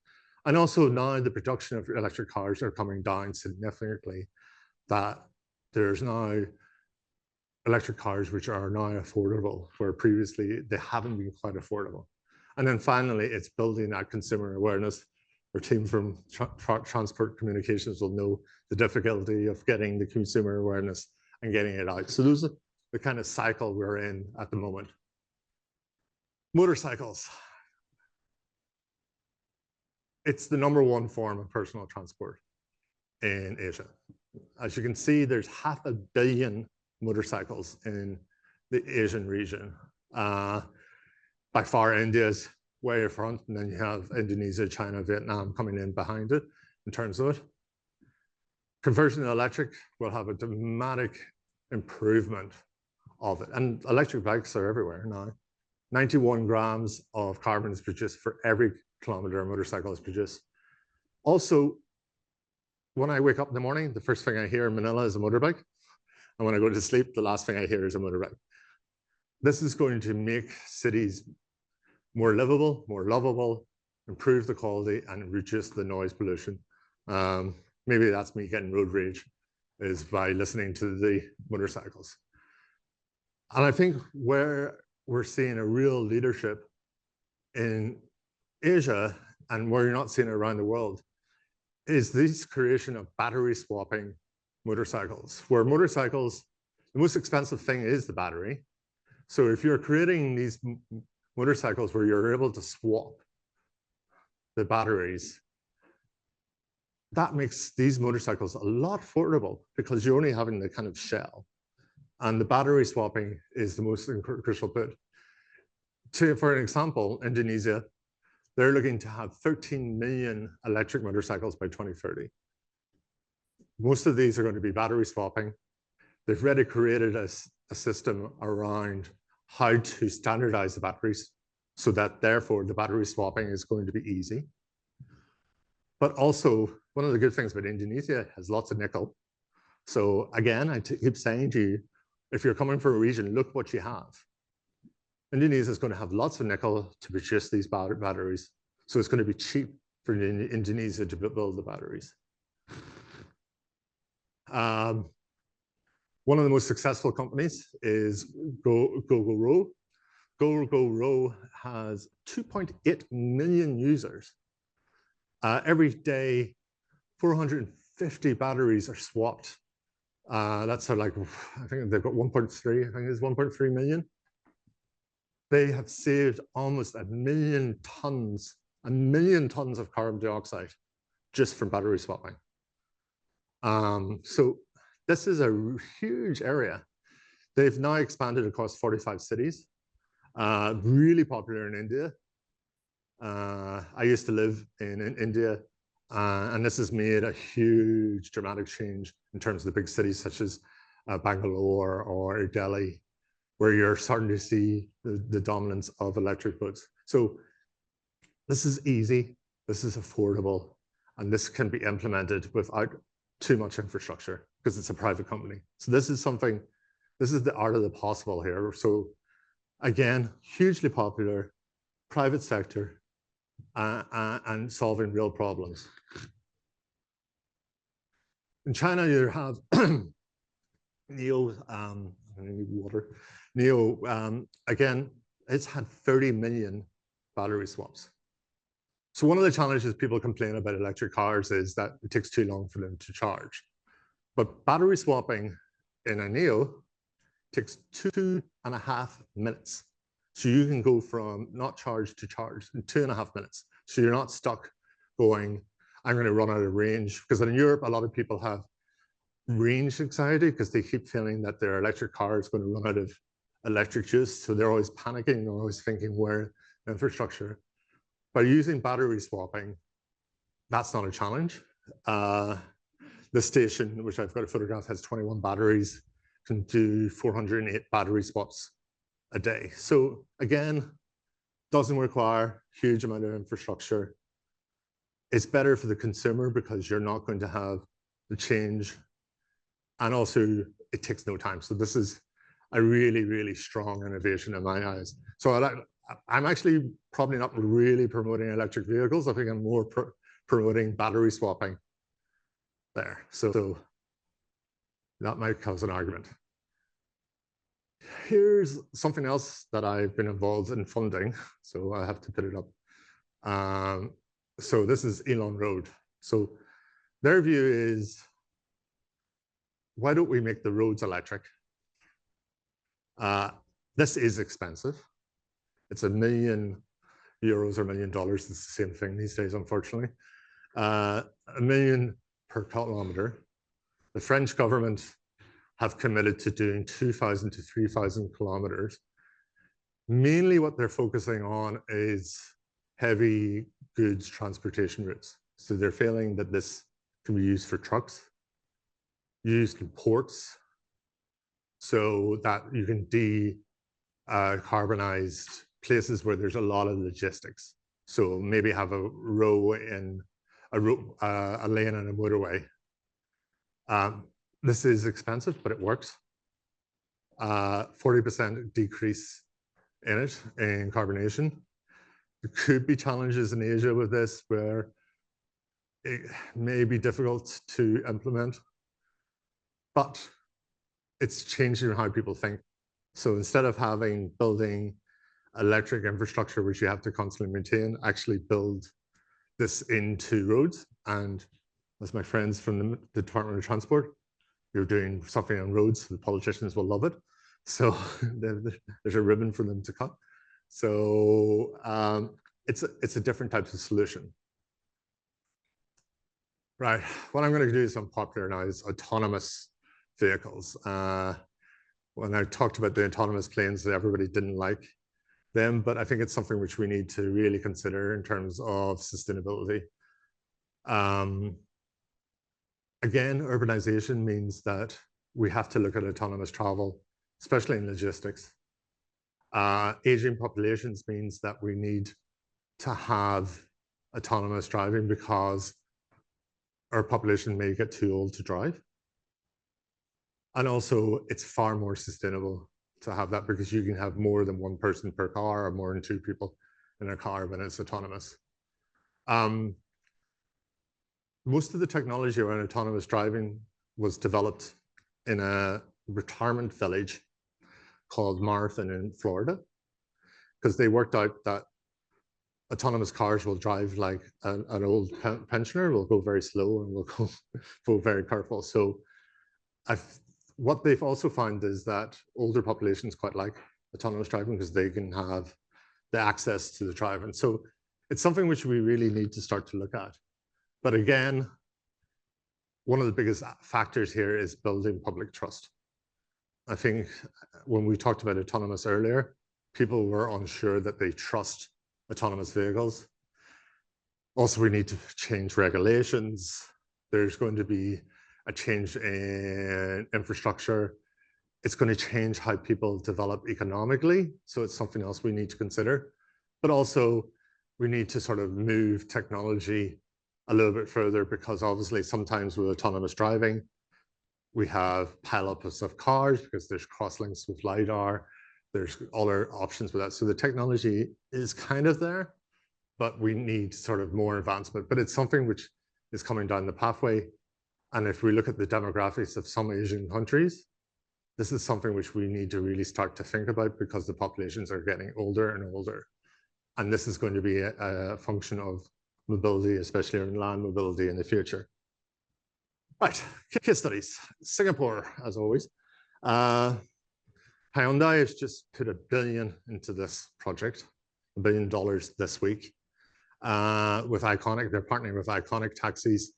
And also now the production of electric cars are coming down significantly, that there's now electric cars which are now affordable, where previously they haven't been quite affordable. And then finally, it's building that consumer awareness. Our team from Transport Communications will know the difficulty of getting the consumer awareness and getting it out. So those are the kind of cycle we're in at the moment. Motorcycles. It's the #1 form of personal transport in Asia. As you can see, there's 500 million motorcycles in the Asian region. By far, India's way in front, and then you have Indonesia, China, Vietnam coming in behind it in terms of it. Conversion to electric will have a dramatic improvement of it. And electric bikes are everywhere now. 91 grams of carbon is produced for every kilometer a motorcycle is produced. Also, when I wake up in the morning, the first thing I hear in Manila is a motorbike. And when I go to sleep, the last thing I hear is a motorbike. This is going to make cities more livable, more lovable, improve the quality, and reduce the noise pollution. Maybe that's me getting road rage, is by listening to the motorcycles. And I think where we're seeing a real leadership in Asia, and where you're not seeing it around the world, is this creation of battery swapping motorcycles, where motorcycles, the most expensive thing is the battery. So if you're creating these motorcycles where you're able to swap the batteries, that makes these motorcycles a lot affordable, because you're only having the kind of shell. And the battery swapping is the most crucial bit. For an example, Indonesia, they're looking to have 13 million electric motorcycles by 2030. Most of these are going to be battery swapping. They've already created a system around how to standardize the batteries, so that therefore the battery swapping is going to be easy. But also, one of the good things about Indonesia has lots of nickel. So again, I keep saying to you, if you're coming from a region, look what you have. Indonesia is going to have lots of nickel to produce these batteries. So it's going to be cheap for Indonesia to build the batteries. One of the most successful companies is Gogoro. Gogoro has 2.8 million users. Every day, 450 batteries are swapped. That's like, I think they've got 1.3, I think it's 1.3 million. They have saved almost 1 million tons of carbon dioxide just from battery swapping. So this is a huge area. They've now expanded across 45 cities, really popular in India. I used to live in India, and this has made a huge dramatic change in terms of the big cities such as Bangalore or Delhi, where you're starting to see the dominance of electric boats. So this is easy, this is affordable, And this can be implemented without too much infrastructure because it's a private company. So this is something, this is the art of the possible here. So again, hugely popular, private sector, and solving real problems. In China, you have NEO, I need water. NEO, again, it's had 30 million battery swaps. So one of the challenges people complain about electric cars is that it takes too long for them to charge. But battery swapping in a NEO takes 2.5 minutes. So you can go from not charged to charged in 2.5 minutes. So you're not stuck going, I'm going to run out of range. Because in Europe, a lot of people have range anxiety because they keep feeling that their electric car is going to run out of electric juice. So they're always panicking, they're always thinking where infrastructure. By using battery swapping, that's not a challenge. The station, which I've got a photograph, has 21 batteries, can do 408 battery swaps a day. So again, doesn't require huge amount of infrastructure. It's better for the consumer because you're not going to have the change. And also it takes no time. So this is a really, really strong innovation in my eyes. So I'm actually probably not really promoting electric vehicles. I think I'm more promoting battery swapping there. So that might cause an argument. Here's something else that I've been involved in funding. So I have to put it up. So this is Elon Road. So their view is, why don't we make the roads electric? This is expensive. It's €1 million or $1 million. It's the same thing these days, unfortunately. $1 million per kilometer. The French government have committed to doing 2,000 to 3,000 kilometers. Mainly what they're focusing on is heavy goods transportation routes. So they're feeling that this can be used for trucks, used in ports, so that you can decarbonize places where there's a lot of logistics. So maybe have a row in a lane in a motorway. This is expensive, but it works. 40% decrease in it in carbonation. There could be challenges in Asia with this where it may be difficult to implement, but it's changing how people think. So instead of building electric infrastructure, which you have to constantly maintain, actually build this into roads. And as my friends from the Department of Transport, you're doing something on roads, the politicians will love it. So there's a ribbon for them to cut. So it's a different type of solution. Right, what I'm going to do is popularize autonomous vehicles. When I talked about the autonomous planes, everybody didn't like them, but I think it's something which we need to really consider in terms of sustainability. Again, urbanization means that we have to look at autonomous travel, especially in logistics. Aging populations means that we need to have autonomous driving because our population may get too old to drive. And also, it's far more sustainable to have that because you can have more than one person per car or more than two people in a car when it's autonomous. Most of the technology around autonomous driving was developed in a retirement village called Marathon in Florida, because they worked out that autonomous cars will drive like an old pensioner, will go very slow and will go very careful. So what they've also found is that older populations quite like autonomous driving because they can have the access to the drive. And so it's something which we really need to start to look at. But again, one of the biggest factors here is building public trust. I think when we talked about autonomous earlier, people were unsure that they trust autonomous vehicles. Also, we need to change regulations. There's going to be a change in infrastructure. It's going to change how people develop economically. So it's something else we need to consider. But also, we need to sort of move technology a little bit further, because obviously sometimes with autonomous driving, we have pileups of cars because there's crosslinks with LiDAR, there's other options with that. So the technology is kind of there, but we need sort of more advancement. But it's something which is coming down the pathway. And if we look at the demographics of some Asian countries, this is something which we need to really start to think about, because the populations are getting older and older. And this is going to be a function of mobility, especially in land mobility in the future. Right, case studies. Singapore, as always. Hyundai has just put $1 billion into this project, $1 billion this week. With Iconic, they're partnering with Iconic Taxis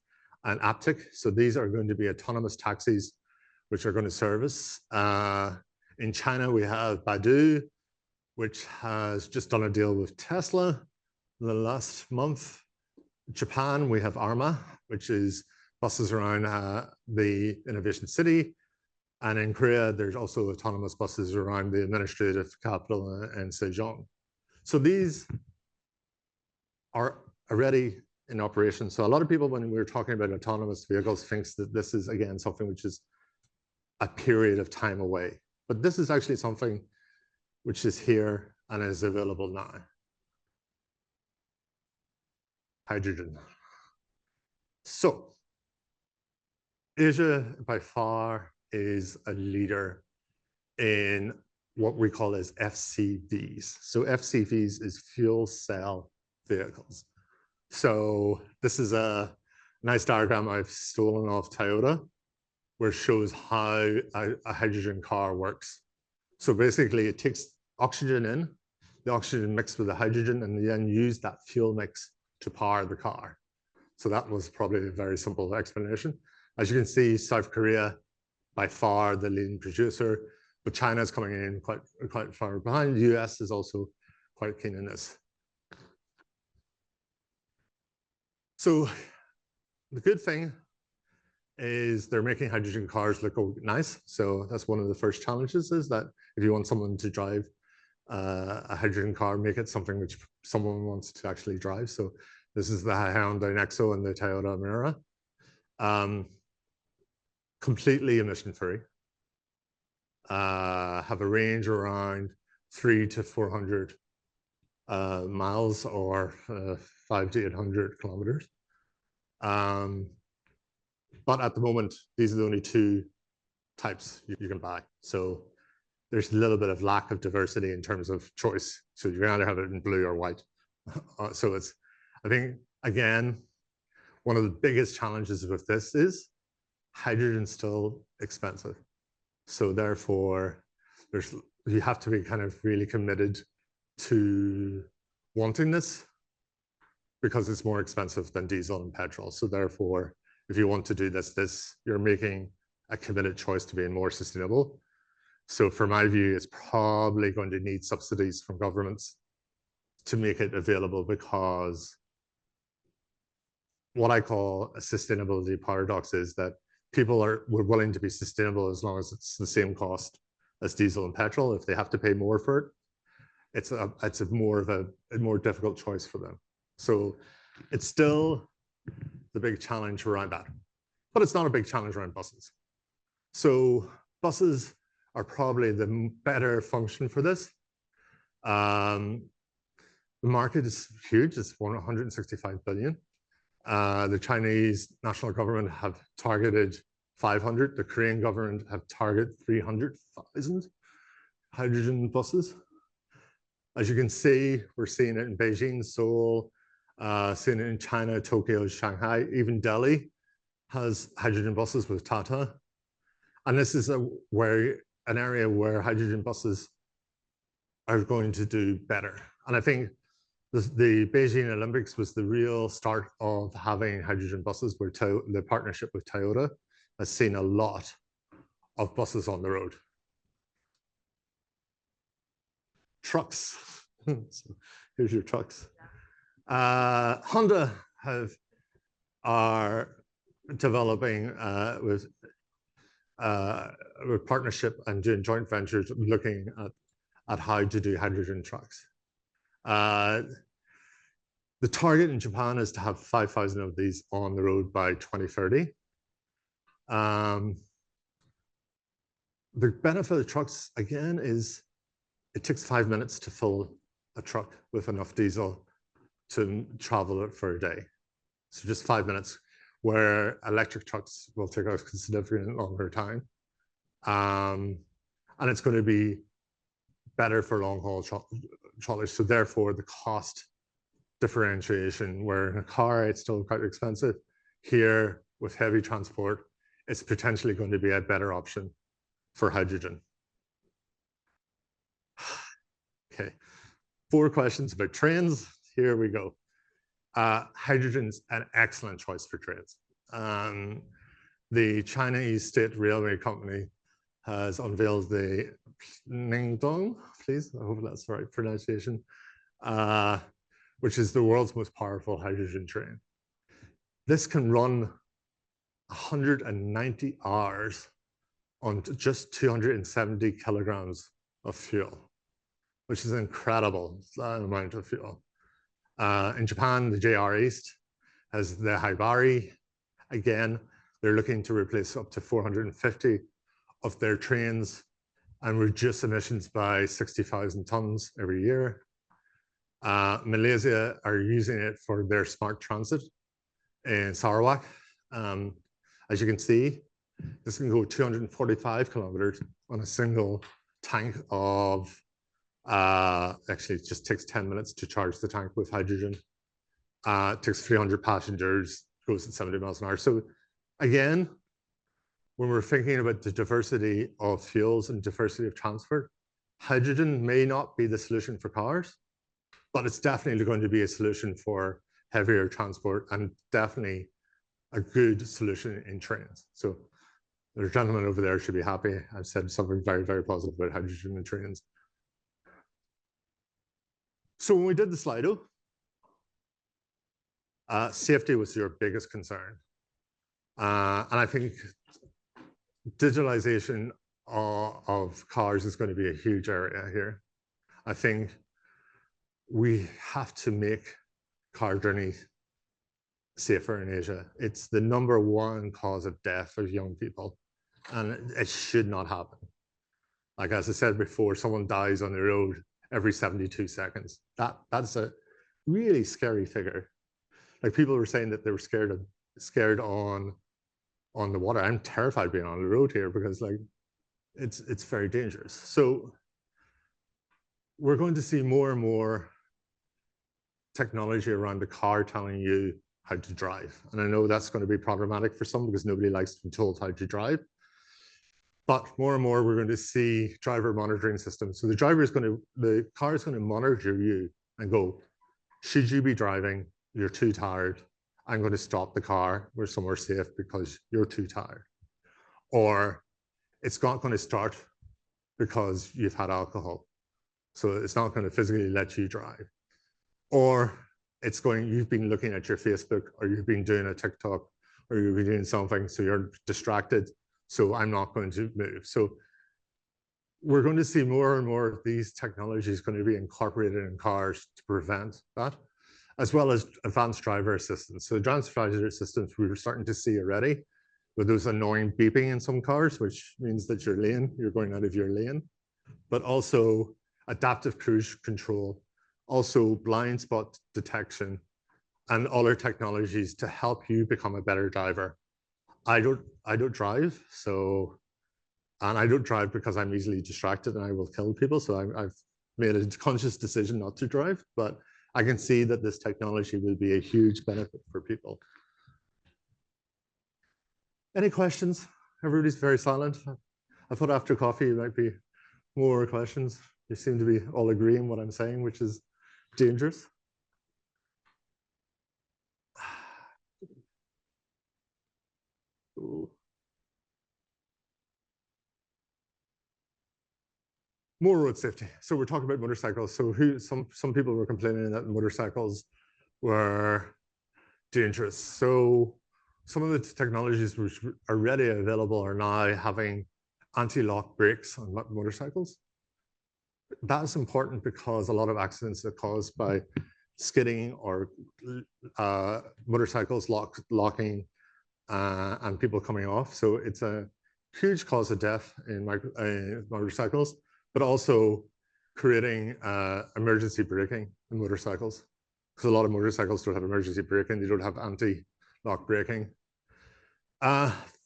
and Aptic. So these are going to be autonomous taxis which are going to service. In China, we have Baidu, which has just done a deal with Tesla the last month. Japan, we have Arma, which is buses around the Innovation City. And in Korea, there's also autonomous buses around the administrative capital in Sejong. So these are already in operation. So a lot of people, when we're talking about autonomous vehicles, thinks that this is, again, something which is a period of time away. But this is actually something which is here and is available now. Hydrogen. So Asia, by far, is a leader in what we call as FCVs. So FCVs is fuel cell vehicles. So this is a nice diagram I've stolen off Toyota, where it shows how a hydrogen car works. So basically it takes oxygen in, the oxygen mixed with the hydrogen, and then use that fuel mix to power the car. So that was probably a very simple explanation. As you can see, South Korea, by far the leading producer, but China is coming in quite far behind. The US is also quite keen in this. So the good thing is they're making hydrogen cars look nice. So that's one of the first challenges, is that if you want someone to drive a hydrogen car, make it something which someone wants to actually drive. So this is the Hyundai Nexo and the Toyota Miura. Completely emission-free. Have a range around 300 to 400 miles, or 500 to 800 kilometers. But at the moment, these are the only two types you can buy. So there's a little bit of lack of diversity in terms of choice. So you can either have it in blue or white. So it's, I think, again, one of the biggest challenges with this is hydrogen's still expensive. So therefore, you have to be kind of really committed to wanting this, because it's more expensive than diesel and petrol. So therefore, if you want to do this, you're making a committed choice to being more sustainable. So for my view, it's probably going to need subsidies from governments to make it available, because what I call a sustainability paradox is that we're willing to be sustainable as long as it's the same cost as diesel and petrol. If they have to pay more for it, it's a more difficult choice for them. So it's still the big challenge around that, but it's not a big challenge around buses. So buses are probably the better function for this. The market is huge. It's 165 billion. The Chinese national government have targeted 500. The Korean government have targeted 300,000 hydrogen buses. As you can see, we're seeing it in Beijing, Seoul, seeing it in China, Tokyo, Shanghai, even Delhi has hydrogen buses with Tata. And this is an area where hydrogen buses are going to do better. And I think the Beijing Olympics was the real start of having hydrogen buses, where the partnership with Toyota has seen a lot of buses on the road. Trucks. So here's your trucks. Honda are developing with partnership and doing joint ventures, looking at how to do hydrogen trucks. The target in Japan is to have 5,000 of these on the road by 2030. The benefit of trucks, again, is it takes 5 minutes to fill a truck with enough diesel to travel it for a day. So just 5 minutes, where electric trucks will take a considerably longer time. And it's going to be better for long haul trolleys. So therefore, the cost differentiation, where in a car, it's still quite expensive. Here, with heavy transport, it's potentially going to be a better option for hydrogen. Okay, 4 questions about trains. Here we go. Hydrogen's an excellent choice for trains. The Chinese State Railway Company has unveiled the Ningdong, please, I hope that's the right pronunciation, which is the world's most powerful hydrogen train. This can run 190 hours on just 270 kilograms of fuel, which is an incredible amount of fuel. In Japan, the JR East has the Hibari. Again, they're looking to replace up to 450 of their trains and reduce emissions by 60,000 tons every year. Malaysia are using it for their smart transit in Sarawak. As you can see, this can go 245 kilometers on a single tank of, actually it just takes 10 minutes to charge the tank with hydrogen. It takes 300 passengers, goes at 70 miles an hour. So again, when we're thinking about the diversity of fuels and diversity of transport, hydrogen may not be the solution for cars, but it's definitely going to be a solution for heavier transport and definitely a good solution in trains. So the gentleman over there should be happy. I've said something very, very positive about hydrogen in trains. So when we did the Slido, safety was your biggest concern. And I think digitalization of cars is going to be a huge area here. I think we have to make car journeys safer in Asia. It's the #1 cause of death of young people, and it should not happen. Like, as I said before, someone dies on the road every 72 seconds. That's a really scary figure. Like, people were saying that they were scared on the water. I'm terrified being on the road here because, like, it's very dangerous. So we're going to see more and more technology around the car telling you how to drive. And I know that's going to be problematic for some because nobody likes to be told how to drive. But more and more, we're going to see driver monitoring systems. So the car is going to monitor you and go, should you be driving? You're too tired. I'm going to stop the car. We're somewhere safe because you're too tired. Or it's not going to start because you've had alcohol. So it's not going to physically let you drive. Or it's going, you've been looking at your Facebook, or you've been doing a TikTok, or you've been doing something, so you're distracted. So I'm not going to move. So we're going to see more and more of these technologies going to be incorporated in cars to prevent that, as well as advanced driver assistance. So advanced driver assistance, we were starting to see already with those annoying beeping in some cars, which means that you're going out of your lane, but also adaptive cruise control, also blind spot detection, and other technologies to help you become a better driver. I don't drive, and I don't drive because I'm easily distracted and I will kill people. So I've made a conscious decision not to drive, but I can see that this technology will be a huge benefit for people. Any questions? Everybody's very silent. I thought after coffee there might be more questions. You seem to be all agreeing what I'm saying, which is dangerous. Ooh. More road safety. So we're talking about motorcycles. So some people were complaining that motorcycles were dangerous. So some of the technologies which are readily available are now having anti-lock brakes on motorcycles. That's important because a lot of accidents are caused by skidding or motorcycles locking and people coming off. So it's a huge cause of death in motorcycles, but also creating emergency braking in motorcycles. Because a lot of motorcycles don't have emergency braking, they don't have anti-lock braking.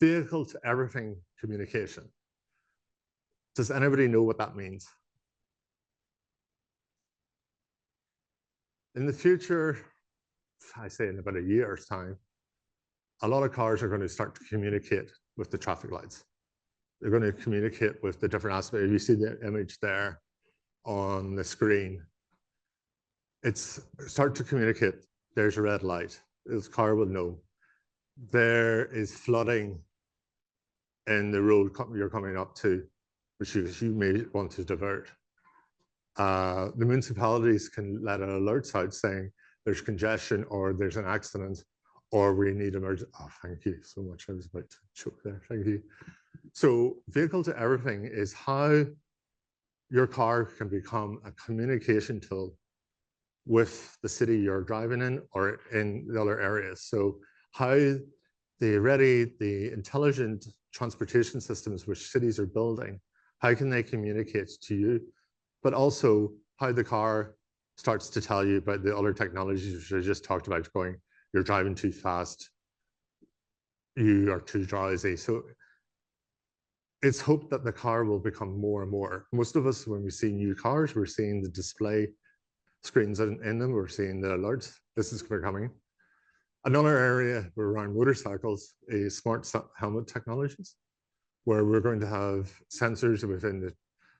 Vehicle to everything communication. Does anybody know what that means? In the future, I say in about a year's time, a lot of cars are going to start to communicate with the traffic lights. They're going to communicate with the different aspects. You see the image there on the screen. It's start to communicate. There's a red light. This car will know. There is flooding in the road you're coming up to, which you may want to divert. The municipalities can let alerts out saying there's congestion or there's an accident or we need emergency. Oh, thank you so much. I was about to choke there. Thank you. So vehicle to everything is how your car can become a communication tool with the city you're driving in or in the other areas. So how the intelligent transportation systems which cities are building, how can they communicate to you? But also how the car starts to tell you about the other technologies which I just talked about, going, you're driving too fast, you are too drowsy. So it's hoped that the car will become more and more. Most of us, when we see new cars, we're seeing the display screens in them, we're seeing the alerts. This is becoming. Another area around motorcycles is smart helmet technologies, where we're going to have sensors within the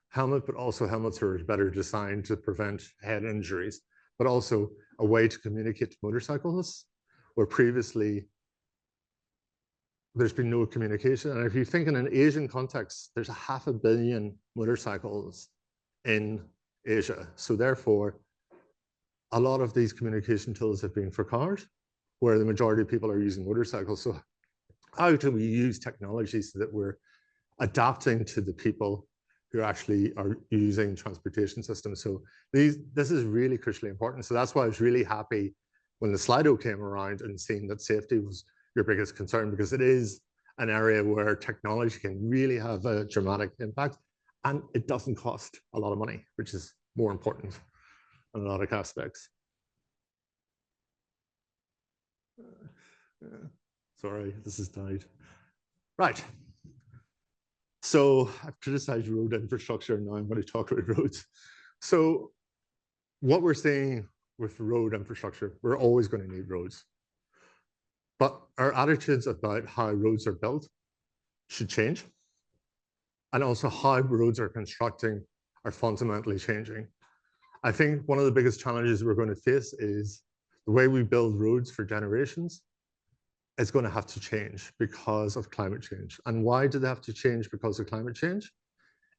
helmet, but also helmets are better designed to prevent head injuries, but also a way to communicate to motorcyclists, where previously there's been no communication. And if you think in an Asian context, there's 500 million motorcycles in Asia. So therefore, a lot of these communication tools have been for cars, where the majority of people are using motorcycles. So how do we use technology so that we're adapting to the people who actually are using transportation systems? So this is really crucially important. So that's why I was really happy when the Slido came around and seeing that safety was your biggest concern, because it is an area where technology can really have a dramatic impact, and it doesn't cost a lot of money, which is more important in a lot of aspects. Sorry, this has died. Right. So I've criticized road infrastructure, and now I'm going to talk about roads. So what we're seeing with road infrastructure, we're always going to need roads. But our attitudes about how roads are built should change. And also how roads are constructing are fundamentally changing. I think one of the biggest challenges we're going to face is the way we build roads for generations is going to have to change because of climate change. And why do they have to change because of climate change?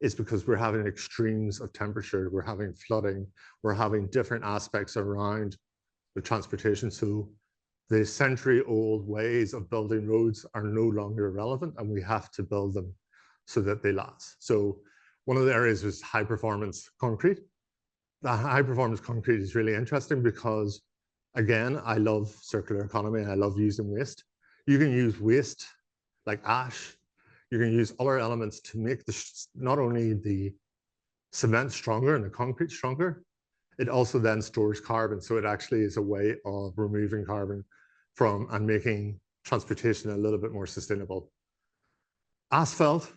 It's because we're having extremes of temperature, we're having flooding, we're having different aspects around the transportation. So the century-old ways of building roads are no longer relevant, and we have to build them so that they last. So one of the areas was high-performance concrete. The high-performance concrete is really interesting because, again, I love circular economy and I love using waste. You can use waste like ash. You can use other elements to make not only the cement stronger and the concrete stronger, it also then stores carbon. So it actually is a way of removing carbon from and making transportation a little bit more sustainable. Asphalt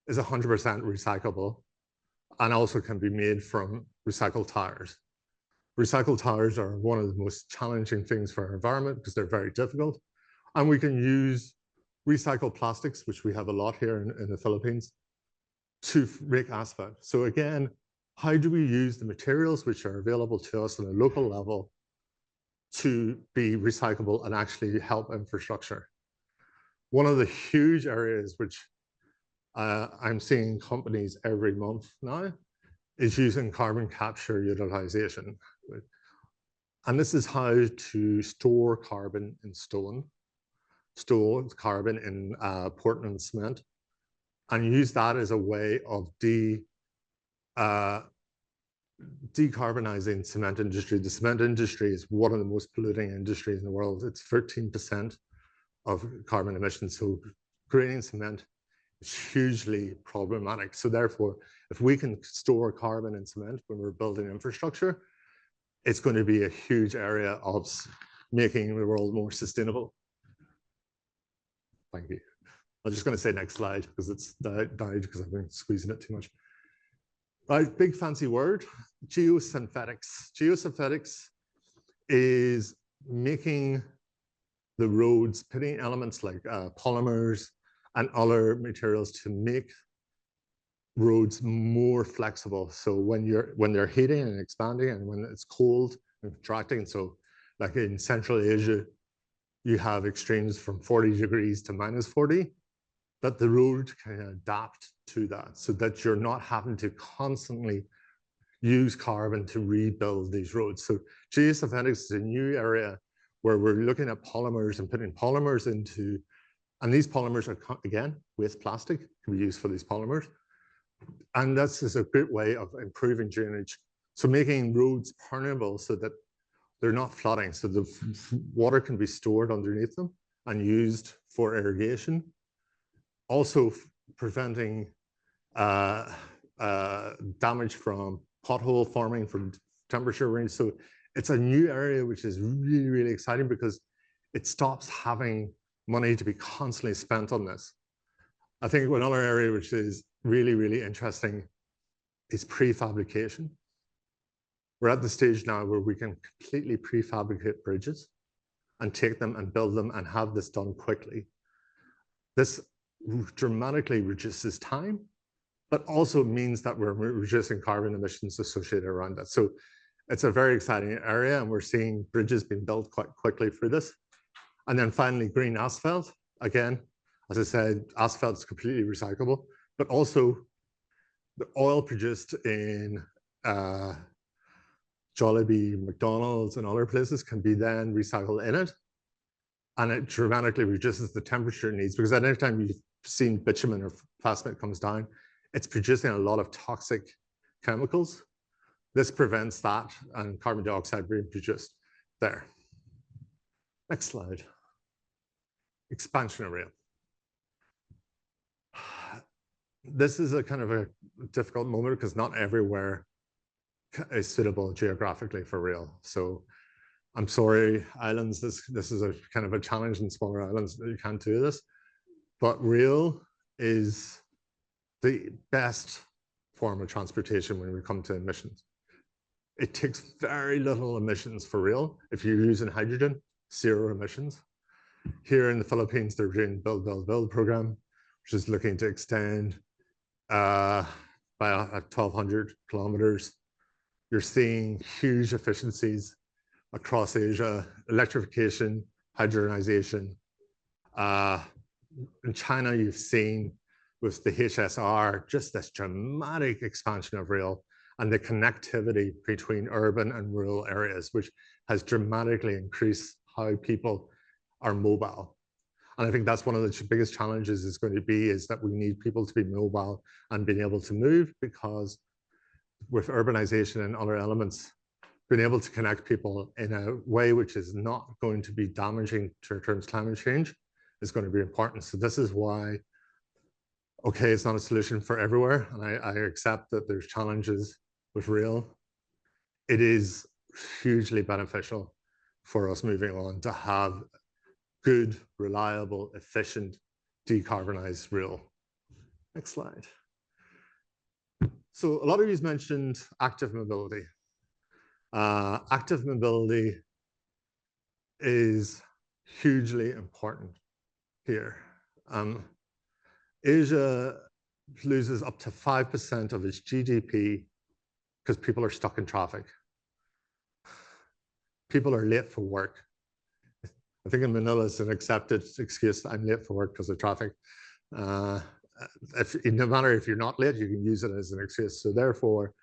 is 100% recyclable and also can be made from recycled tires. Recycled tires are one of the most challenging things for our environment because they're very difficult. And we can use recycled plastics, which we have a lot here in the Philippines, to make asphalt. So again, how do we use the materials which are available to us on a local level to be recyclable and actually help infrastructure? One of the huge areas which I'm seeing companies every month now is using carbon capture utilization. And this is how to store carbon in stone, store carbon in Portland cement, and use that as a way of decarbonizing cement industry. The cement industry is one of the most polluting industries in the world. It's 13% of carbon emissions. So greening cement is hugely problematic. So therefore, if we can store carbon in cement when we're building infrastructure, it's going to be a huge area of making the world more sustainable. Thank you. I'm just going to say next slide because it's died because I've been squeezing it too much. Right, big fancy word, geosynthetics. Geosynthetics is making the roads, putting elements like polymers and other materials to make roads more flexible. So when they're heating and expanding, and when it's cold and contracting, so like in Central Asia, you have extremes from 40 degrees to -40, that the road can adapt to that, so that you're not having to constantly use carbon to rebuild these roads. So geosynthetics is a new area where we're looking at polymers and putting polymers into, and these polymers are, again, waste plastic can be used for these polymers. And that's just a great way of improving drainage. So making roads permeable so that they're not flooding, so the water can be stored underneath them and used for irrigation. Also preventing damage from pothole forming from temperature range. So it's a new area which is really, really exciting because it stops having money to be constantly spent on this. I think another area which is really, really interesting is prefabrication. We're at the stage now where we can completely prefabricate bridges and take them and build them and have this done quickly. This dramatically reduces time, but also means that we're reducing carbon emissions associated around that. So it's a very exciting area, and we're seeing bridges being built quite quickly for this. And then finally, green asphalt. Again, as I said, asphalt is completely recyclable, but also the oil produced in Jollibee, McDonald's, and other places can be then recycled in it. And it dramatically reduces the temperature needs, because at any time you've seen bitumen or phosphate comes down, it's producing a lot of toxic chemicals. This prevents that and carbon dioxide being produced there. Next slide. Expansion of rail. This is a kind of a difficult moment because not everywhere is suitable geographically for rail. So I'm sorry, islands, this is a kind of a challenge in smaller islands that you can't do this, but rail is the best form of transportation when we come to emissions. It takes very little emissions for rail. If you're using hydrogen, 0 emissions. Here in the Philippines, they're doing Build, Build, Build program, which is looking to extend by 1,200 kilometers. You're seeing huge efficiencies across Asia, electrification, hydrogenization. In China, you've seen with the HSR, just this dramatic expansion of rail and the connectivity between urban and rural areas, which has dramatically increased how people are mobile. And I think that's one of the biggest challenges is going to be is that we need people to be mobile and being able to move, because with urbanization and other elements, being able to connect people in a way which is not going to be damaging to terms of climate change is going to be important. So this is why, okay, it's not a solution for everywhere, and I accept that there's challenges with rail. It is hugely beneficial for us moving on to have good, reliable, efficient, decarbonized rail. Next slide. So a lot of you mentioned active mobility. Active mobility is hugely important here. Asia loses up to 5% of its GDP because people are stuck in traffic. People are late for work. I think in Manila it's an accepted excuse, I'm late for work because of traffic. No matter if you're not late, you can use it as an excuse. So therefore,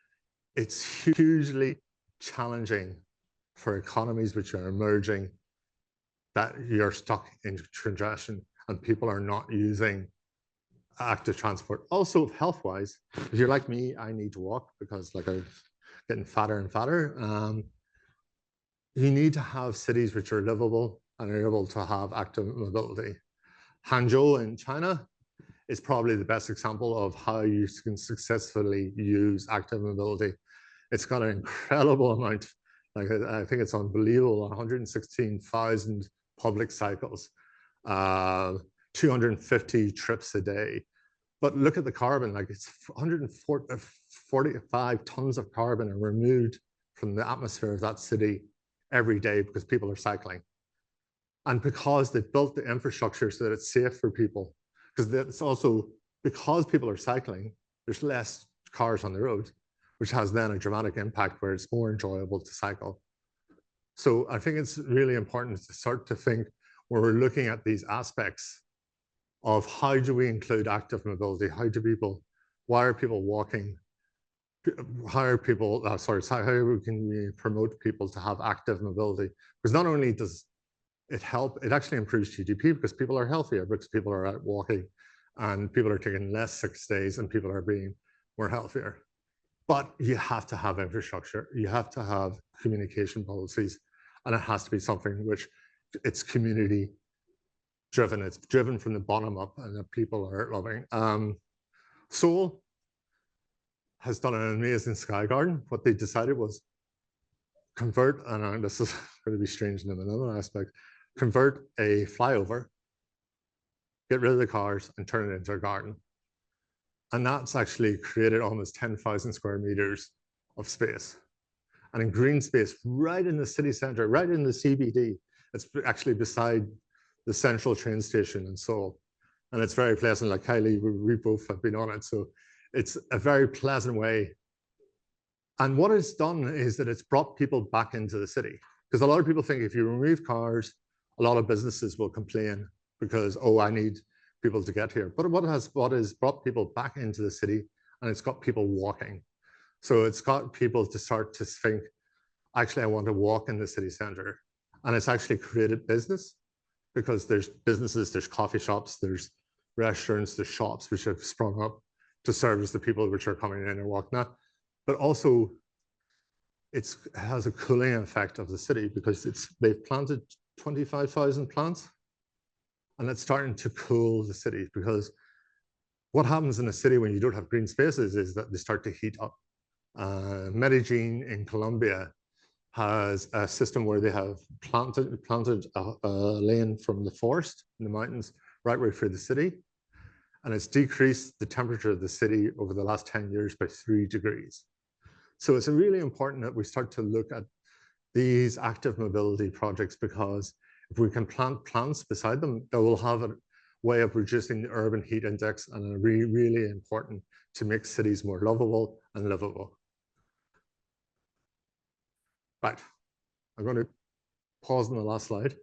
it's hugely challenging for economies which are emerging that you're stuck in congestion and people are not using active transport. Also, health-wise, if you're like me, I need to walk because like I've getting fatter and fatter. You need to have cities which are livable and are able to have active mobility. Hangzhou in China is probably the best example of how you can successfully use active mobility. It's got an incredible amount, like I think it's unbelievable, 116,000 public cycles, 250 trips a day. But look at the carbon, like it's 145 tons of carbon are removed from the atmosphere of that city every day because people are cycling. And because they've built the infrastructure so that it's safe for people, because it's also, because people are cycling, there's less cars on the road, which has then a dramatic impact where it's more enjoyable to cycle. So I think it's really important to start to think when we're looking at these aspects of how do we include active mobility? How do people, why are people walking? How are people, how can we promote people to have active mobility? Because not only does it help, it actually improves GDP because people are healthier, because people are out walking and people are taking less sick days and people are being more healthier. But you have to have infrastructure, you have to have communication policies, and it has to be something which it's community driven. It's driven from the bottom up and that people are loving. Seoul has done an amazing sky garden. What they decided was convert, and this is going to be strange in another aspect, convert a flyover, get rid of the cars and turn it into a garden. And that's actually created almost 10,000 square meters of space. And in green space, right in the city center, right in the CBD, it's actually beside the central train station in Seoul. And it's very pleasant, like Kylie, we both have been on it. So it's a very pleasant way. And what it's done is that it's brought people back into the city. Because a lot of people think if you remove cars, a lot of businesses will complain because, oh, I need people to get here. But what has brought people back into the city, and it's got people walking. So it's got people to start to think, actually, I want to walk in the city center. And it's actually created business because there's businesses, there's coffee shops, there's restaurants, there's shops which have sprung up to service the people which are coming in and walking out. But also, it has a cooling effect of the city because they've planted 25,000 plants, and it's starting to cool the city, because what happens in a city when you don't have green spaces is that they start to heat up. Medellin in Colombia has a system where they have planted a lane from the forest in the mountains right through the city, and it's decreased the temperature of the city over the last 10 years by 3 degrees. So it's really important that we start to look at these active mobility projects, because if we can plant plants beside them, they will have a way of reducing the urban heat index, and really important to make cities more lovable and livable. Right, I'm going to pause on the last slide.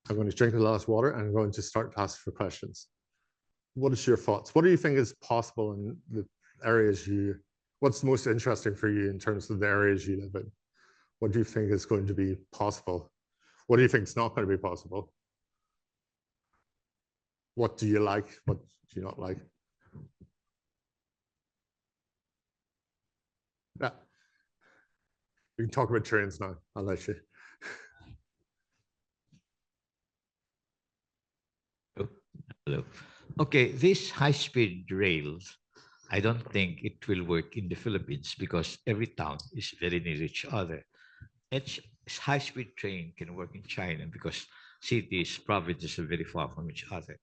I'm going to drink the last water, and I'm going to start to ask for questions. What is your thoughts? What do you think is possible in the areas what's most interesting for you in terms of the areas you live in? What do you think is going to be possible? What do you think is not going to be possible? What do you like? What do you not like? Yeah. We can talk about trains now. I'll let you. Hello. Okay, this high-speed rails, I don't think it will work in the Philippines because every town is very near each other. Each high-speed train can work in China because cities, provinces are very far from each other.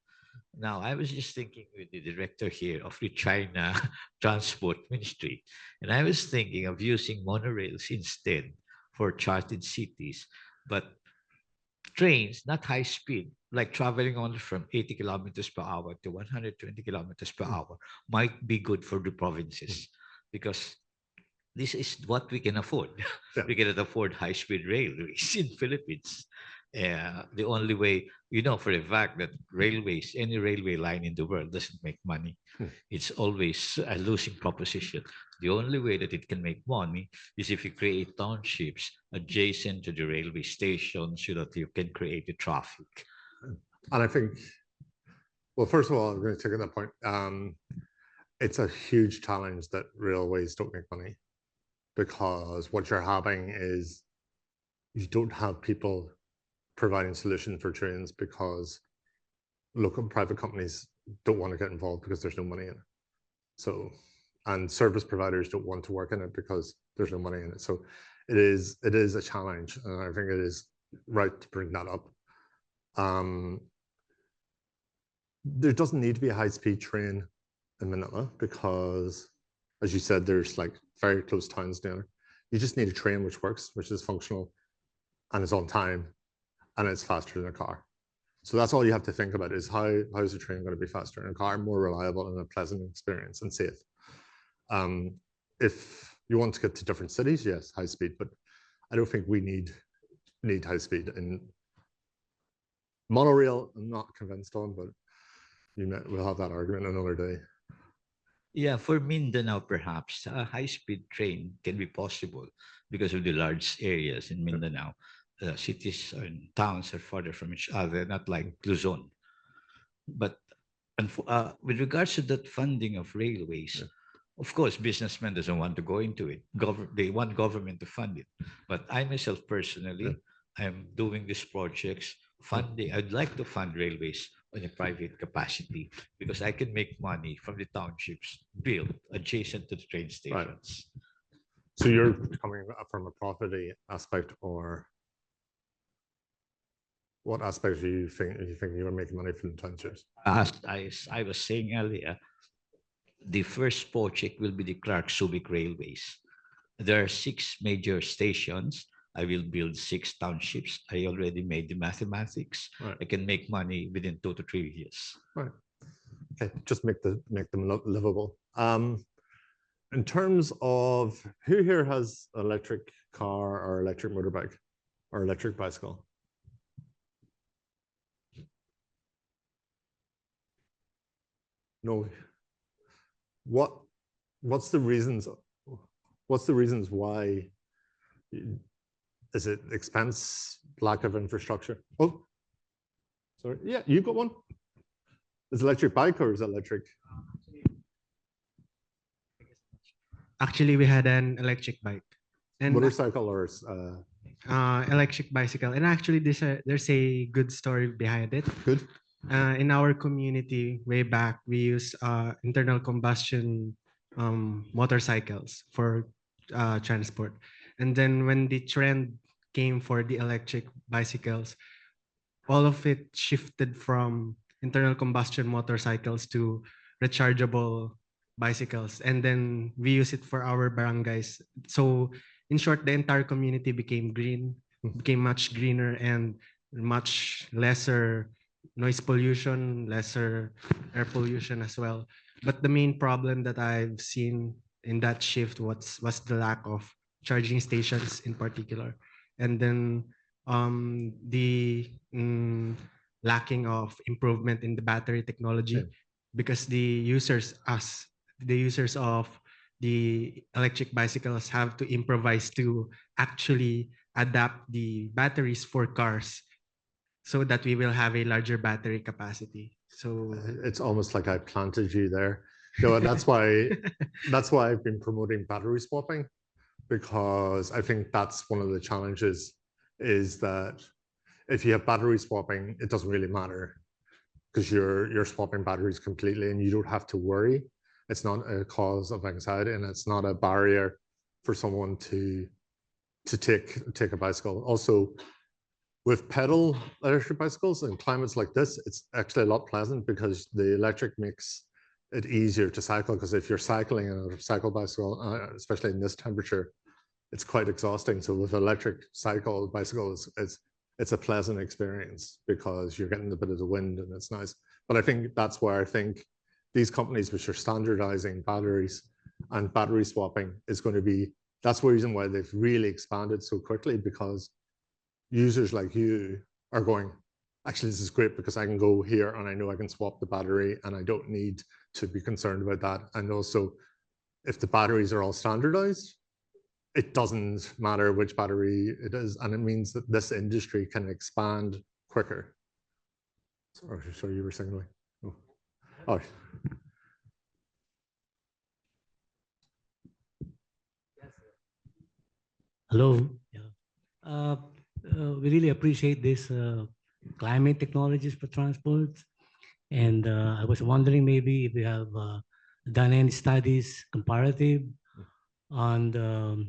Now, I was just thinking with the director here of the China Transport Ministry, and I was thinking of using monorails instead for chartered cities, but trains, not high speed, like traveling only from 80 kilometers per hour to 120 kilometers per hour, might be good for the provinces, because this is what we can afford. Yeah. We cannot afford high-speed railways in Philippines. The only way, you know for a fact that railways, any railway line in the world doesn't make money. It's always a losing proposition. The only way that it can make money is if you create townships adjacent to the railway station so that you can create the traffic. And I think, well, first of all, I'm going to take that point. It's a huge challenge that railways don't make money. because what you're having is you don't have people providing solutions for trains because local private companies don't want to get involved because there's no money in it. So, and service providers don't want to work in it because there's no money in it. So it is a challenge, and I think it is right to bring that up. There doesn't need to be a high-speed train in Manila because, as you said, there's like very close towns there. You just need a train which works, which is functional, and is on time, and it's faster than a car. So that's all you have to think about is how is the train going to be faster than a car, more reliable and a pleasant experience and safe. If you want to get to different cities, yes, high speed, but I don't think we need high speed. In monorail, I'm not convinced on, but we'll have that argument another day. Yeah, for Mindanao, perhaps a high-speed train can be possible because of the large areas in Mindanao. Cities and towns are farther from each other, not like Luzon. But with regards to that funding of railways, of course, businessmen doesn't want to go into it. They want government to fund it. But I myself personally, I'm doing these projects funding. I'd like to fund railways on a private capacity because I can make money from the townships built adjacent to the train stations. So you're coming from a profit aspect, or what aspect do you think you're making money from the townships? As I was saying earlier, the first project will be the Clark-Subic Railways. There are 6 major stations. I will build 6 townships. I already made the mathematics. Right. I can make money within 2 to 3 years. Right. Okay, just make them livable. In terms of who here has electric car or electric motorbike or electric bicycle? No. What's the reasons? What's the reasons why? Is it expense, lack of infrastructure? Oh, sorry. Yeah, you got one. Is it electric bike or is it electric? Actually, we had an electric bike and Motorcycle or electric bicycle. And actually, there's a good story behind it. good? In our community, way back, we used internal combustion motorcycles for transport. And then when the trend came for the electric bicycles, all of it shifted from internal combustion motorcycles to rechargeable bicycles. And then we use it for our barangays. So in short, the entire community became green, became much greener and much lesser noise pollution, lesser air pollution as well. But the main problem that I've seen in that shift was the lack of charging stations in particular. And then the lacking of improvement in the battery technology, because the users of the electric bicycles have to improvise to actually adapt the batteries for cars so that we will have a larger battery capacity. So it's almost like I planted you there. So that's why I've been promoting battery swapping, because I think that's one of the challenges is that if you have battery swapping, it doesn't really matter because you're swapping batteries completely and you don't have to worry. It's not a cause of anxiety and it's not a barrier for someone to take a bicycle. Also, with pedal electric bicycles and climates like this, it's actually a lot pleasant because the electric makes it easier to cycle, because if you're cycling in a cycle bicycle, especially in this temperature, it's quite exhausting. So with electric bicycle, it's a pleasant experience because you're getting a bit of the wind and it's nice. But I think that's where I think these companies which are standardizing batteries and battery swapping is going to be, that's the reason why they've really expanded so quickly, because users like you are going, actually, this is great because I can go here and I know I can swap the battery and I don't need to be concerned about that. And also, if the batteries are all standardized, it doesn't matter which battery it is. And it means that this industry can expand quicker. Sorry, you were saying something. Oh. Hello. Yeah. Uh, we really appreciate this climate technologies for transport. And I was wondering maybe if you have done any studies comparative on the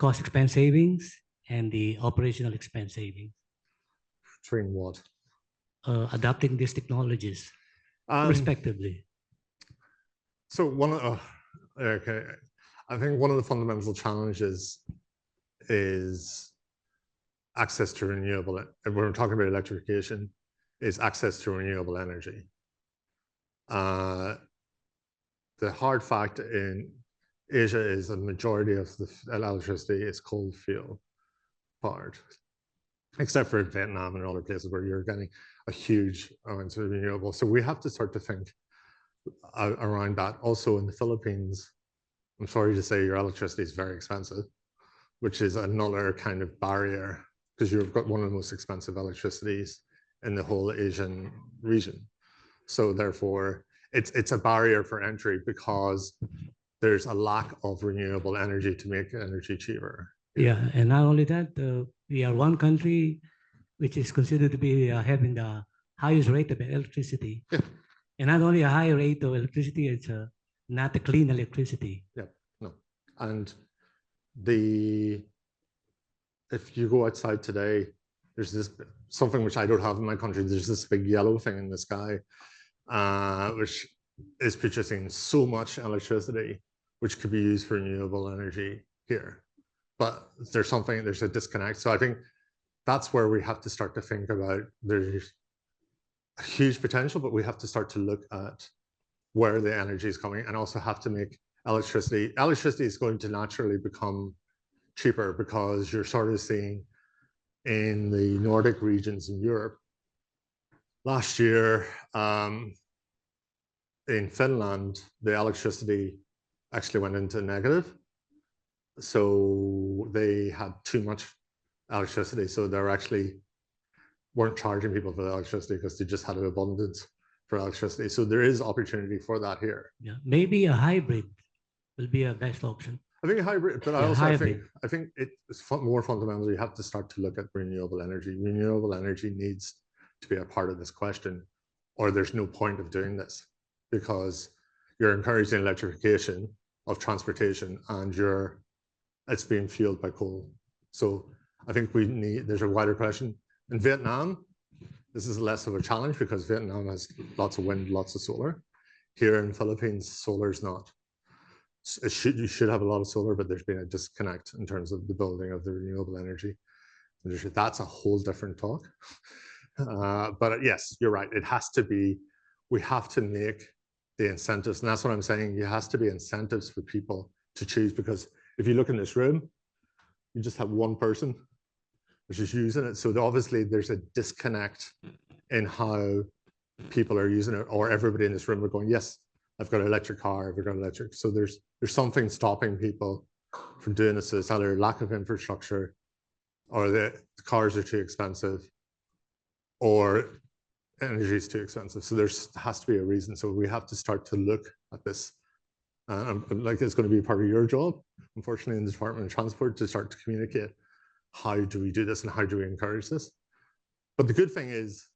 cost expense savings and the operational expense savings, Between what? adopting these technologies Um, respectively. So okay, I think one of the fundamental challenges is access to renewable. When we're talking about electrification, is access to renewable energy. The hard fact in Asia is a majority of the electricity is coal fuel powered, except for Vietnam and other places where you're getting a huge amount of renewable. So we have to start to think around that. Also in the Philippines, I'm sorry to say your electricity is very expensive, which is another kind of barrier because you've got one of the most expensive electricities in the whole Asian region. So therefore, it's a barrier for entry because there's a lack of renewable energy to make energy cheaper. Yeah, and not only that, we are one country which is considered to be having the highest rate of electricity. Yeah. And not only a high rate of electricity, it's not a clean electricity. Yeah, no. And if you go outside today, there's this something which I don't have in my country. There's this big yellow thing in the sky, which is producing so much electricity, which could be used for renewable energy here. But there's a disconnect. So I think that's where we have to start to think about there's a huge potential, but we have to start to look at where the energy is coming and also have to make electricity. Electricity is going to naturally become cheaper because you're sort of seeing in the Nordic regions in Europe. Last year in Finland, the electricity actually went into negative. So they had too much electricity. So they're actually weren't charging people for the electricity because they just had an abundance for electricity. So there is opportunity for that here. Yeah, maybe a hybrid will be a best option. I think a hybrid, but Yeah, I think it's more fundamental. You have to start to look at renewable energy. Renewable energy needs to be a part of this question, or there's no point of doing this because you're encouraging electrification of transportation and it's being fueled by coal. So I think there's a wider question. In Vietnam, this is less of a challenge because Vietnam has lots of wind, lots of solar. Here in Philippines, solar is not. You should have a lot of solar, but there's been a disconnect in terms of the building of the renewable energy. That's a whole different talk. But yes, you're right. It has to be, we have to make the incentives. And that's what I'm saying. It has to be incentives for people to choose, because if you look in this room, you just have one person which is using it. So obviously there's a disconnect in how people are using it, or everybody in this room are going, yes, I've got an electric car, I've got electric. So there's something stopping people from doing this. So it's either lack of infrastructure, or the cars are too expensive, or energy is too expensive. So there has to be a reason. So we have to start to look at this. Like it's going to be part of your job, unfortunately, in the Department of Transport, to start to communicate how do we do this and how do we encourage this. But the good thing is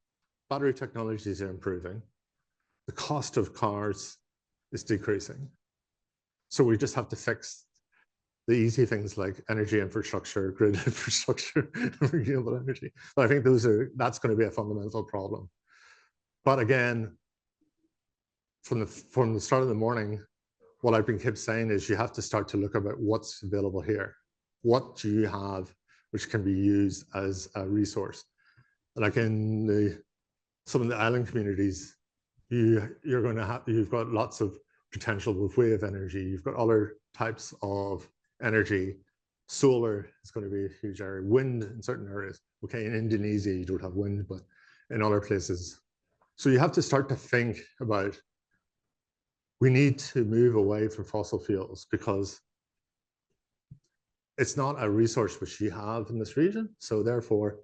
battery technologies are improving. The cost of cars is decreasing. So we just have to fix the easy things like energy infrastructure, grid infrastructure, renewable energy. But I think that's going to be a fundamental problem. But again, from the start of the morning, what I've been kept saying is you have to start to look about what's available here. What do you have which can be used as a resource? Like in some of the island communities, you've got lots of potential with wave energy. You've got other types of energy. Solar is going to be a huge area. Wind in certain areas. Okay, in Indonesia you don't have wind, but in other places. So you have to start to think about, we need to move away from fossil fuels because it's not a resource which you have in this region. So therefore,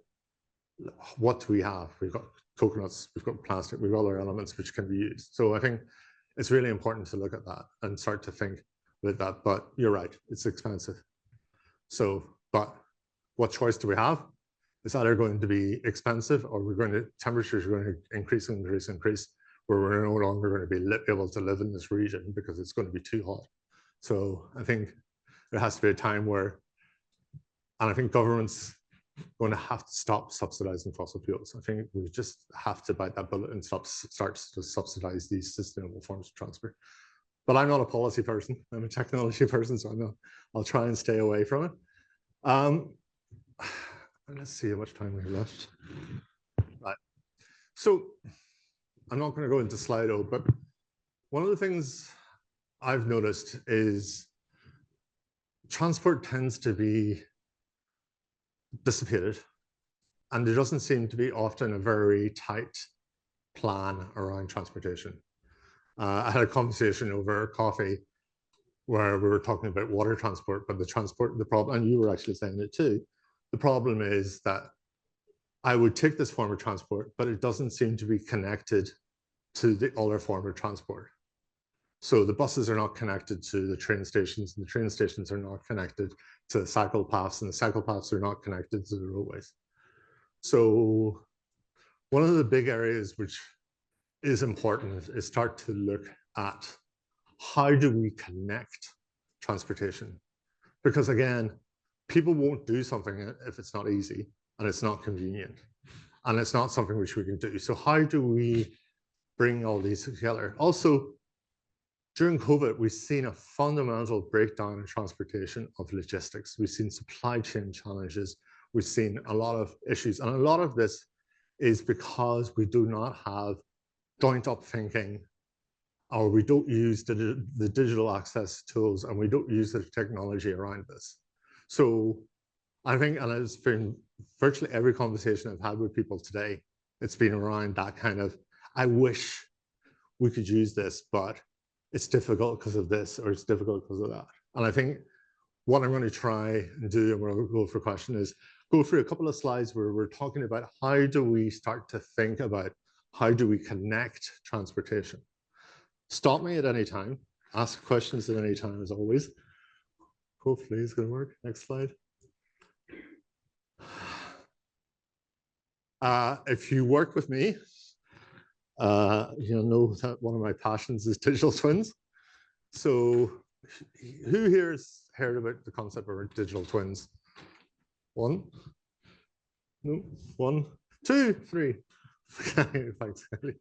what do we have? We've got coconuts, we've got plastic, we've got other elements which can be used. So I think it's really important to look at that and start to think about that. But you're right, it's expensive. So, But what choice do we have? It's either going to be expensive, or temperatures are going to increase, where we're no longer going to be able to live in this region because it's going to be too hot. So I think there has to be a time where, and I think governments going to have to stop subsidizing fossil fuels. I think we just have to bite that bullet and start to subsidize these sustainable forms of transport. But I'm not a policy person. I'm a technology person, so I'll try and stay away from it. Let's see how much time we have left. Right. So I'm not going to go into Slido, but one of the things I've noticed is transport tends to be dissipated, and there doesn't seem to be often a very tight plan around transportation. I had a conversation over coffee where we were talking about water transport, but the problem, and you were actually saying it too, the problem is that I would take this form of transport, but it doesn't seem to be connected to the other form of transport. So the buses are not connected to the train stations, and the train stations are not connected to the cycle paths, and the cycle paths are not connected to the roadways. So one of the big areas which is important is start to look at how do we connect transportation? Because again, people won't do something if it's not easy and it's not convenient and it's not something which we can do. So how do we bring all these together? Also, during COVID, we've seen a fundamental breakdown in transportation of logistics. We've seen supply chain challenges. We've seen a lot of issues. And a lot of this is because we do not have joint up thinking, or we don't use the digital access tools, and we don't use the technology around this. So I think, and it's been virtually every conversation I've had with people today, it's been around that kind of, I wish we could use this, but it's difficult because of this, or it's difficult because of that. And I think what I'm going to try and do, and we'll go for question, is go through a couple of slides where we're talking about how do we start to think about how do we connect transportation. Stop me at any time, ask questions at any time, as always. Hopefully it's going to work. Next slide. If you work with me, you'll know that one of my passions is digital twins. So who here has heard about the concept of digital twins? One? No? One, two, three. Thanks, Kelly.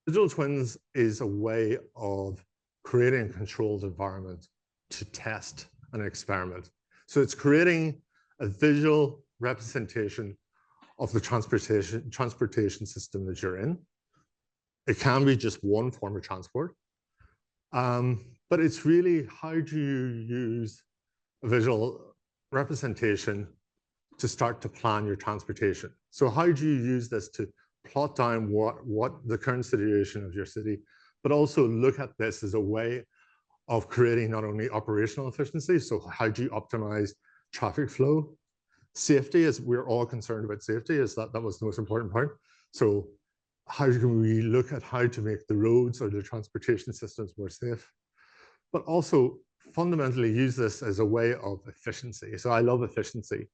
Digital twins is a way of creating a controlled environment to test and experiment. So it's creating a visual representation of the transportation system that you're in. It can be just one form of transport, but it's really how do you use a visual representation to start to plan your transportation. So how do you use this to plot down what the current situation of your city, but also look at this as a way of creating not only operational efficiency, so how do you optimize traffic flow? Safety, as we're all concerned about safety, is that was the most important part. So how can we look at how to make the roads or the transportation systems more safe, but also fundamentally use this as a way of efficiency. So I love efficiency.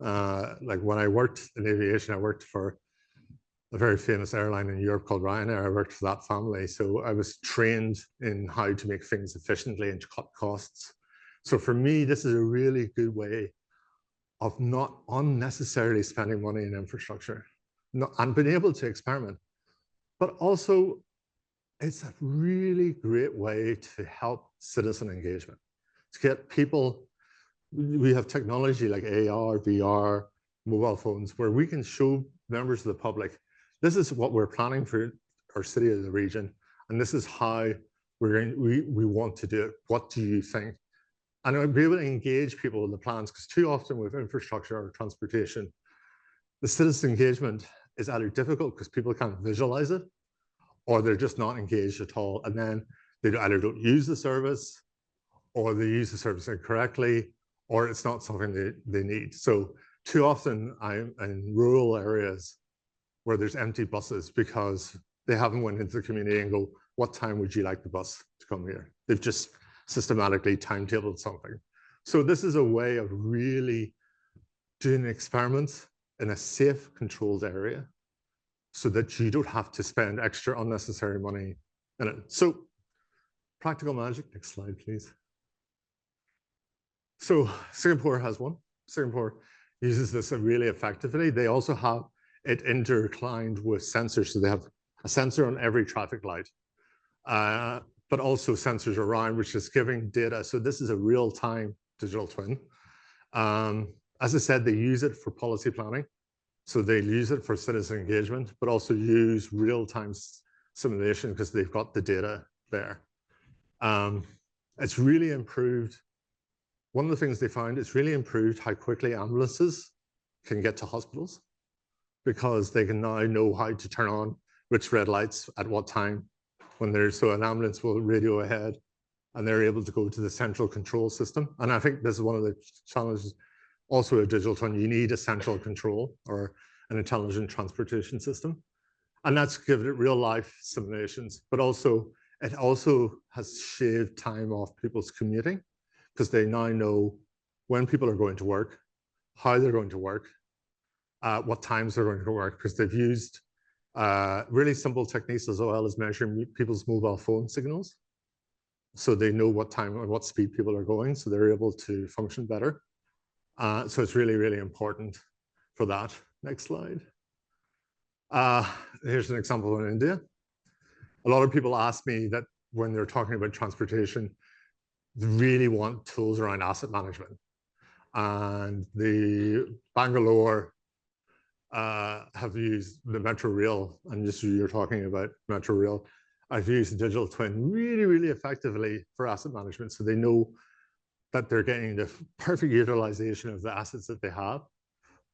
Like when I worked in aviation, I worked for a very famous airline in Europe called Ryanair. I worked for that family. So I was trained in how to make things efficiently and to cut costs. So for me, this is a really good way of not unnecessarily spending money in infrastructure and being able to experiment. But also, it's a really great way to help citizen engagement, to get people. We have technology like AR, VR, mobile phones, where we can show members of the public, this is what we're planning for our city or the region, and this is how we want to do it. What do you think? And I'd be able to engage people in the plans, because too often with infrastructure or transportation, the citizen engagement is either difficult because people can't visualize it, or they're just not engaged at all. And then they either don't use the service, or they use the service incorrectly, or it's not something they need. So too often I'm in rural areas where there's empty buses because they haven't went into the community and go, what time would you like the bus to come here? They've just systematically timetabled something. So this is a way of really doing experiments in a safe, controlled area so that you don't have to spend extra unnecessary money in it. So practical magic, next slide, please. So Singapore has one. Singapore uses this really effectively. They also have it intertwined with sensors. So they have a sensor on every traffic light, but also sensors around, which is giving data. So this is a real-time digital twin. As I said, they use it for policy planning. So they use it for citizen engagement, but also use real-time simulation because they've got the data there. It's really improved. One of the things they found, it's really improved how quickly ambulances can get to hospitals because they can now know how to turn on which red lights at what time when there's, so an ambulance will radio ahead and they're able to go to the central control system. And I think this is one of the challenges also a digital twin, you need a central control or an intelligent transportation system. And that's given it real life simulations, but also it also has shaved time off people's commuting because they now know when people are going to work, how they're going to work, what times they're going to work, because they've used really simple techniques as well as measuring people's mobile phone signals. So they know what time and what speed people are going, so they're able to function better. So it's really, really important for that. Next slide. Here's an example in India. A lot of people ask me that when they're talking about transportation, they really want tools around asset management. And the Bangalore have used the Metro Rail, and just you're talking about Metro Rail. I've used the digital twin really, really effectively for asset management. So they know that they're getting the perfect utilization of the assets that they have,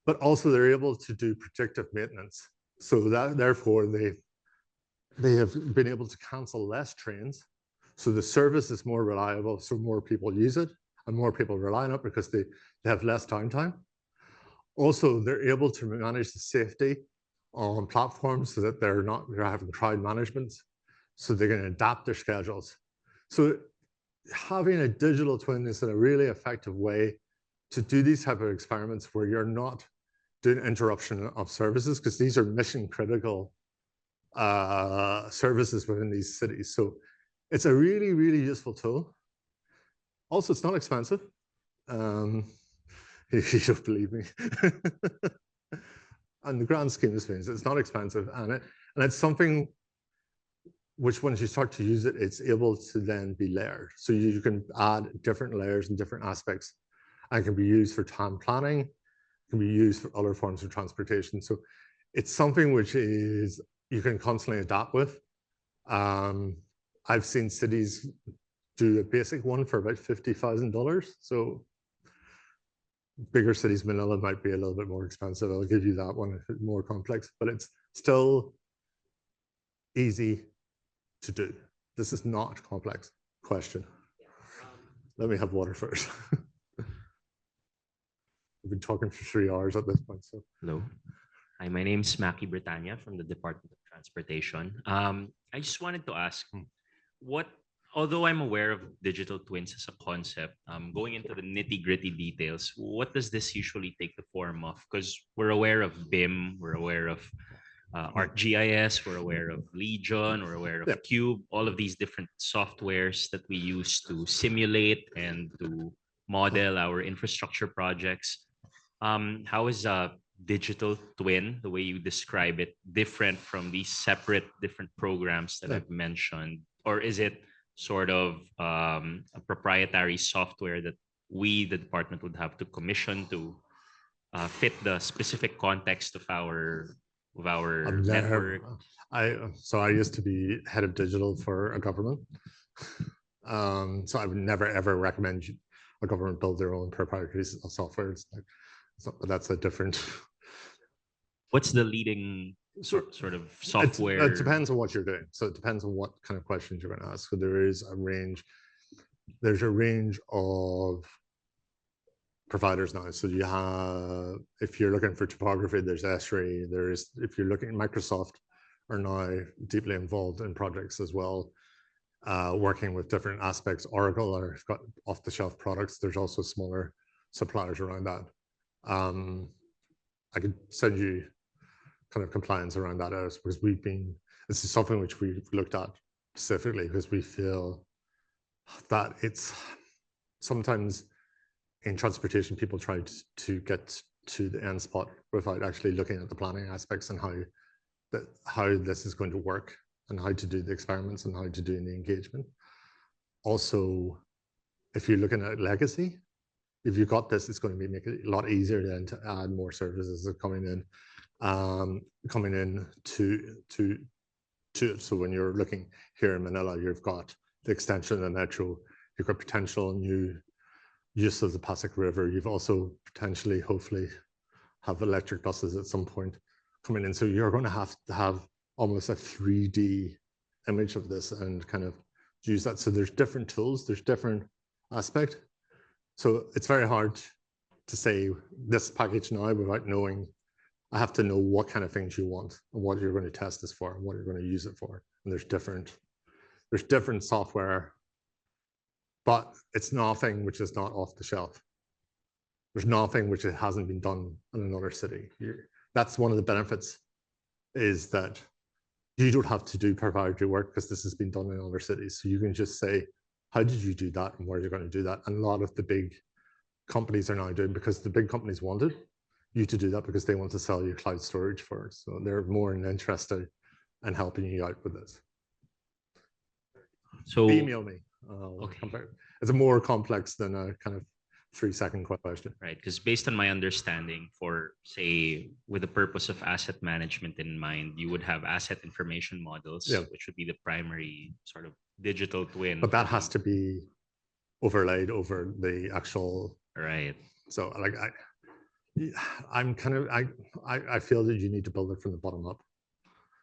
but also they're able to do predictive maintenance. So that therefore they have been able to cancel less trains. So the service is more reliable, so more people use it and more people rely on it because they have less downtime. Also, they're able to manage the safety on platforms so that they're having crowd management, so they can adapt their schedules. So having a digital twin is a really effective way to do these type of experiments where you're not doing interruption of services, because these are mission critical services within these cities. So it's a really, really useful tool. Also, it's not expensive. You don't believe me. On the grand scheme of things, it's not expensive, and it's something which once you start to use it, it's able to then be layered. So you can add different layers and different aspects, and it can be used for town planning, it can be used for other forms of transportation. So it's something which is you can constantly adapt with. I've seen cities do a basic one for about $50,000. So bigger cities, Manila might be a little bit more expensive. I'll give you that one, more complex, but it's still easy to do. This is not complex. Question. Let me have water first. We've been talking for 3 hours at this point. So. Hello. Hi, my name is Maki Britannia from the Department of Transportation. I just wanted to ask, although I'm aware of digital twins as a concept, going into the nitty-gritty details, what does this usually take the form of? Because we're aware of BIM, we're aware of ArcGIS, we're aware of Legion, we're aware of Cube, all of these different softwares that we use to simulate and to model our infrastructure projects. How is a digital twin, the way you describe it, different from these separate different programs that I've mentioned? Or is it sort of a proprietary software that we, the department, would have to commission to fit the specific context of our network? So I used to be head of digital for a government. So I would never ever recommend a government build their own proprietary software. That's a different. What's the leading sort of software? It depends on what you're doing. So it depends on what kind of questions you're going to ask. So there's a range of providers now. So you have, if you're looking for topography, there's Esri. If you're looking at Microsoft, are now deeply involved in projects as well. working with different aspects. Oracle are got off-the-shelf products. There's also smaller suppliers around that. I could send you kind of compliance around that as because this is something which we've looked at specifically because we feel that it's sometimes in transportation, people try to get to the end spot without actually looking at the planning aspects and how this is going to work and how to do the experiments and how to do the engagement. Also, if you're looking at legacy, if you've got this, it's going to make it a lot easier then to add more services that are coming in to it. So when you're looking here in Manila, you've got the extension of the metro, you've got potential new use of the Pasig River. You've also potentially, hopefully, have electric buses at some point coming in. So you're going to have almost a 3D image of this and kind of use that. So there's different tools, there's different aspect. So it's very hard to say this package now without knowing. I have to know what kind of things you want and what you're going to test this for and what you're going to use it for. And there's different software, but it's nothing which is not off the shelf. There's nothing which hasn't been done in another city. That's one of the benefits, is that you don't have to do proprietary work because this has been done in other cities. So you can just say, how did you do that and where are you going to do that? And a lot of the big companies are now doing, because the big companies wanted you to do that because they want to sell you cloud storage for it. So they're more interested in helping you out with this. So Email me. Okay. It's more complex than a kind of 3-second question. Right, because based on my understanding, for say, with the purpose of asset management in mind, you would have asset information models, Yeah. which would be the primary sort of digital twin. But that has to be overlaid over the actual. Right. So like I feel that you need to build it from the bottom up.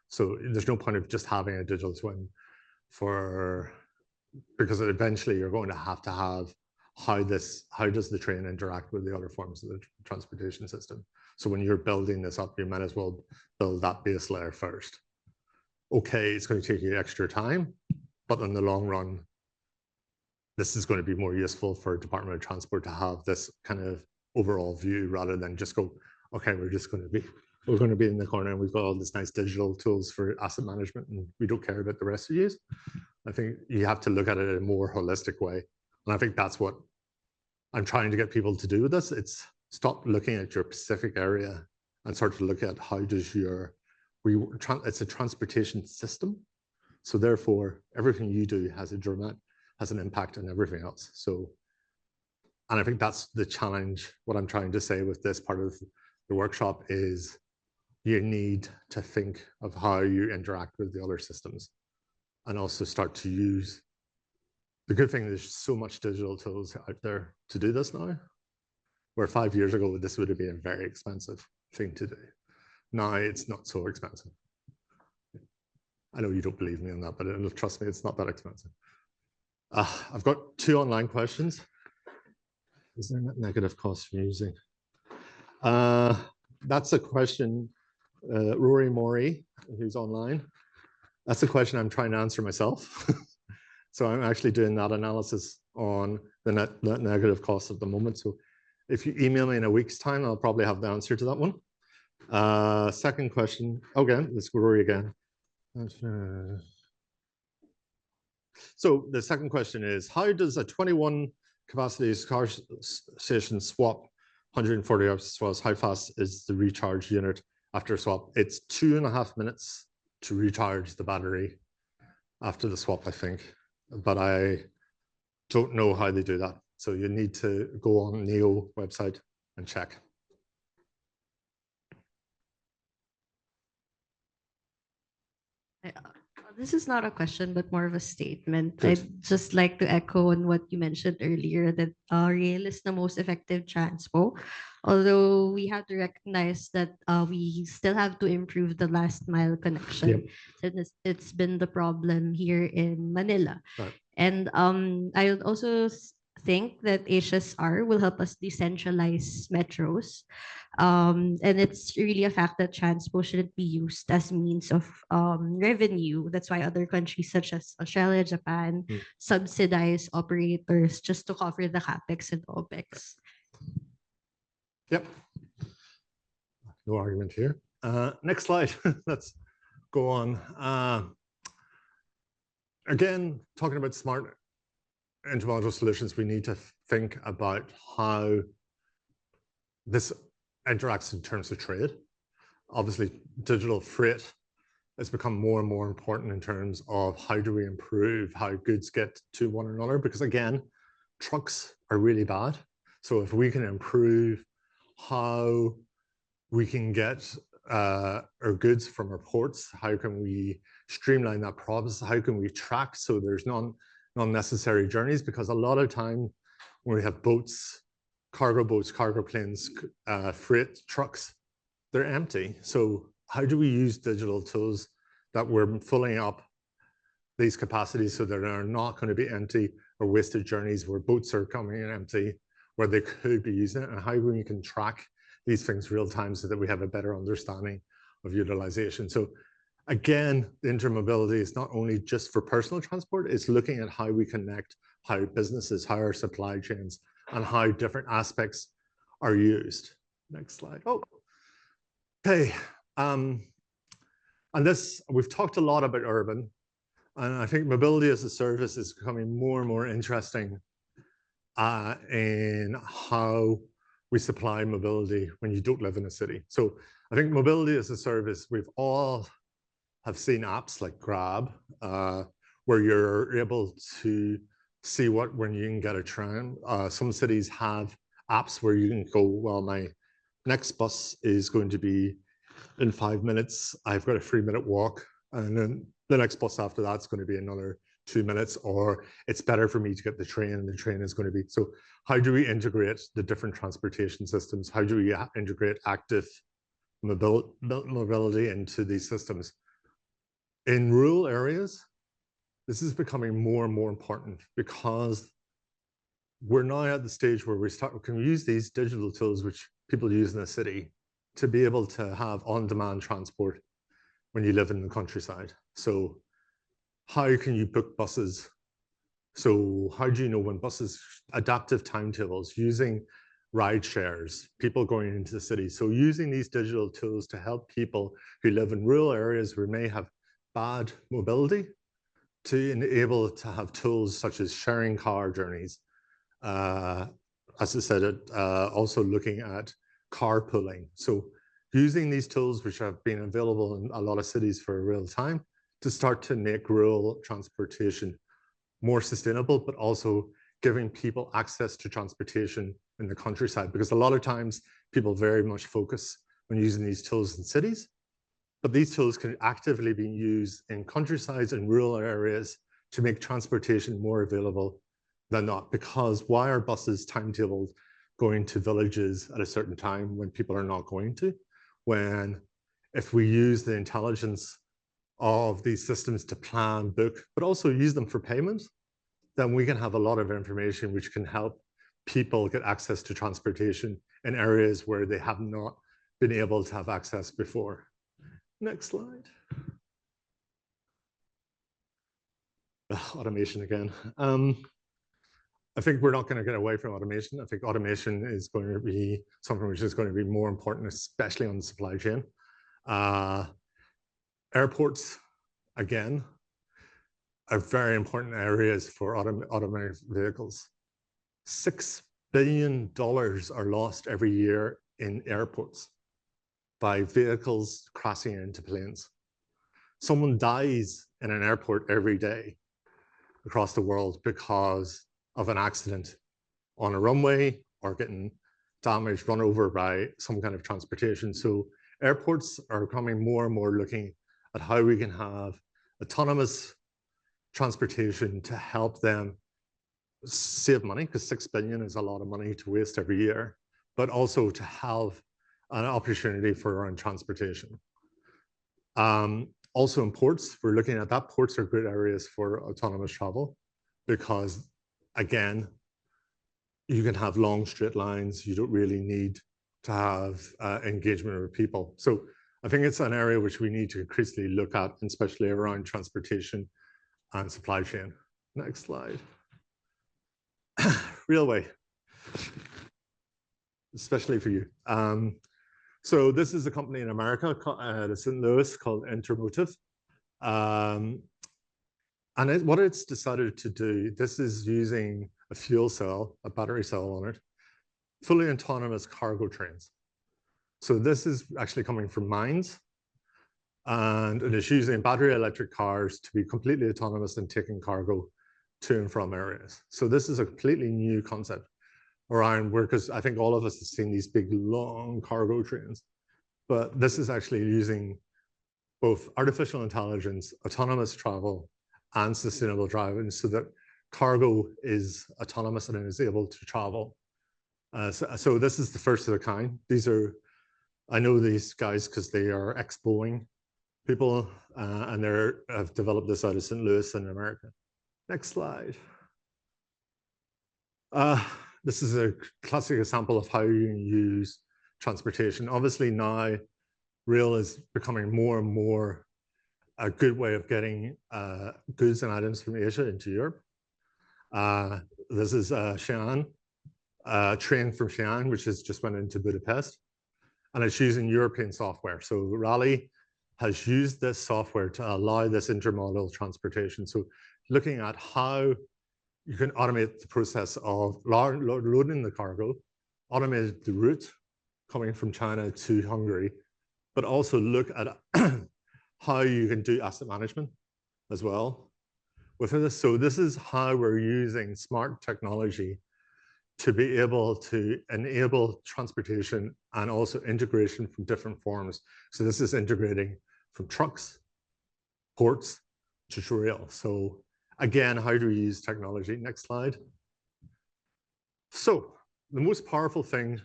So there's no point of just having a digital twin because eventually you're going to have how does the train interact with the other forms of the transportation system. So when you're building this up, you might as well build that base layer first. Okay, it's going to take you extra time, but in the long run, this is going to be more useful for Department of Transport to have this kind of overall view rather than just go, okay, we're going to be in the corner and we've got all this nice digital tools for asset management and we don't care about the rest of you. I think you have to look at it in a more holistic way. And I think that's what I'm trying to get people to do with this. It's stop looking at your specific area and start to look at how does it's a transportation system. So therefore, everything you do has an impact on everything else. So, and I think that's the challenge. What I'm trying to say with this part of the workshop is you need to think of how you interact with the other systems and also start to use. The good thing is there's so much digital tools out there to do this now, where 5 years ago, this would have been a very expensive thing to do. Now it's not so expensive. I know you don't believe me on that, but trust me, it's not that expensive. I've got 2 online questions. Is there a negative cost for using? That's a question, Rory Mori, who's online. That's a question I'm trying to answer myself. So I'm actually doing that analysis on the net negative cost at the moment. So if you email me in a week's time, I'll probably have the answer to that one. Second question, again, let's go Rory again. So the second question is, how does a 21 capacity car station swap 140 hours? How fast is the recharge unit after swap? It's 2.5 minutes to recharge the battery after the swap, I think. But I don't know how they do that. So you need to go on NEO website and check. This is not a question, but more of a statement. Good. I'd just like to echo on what you mentioned earlier, that rail is the most effective transpo. Although we have to recognize that we still have to improve the last mile connection. Since it's been the problem here in Manila. Right. And I would also think that HSR will help us decentralize metros. And it's really a fact that transport shouldn't be used as means of revenue. That's why other countries such as Australia, Japan subsidize operators just to cover the capex and opex. Yep. No argument here. Next slide. Let's go on. Again, talking about smart intermodal solutions, we need to think about how this interacts in terms of trade. Obviously, digital freight has become more and more important in terms of how do we improve how goods get to one another, because again, trucks are really bad. So if we can improve how we can get our goods from our ports, how can we streamline that process, how can we track so there's non-necessary journeys, because a lot of time when we have boats, cargo planes, freight trucks, they're empty. So how do we use digital tools that we're filling up these capacities so that they're not going to be empty or wasted journeys where boats are coming in empty, where they could be using it, and how we can track these things real time so that we have a better understanding of utilization. So again, the intermobility is not only just for personal transport, it's looking at how we connect, how businesses, how our supply chains, and how different aspects are used. Next slide. Oh, okay. And this, we've talked a lot about urban, and I think mobility as a service is becoming more and more interesting in how we supply mobility when you don't live in a city. So I think mobility as a service, we've all have seen apps like Grab, where you're able to see when you can get a train. Some cities have apps where you can go, well, my next bus is going to be in 5 minutes. I've got a 3-minute walk, and then the next bus after that's going to be another 2 minutes, or it's better for me to get the train, and the train is going to be. So how do we integrate the different transportation systems? How do we integrate active mobility into these systems? In rural areas, this is becoming more and more important, because we're now at the stage where we can use these digital tools which people use in the city to be able to have on-demand transport when you live in the countryside. So how can you book buses? So how do you know when buses, adaptive timetables, using ride shares, people going into the city. So using these digital tools to help people who live in rural areas where may have bad mobility, to enable to have tools such as sharing car journeys. As I said, also looking at carpooling. So using these tools, which have been available in a lot of cities for a real time, to start to make rural transportation more sustainable, but also giving people access to transportation in the countryside. Because a lot of times people very much focus on using these tools in cities, but these tools can actively be used in countrysides and rural areas to make transportation more available than not. Because why are buses timetabled going to villages at a certain time when people are not going to? When if we use the intelligence of these systems to plan, book, but also use them for payment, then we can have a lot of information which can help people get access to transportation in areas where they have not been able to have access before. Next slide. Automation again. I think we're not going to get away from automation. I think automation is going to be something which is going to be more important, especially on the supply chain. Airports, again, are very important areas for automated vehicles. $6 billion are lost every year in airports by vehicles crashing into planes. Someone dies in an airport every day across the world because of an accident on a runway or getting damaged, run over by some kind of transportation. So airports are becoming more and more looking at how we can have autonomous transportation to help them save money, because $6 billion is a lot of money to waste every year, but also to have an opportunity for around transportation. Also in ports, we're looking at that. Ports are good areas for autonomous travel because, again, you can have long straight lines. You don't really need to have engagement with people. So I think it's an area which we need to increasingly look at, especially around transportation and supply chain. Next slide. Railway, especially for you. So this is a company in America, the St. Louis, called Intermotive. And what it's decided to do, this is using a fuel cell, a battery cell on it, fully autonomous cargo trains. So this is actually coming from mines, and it is using battery electric cars to be completely autonomous and taking cargo to and from areas. So this is a completely new concept around where, because I think all of us have seen these big, long cargo trains, but this is actually using both artificial intelligence, autonomous travel, and sustainable driving so that cargo is autonomous and is able to travel. So this is the first of the kind. These are, I know these guys because they are ex-Boeing people, and they have developed this out of St. Louis in America. Next slide. This is a classic example of how you can use transportation. Obviously now, rail is becoming more and more a good way of getting goods and items from Asia into Europe. This is Xi'an, a train from Xi'an, which has just went into Budapest, and it's using European software. So Raleigh has used this software to allow this intermodal transportation. So looking at how you can automate the process of loading the cargo, automate the route coming from China to Hungary, but also look at how you can do asset management as well with this. So this is how we're using smart technology to be able to enable transportation and also integration from different forms. So this is integrating from trucks, ports, to rail. So again, how do we use technology? Next slide. So the most powerful thing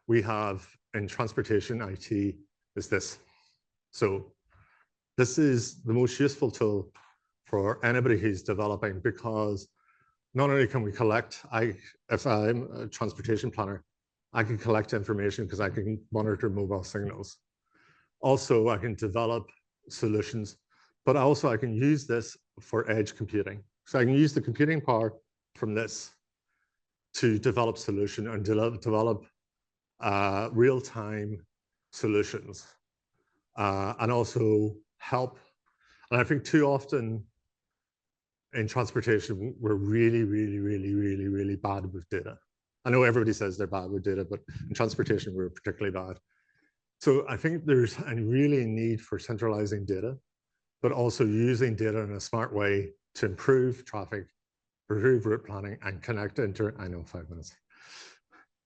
we have in transportation IT is this. So this is the most useful tool for anybody who's developing, because not only can we collect, if I'm a transportation planner, I can collect information because I can monitor mobile signals. Also, I can develop solutions, but also I can use this for edge computing. So I can use the computing power from this to develop solution and develop real-time solutions, and also help. And I think too often in transportation, we're really bad with data. I know everybody says they're bad with data, but in transportation, we're particularly bad. So I think there's a really need for centralizing data, but also using data in a smart way to improve traffic, improve route planning, and connect into, I know 5 minutes.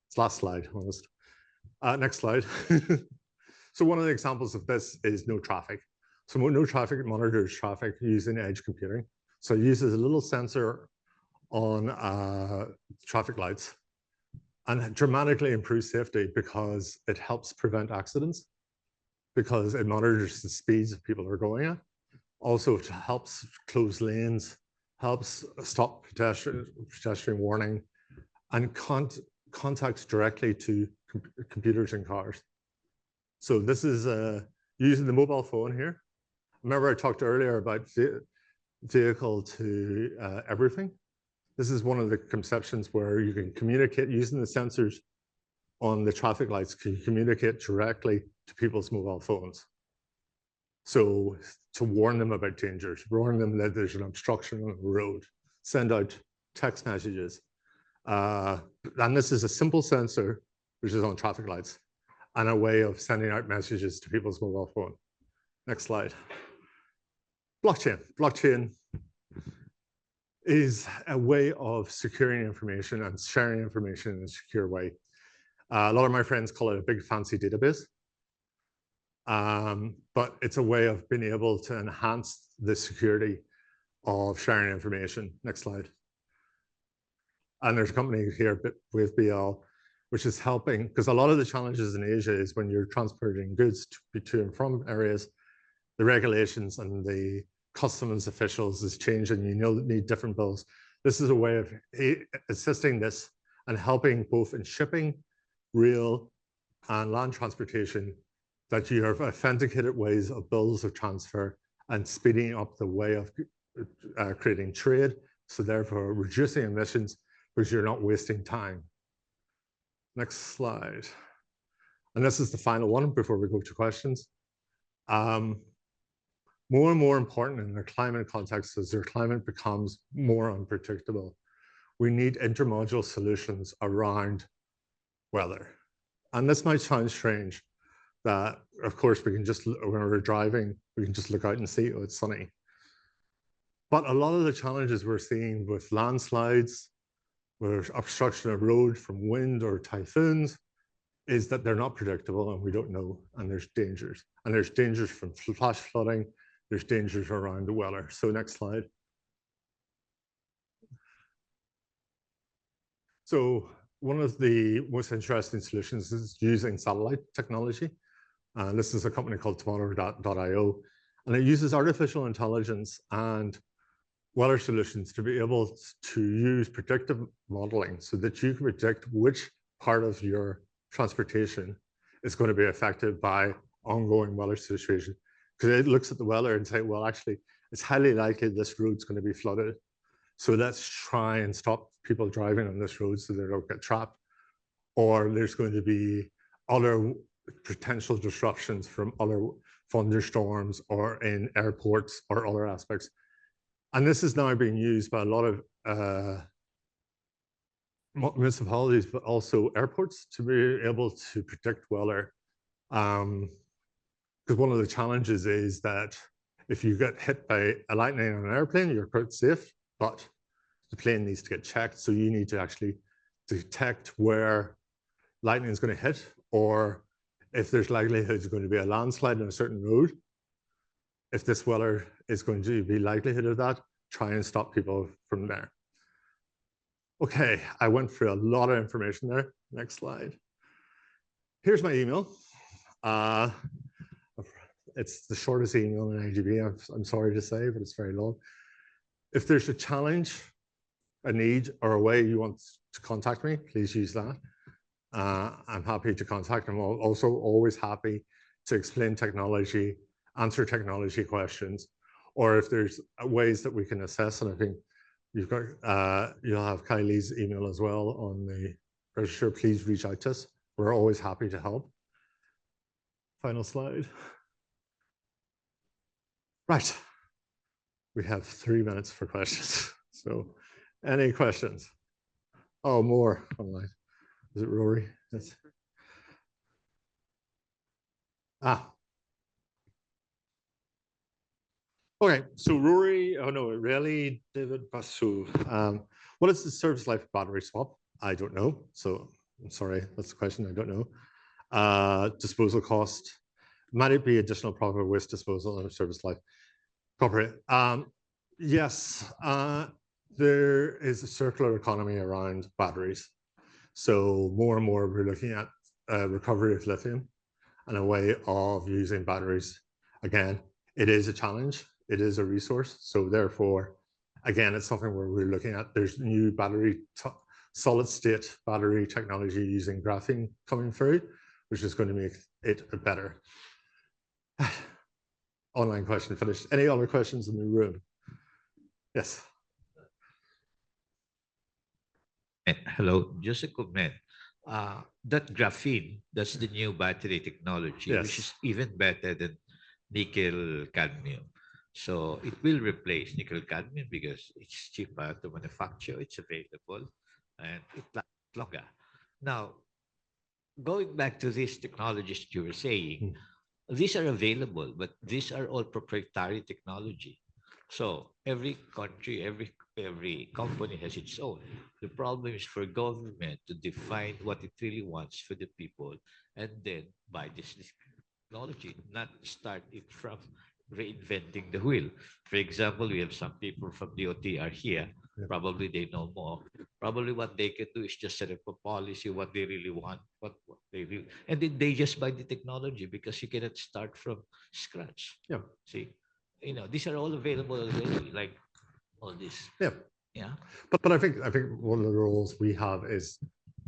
It's last slide, almost. Next slide. So one of the examples of this is no traffic. So no traffic monitors traffic using edge computing. So it uses a little sensor on traffic lights and dramatically improves safety because it helps prevent accidents, because it monitors the speeds people are going at. Also, it helps close lanes, helps stop pedestrian warning, and contacts directly to computers in cars. So this is using the mobile phone here. Remember I talked earlier about vehicle to everything. This is one of the conceptions where you can communicate using the sensors on the traffic lights, can communicate directly to people's mobile phones. So to warn them about dangers, warn them that there's an obstruction on the road, send out text messages. And this is a simple sensor, which is on traffic lights, and a way of sending out messages to people's mobile phone. Next slide. Blockchain. Blockchain is a way of securing information and sharing information in a secure way. A lot of my friends call it a big fancy database, but it's a way of being able to enhance the security of sharing information. Next slide. And there's a company here with BL, which is helping, because a lot of the challenges in Asia is when you're transporting goods to and from areas, the regulations and the customs officials is changing. You need different bills. This is a way of assisting this and helping both in shipping, rail, and land transportation, that you have authenticated ways of bills of transfer and speeding up the way of creating trade, so therefore reducing emissions because you're not wasting time. Next slide. And this is the final one before we go to questions. More and more important in the climate context as their climate becomes more unpredictable. We need intermodal solutions around weather. And this might sound strange that, of course, we can just, when we're driving, we can just look out and see, oh, it's sunny. But a lot of the challenges we're seeing with landslides, with obstruction of road from wind or typhoons, is that they're not predictable and we don't know, and there's dangers. And there's dangers from flash flooding, there's dangers around the weather. So next slide. So one of the most interesting solutions is using satellite technology. This is a company called Tomato.io, and it uses artificial intelligence and weather solutions to be able to use predictive modeling so that you can predict which part of your transportation is going to be affected by ongoing weather situation. Because it looks at the weather and say, well, actually, it's highly likely this road's going to be flooded. So let's try and stop people driving on this road so they don't get trapped. Or there's going to be other potential disruptions from other thunderstorms or in airports or other aspects. And this is now being used by a lot of municipalities, but also airports, to be able to predict weather. Because one of the challenges is that if you get hit by a lightning on an airplane, you're quite safe, but the plane needs to get checked. So you need to actually detect where lightning is going to hit, or if there's likelihood there's going to be a landslide on a certain road. If this weather is going to be likelihood of that, try and stop people from there. Okay, I went through a lot of information there. Next slide. Here's my email. It's the shortest email in ADB, I'm sorry to say, but it's very long. If there's a challenge, a need, or a way you want to contact me, please use that. I'm happy to contact. I'm also always happy to explain technology, answer technology questions, or if there's ways that we can assess. And I think you've got, you'll have Kylie's email as well on the register. Please reach out to us. We're always happy to help. Final slide. Right. We have 3 minutes for questions. So any questions? Oh, more online. Is it Rory? Yes. Okay, so Rory, oh no, really, David Basu. What is the service life of battery swap? I don't know. So I'm sorry, that's the question, I don't know. Disposal cost. Might it be additional proper waste disposal and service life? Proper. Yes, there is a circular economy around batteries. So more and more we're looking at recovery of lithium and a way of using batteries. Again, it is a challenge. It is a resource. So therefore, again, it's something where we're looking at. There's new battery, solid state battery technology using graphene coming through, which is going to make it better. Online question finished. Any other questions in the room? Yes. Hello, just a comment. That graphene, that's the new battery technology, Yes. which is even better than nickel cadmium. So it will replace nickel cadmium because it's cheaper to manufacture, it's available, and it lasts longer. Now, going back to these technologies you were saying, these are available, but these are all proprietary technology. So every country, every company has its own. The problem is for government to define what it really wants for the people and then buy this technology, not start it from reinventing the wheel. For example, we have some people from DOT are here. Yeah. Probably they know more. Probably what they can do is just set up a policy, what they really want, what they really, and then they just buy the technology because you cannot start from scratch. Yeah. See, these are all available already, like all this. Yeah. Yeah. But I think one of the roles we have is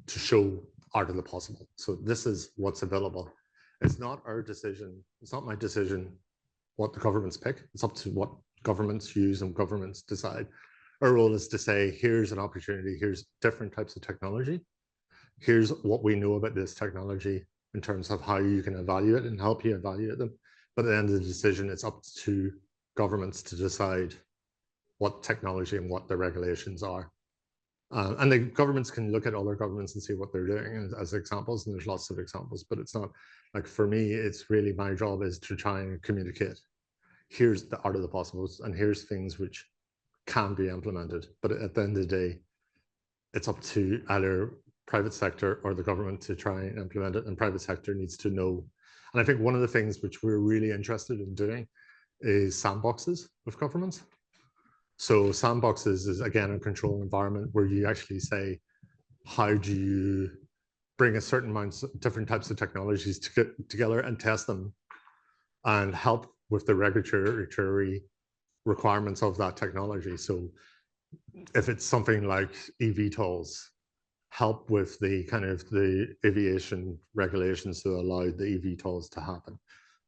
to show art of the possible. So this is what's available. It's not our decision. It's not my decision what the governments pick. It's up to what governments use and governments decide. Our role is to say, here's an opportunity. Here's different types of technology. Here's what we know about this technology in terms of how you can evaluate and help you evaluate them. But at the end of the decision, it's up to governments to decide what technology and what the regulations are. And the governments can look at other governments and see what they're doing as examples, and there's lots of examples, but it's not like, for me, it's really my job is to try and communicate. Here's the art of the possibles, and here's things which can be implemented. But at the end of the day, it's up to either private sector or the government to try and implement it, and private sector needs to know. And I think one of the things which we're really interested in doing is sandboxes with governments. So sandboxes is, again, a control environment where you actually say, how do you bring a certain amount of different types of technologies to get together and test them and help with the regulatory requirements of that technology. So if it's something like EV tolls, help with the kind of the aviation regulations to allow the EV tolls to happen.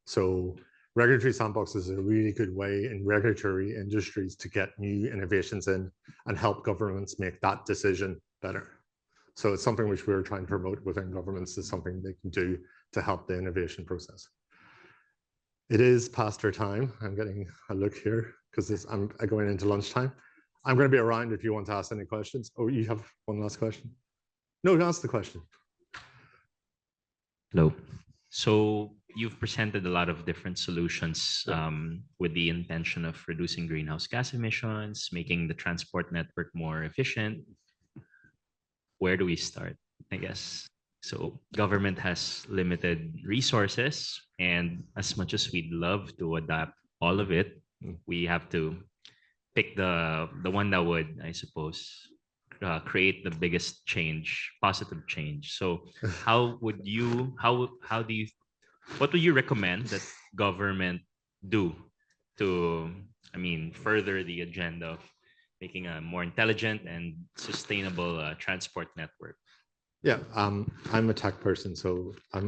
So regulatory sandboxes is a really good way in regulatory industries to get new innovations in and help governments make that decision better. So it's something which we're trying to promote within governments, is something they can do to help the innovation process. It is past our time. I'm getting a look here because I'm going into lunchtime. I'm going to be around if you want to ask any questions. Oh, you have one last question? No, ask the question. Hello. So you've presented a lot of different solutions with the intention of reducing greenhouse gas emissions, making the transport network more efficient. Where do we start, I guess? So government has limited resources, and as much as we'd love to adapt all of it, we have to pick the one that would, I suppose, create the biggest change, positive change. So how would you, what would you recommend that government do to, I mean, further the agenda of making a more intelligent and sustainable transport network? Yeah, I'm a tech person, so I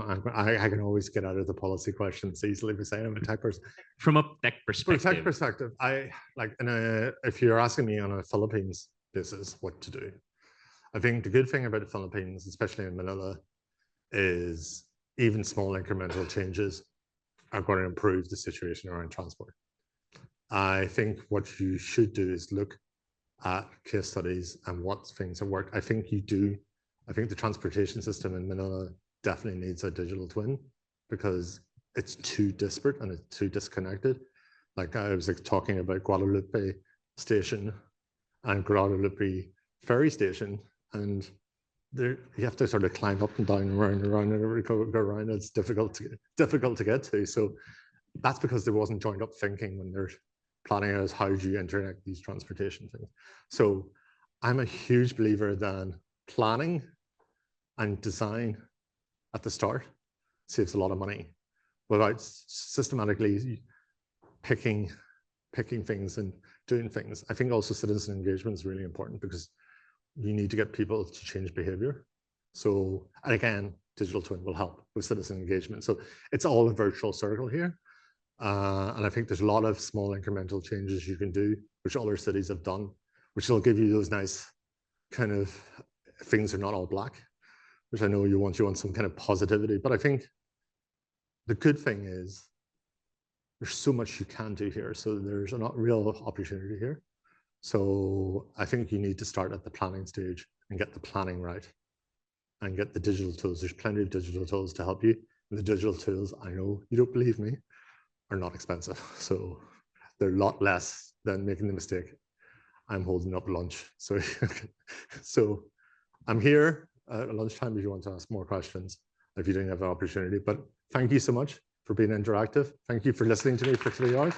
can always get out of the policy questions easily by saying I'm a tech person. From a tech perspective. From a tech perspective, I like, if you're asking me on a Philippines basis what to do, I think the good thing about the Philippines, especially in Manila, is even small incremental changes are going to improve the situation around transport. I think what you should do is look at case studies and what things have worked. I think you do. I think the transportation system in Manila definitely needs a digital twin because it's too disparate and it's too disconnected. Like I was talking about Guadalupe Station and Guadalupe Ferry Station, and there you have to sort of climb up and down and around and go around. It's difficult to get to. So that's because there wasn't joined up thinking when they're planning out how do you interconnect these transportation things. So I'm a huge believer that planning and design at the start saves a lot of money without systematically picking things and doing things. I think also citizen engagement is really important because you need to get people to change behavior. So, and again, digital twin will help with citizen engagement. So it's all a virtual circle here. And I think there's a lot of small incremental changes you can do, which other cities have done, which will give you those nice kind of things are not all black, which I know you want some kind of positivity. But I think the good thing is there's so much you can do here. So there's a real opportunity here. So I think you need to start at the planning stage and get the planning right and get the digital tools. There's plenty of digital tools to help you. And the digital tools, I know you don't believe me, are not expensive. So they're a lot less than making the mistake. I'm holding up lunch. So, so I'm here at lunchtime if you want to ask more questions, if you didn't have an opportunity. But thank you so much for being interactive. Thank you for listening to me for 3 hours.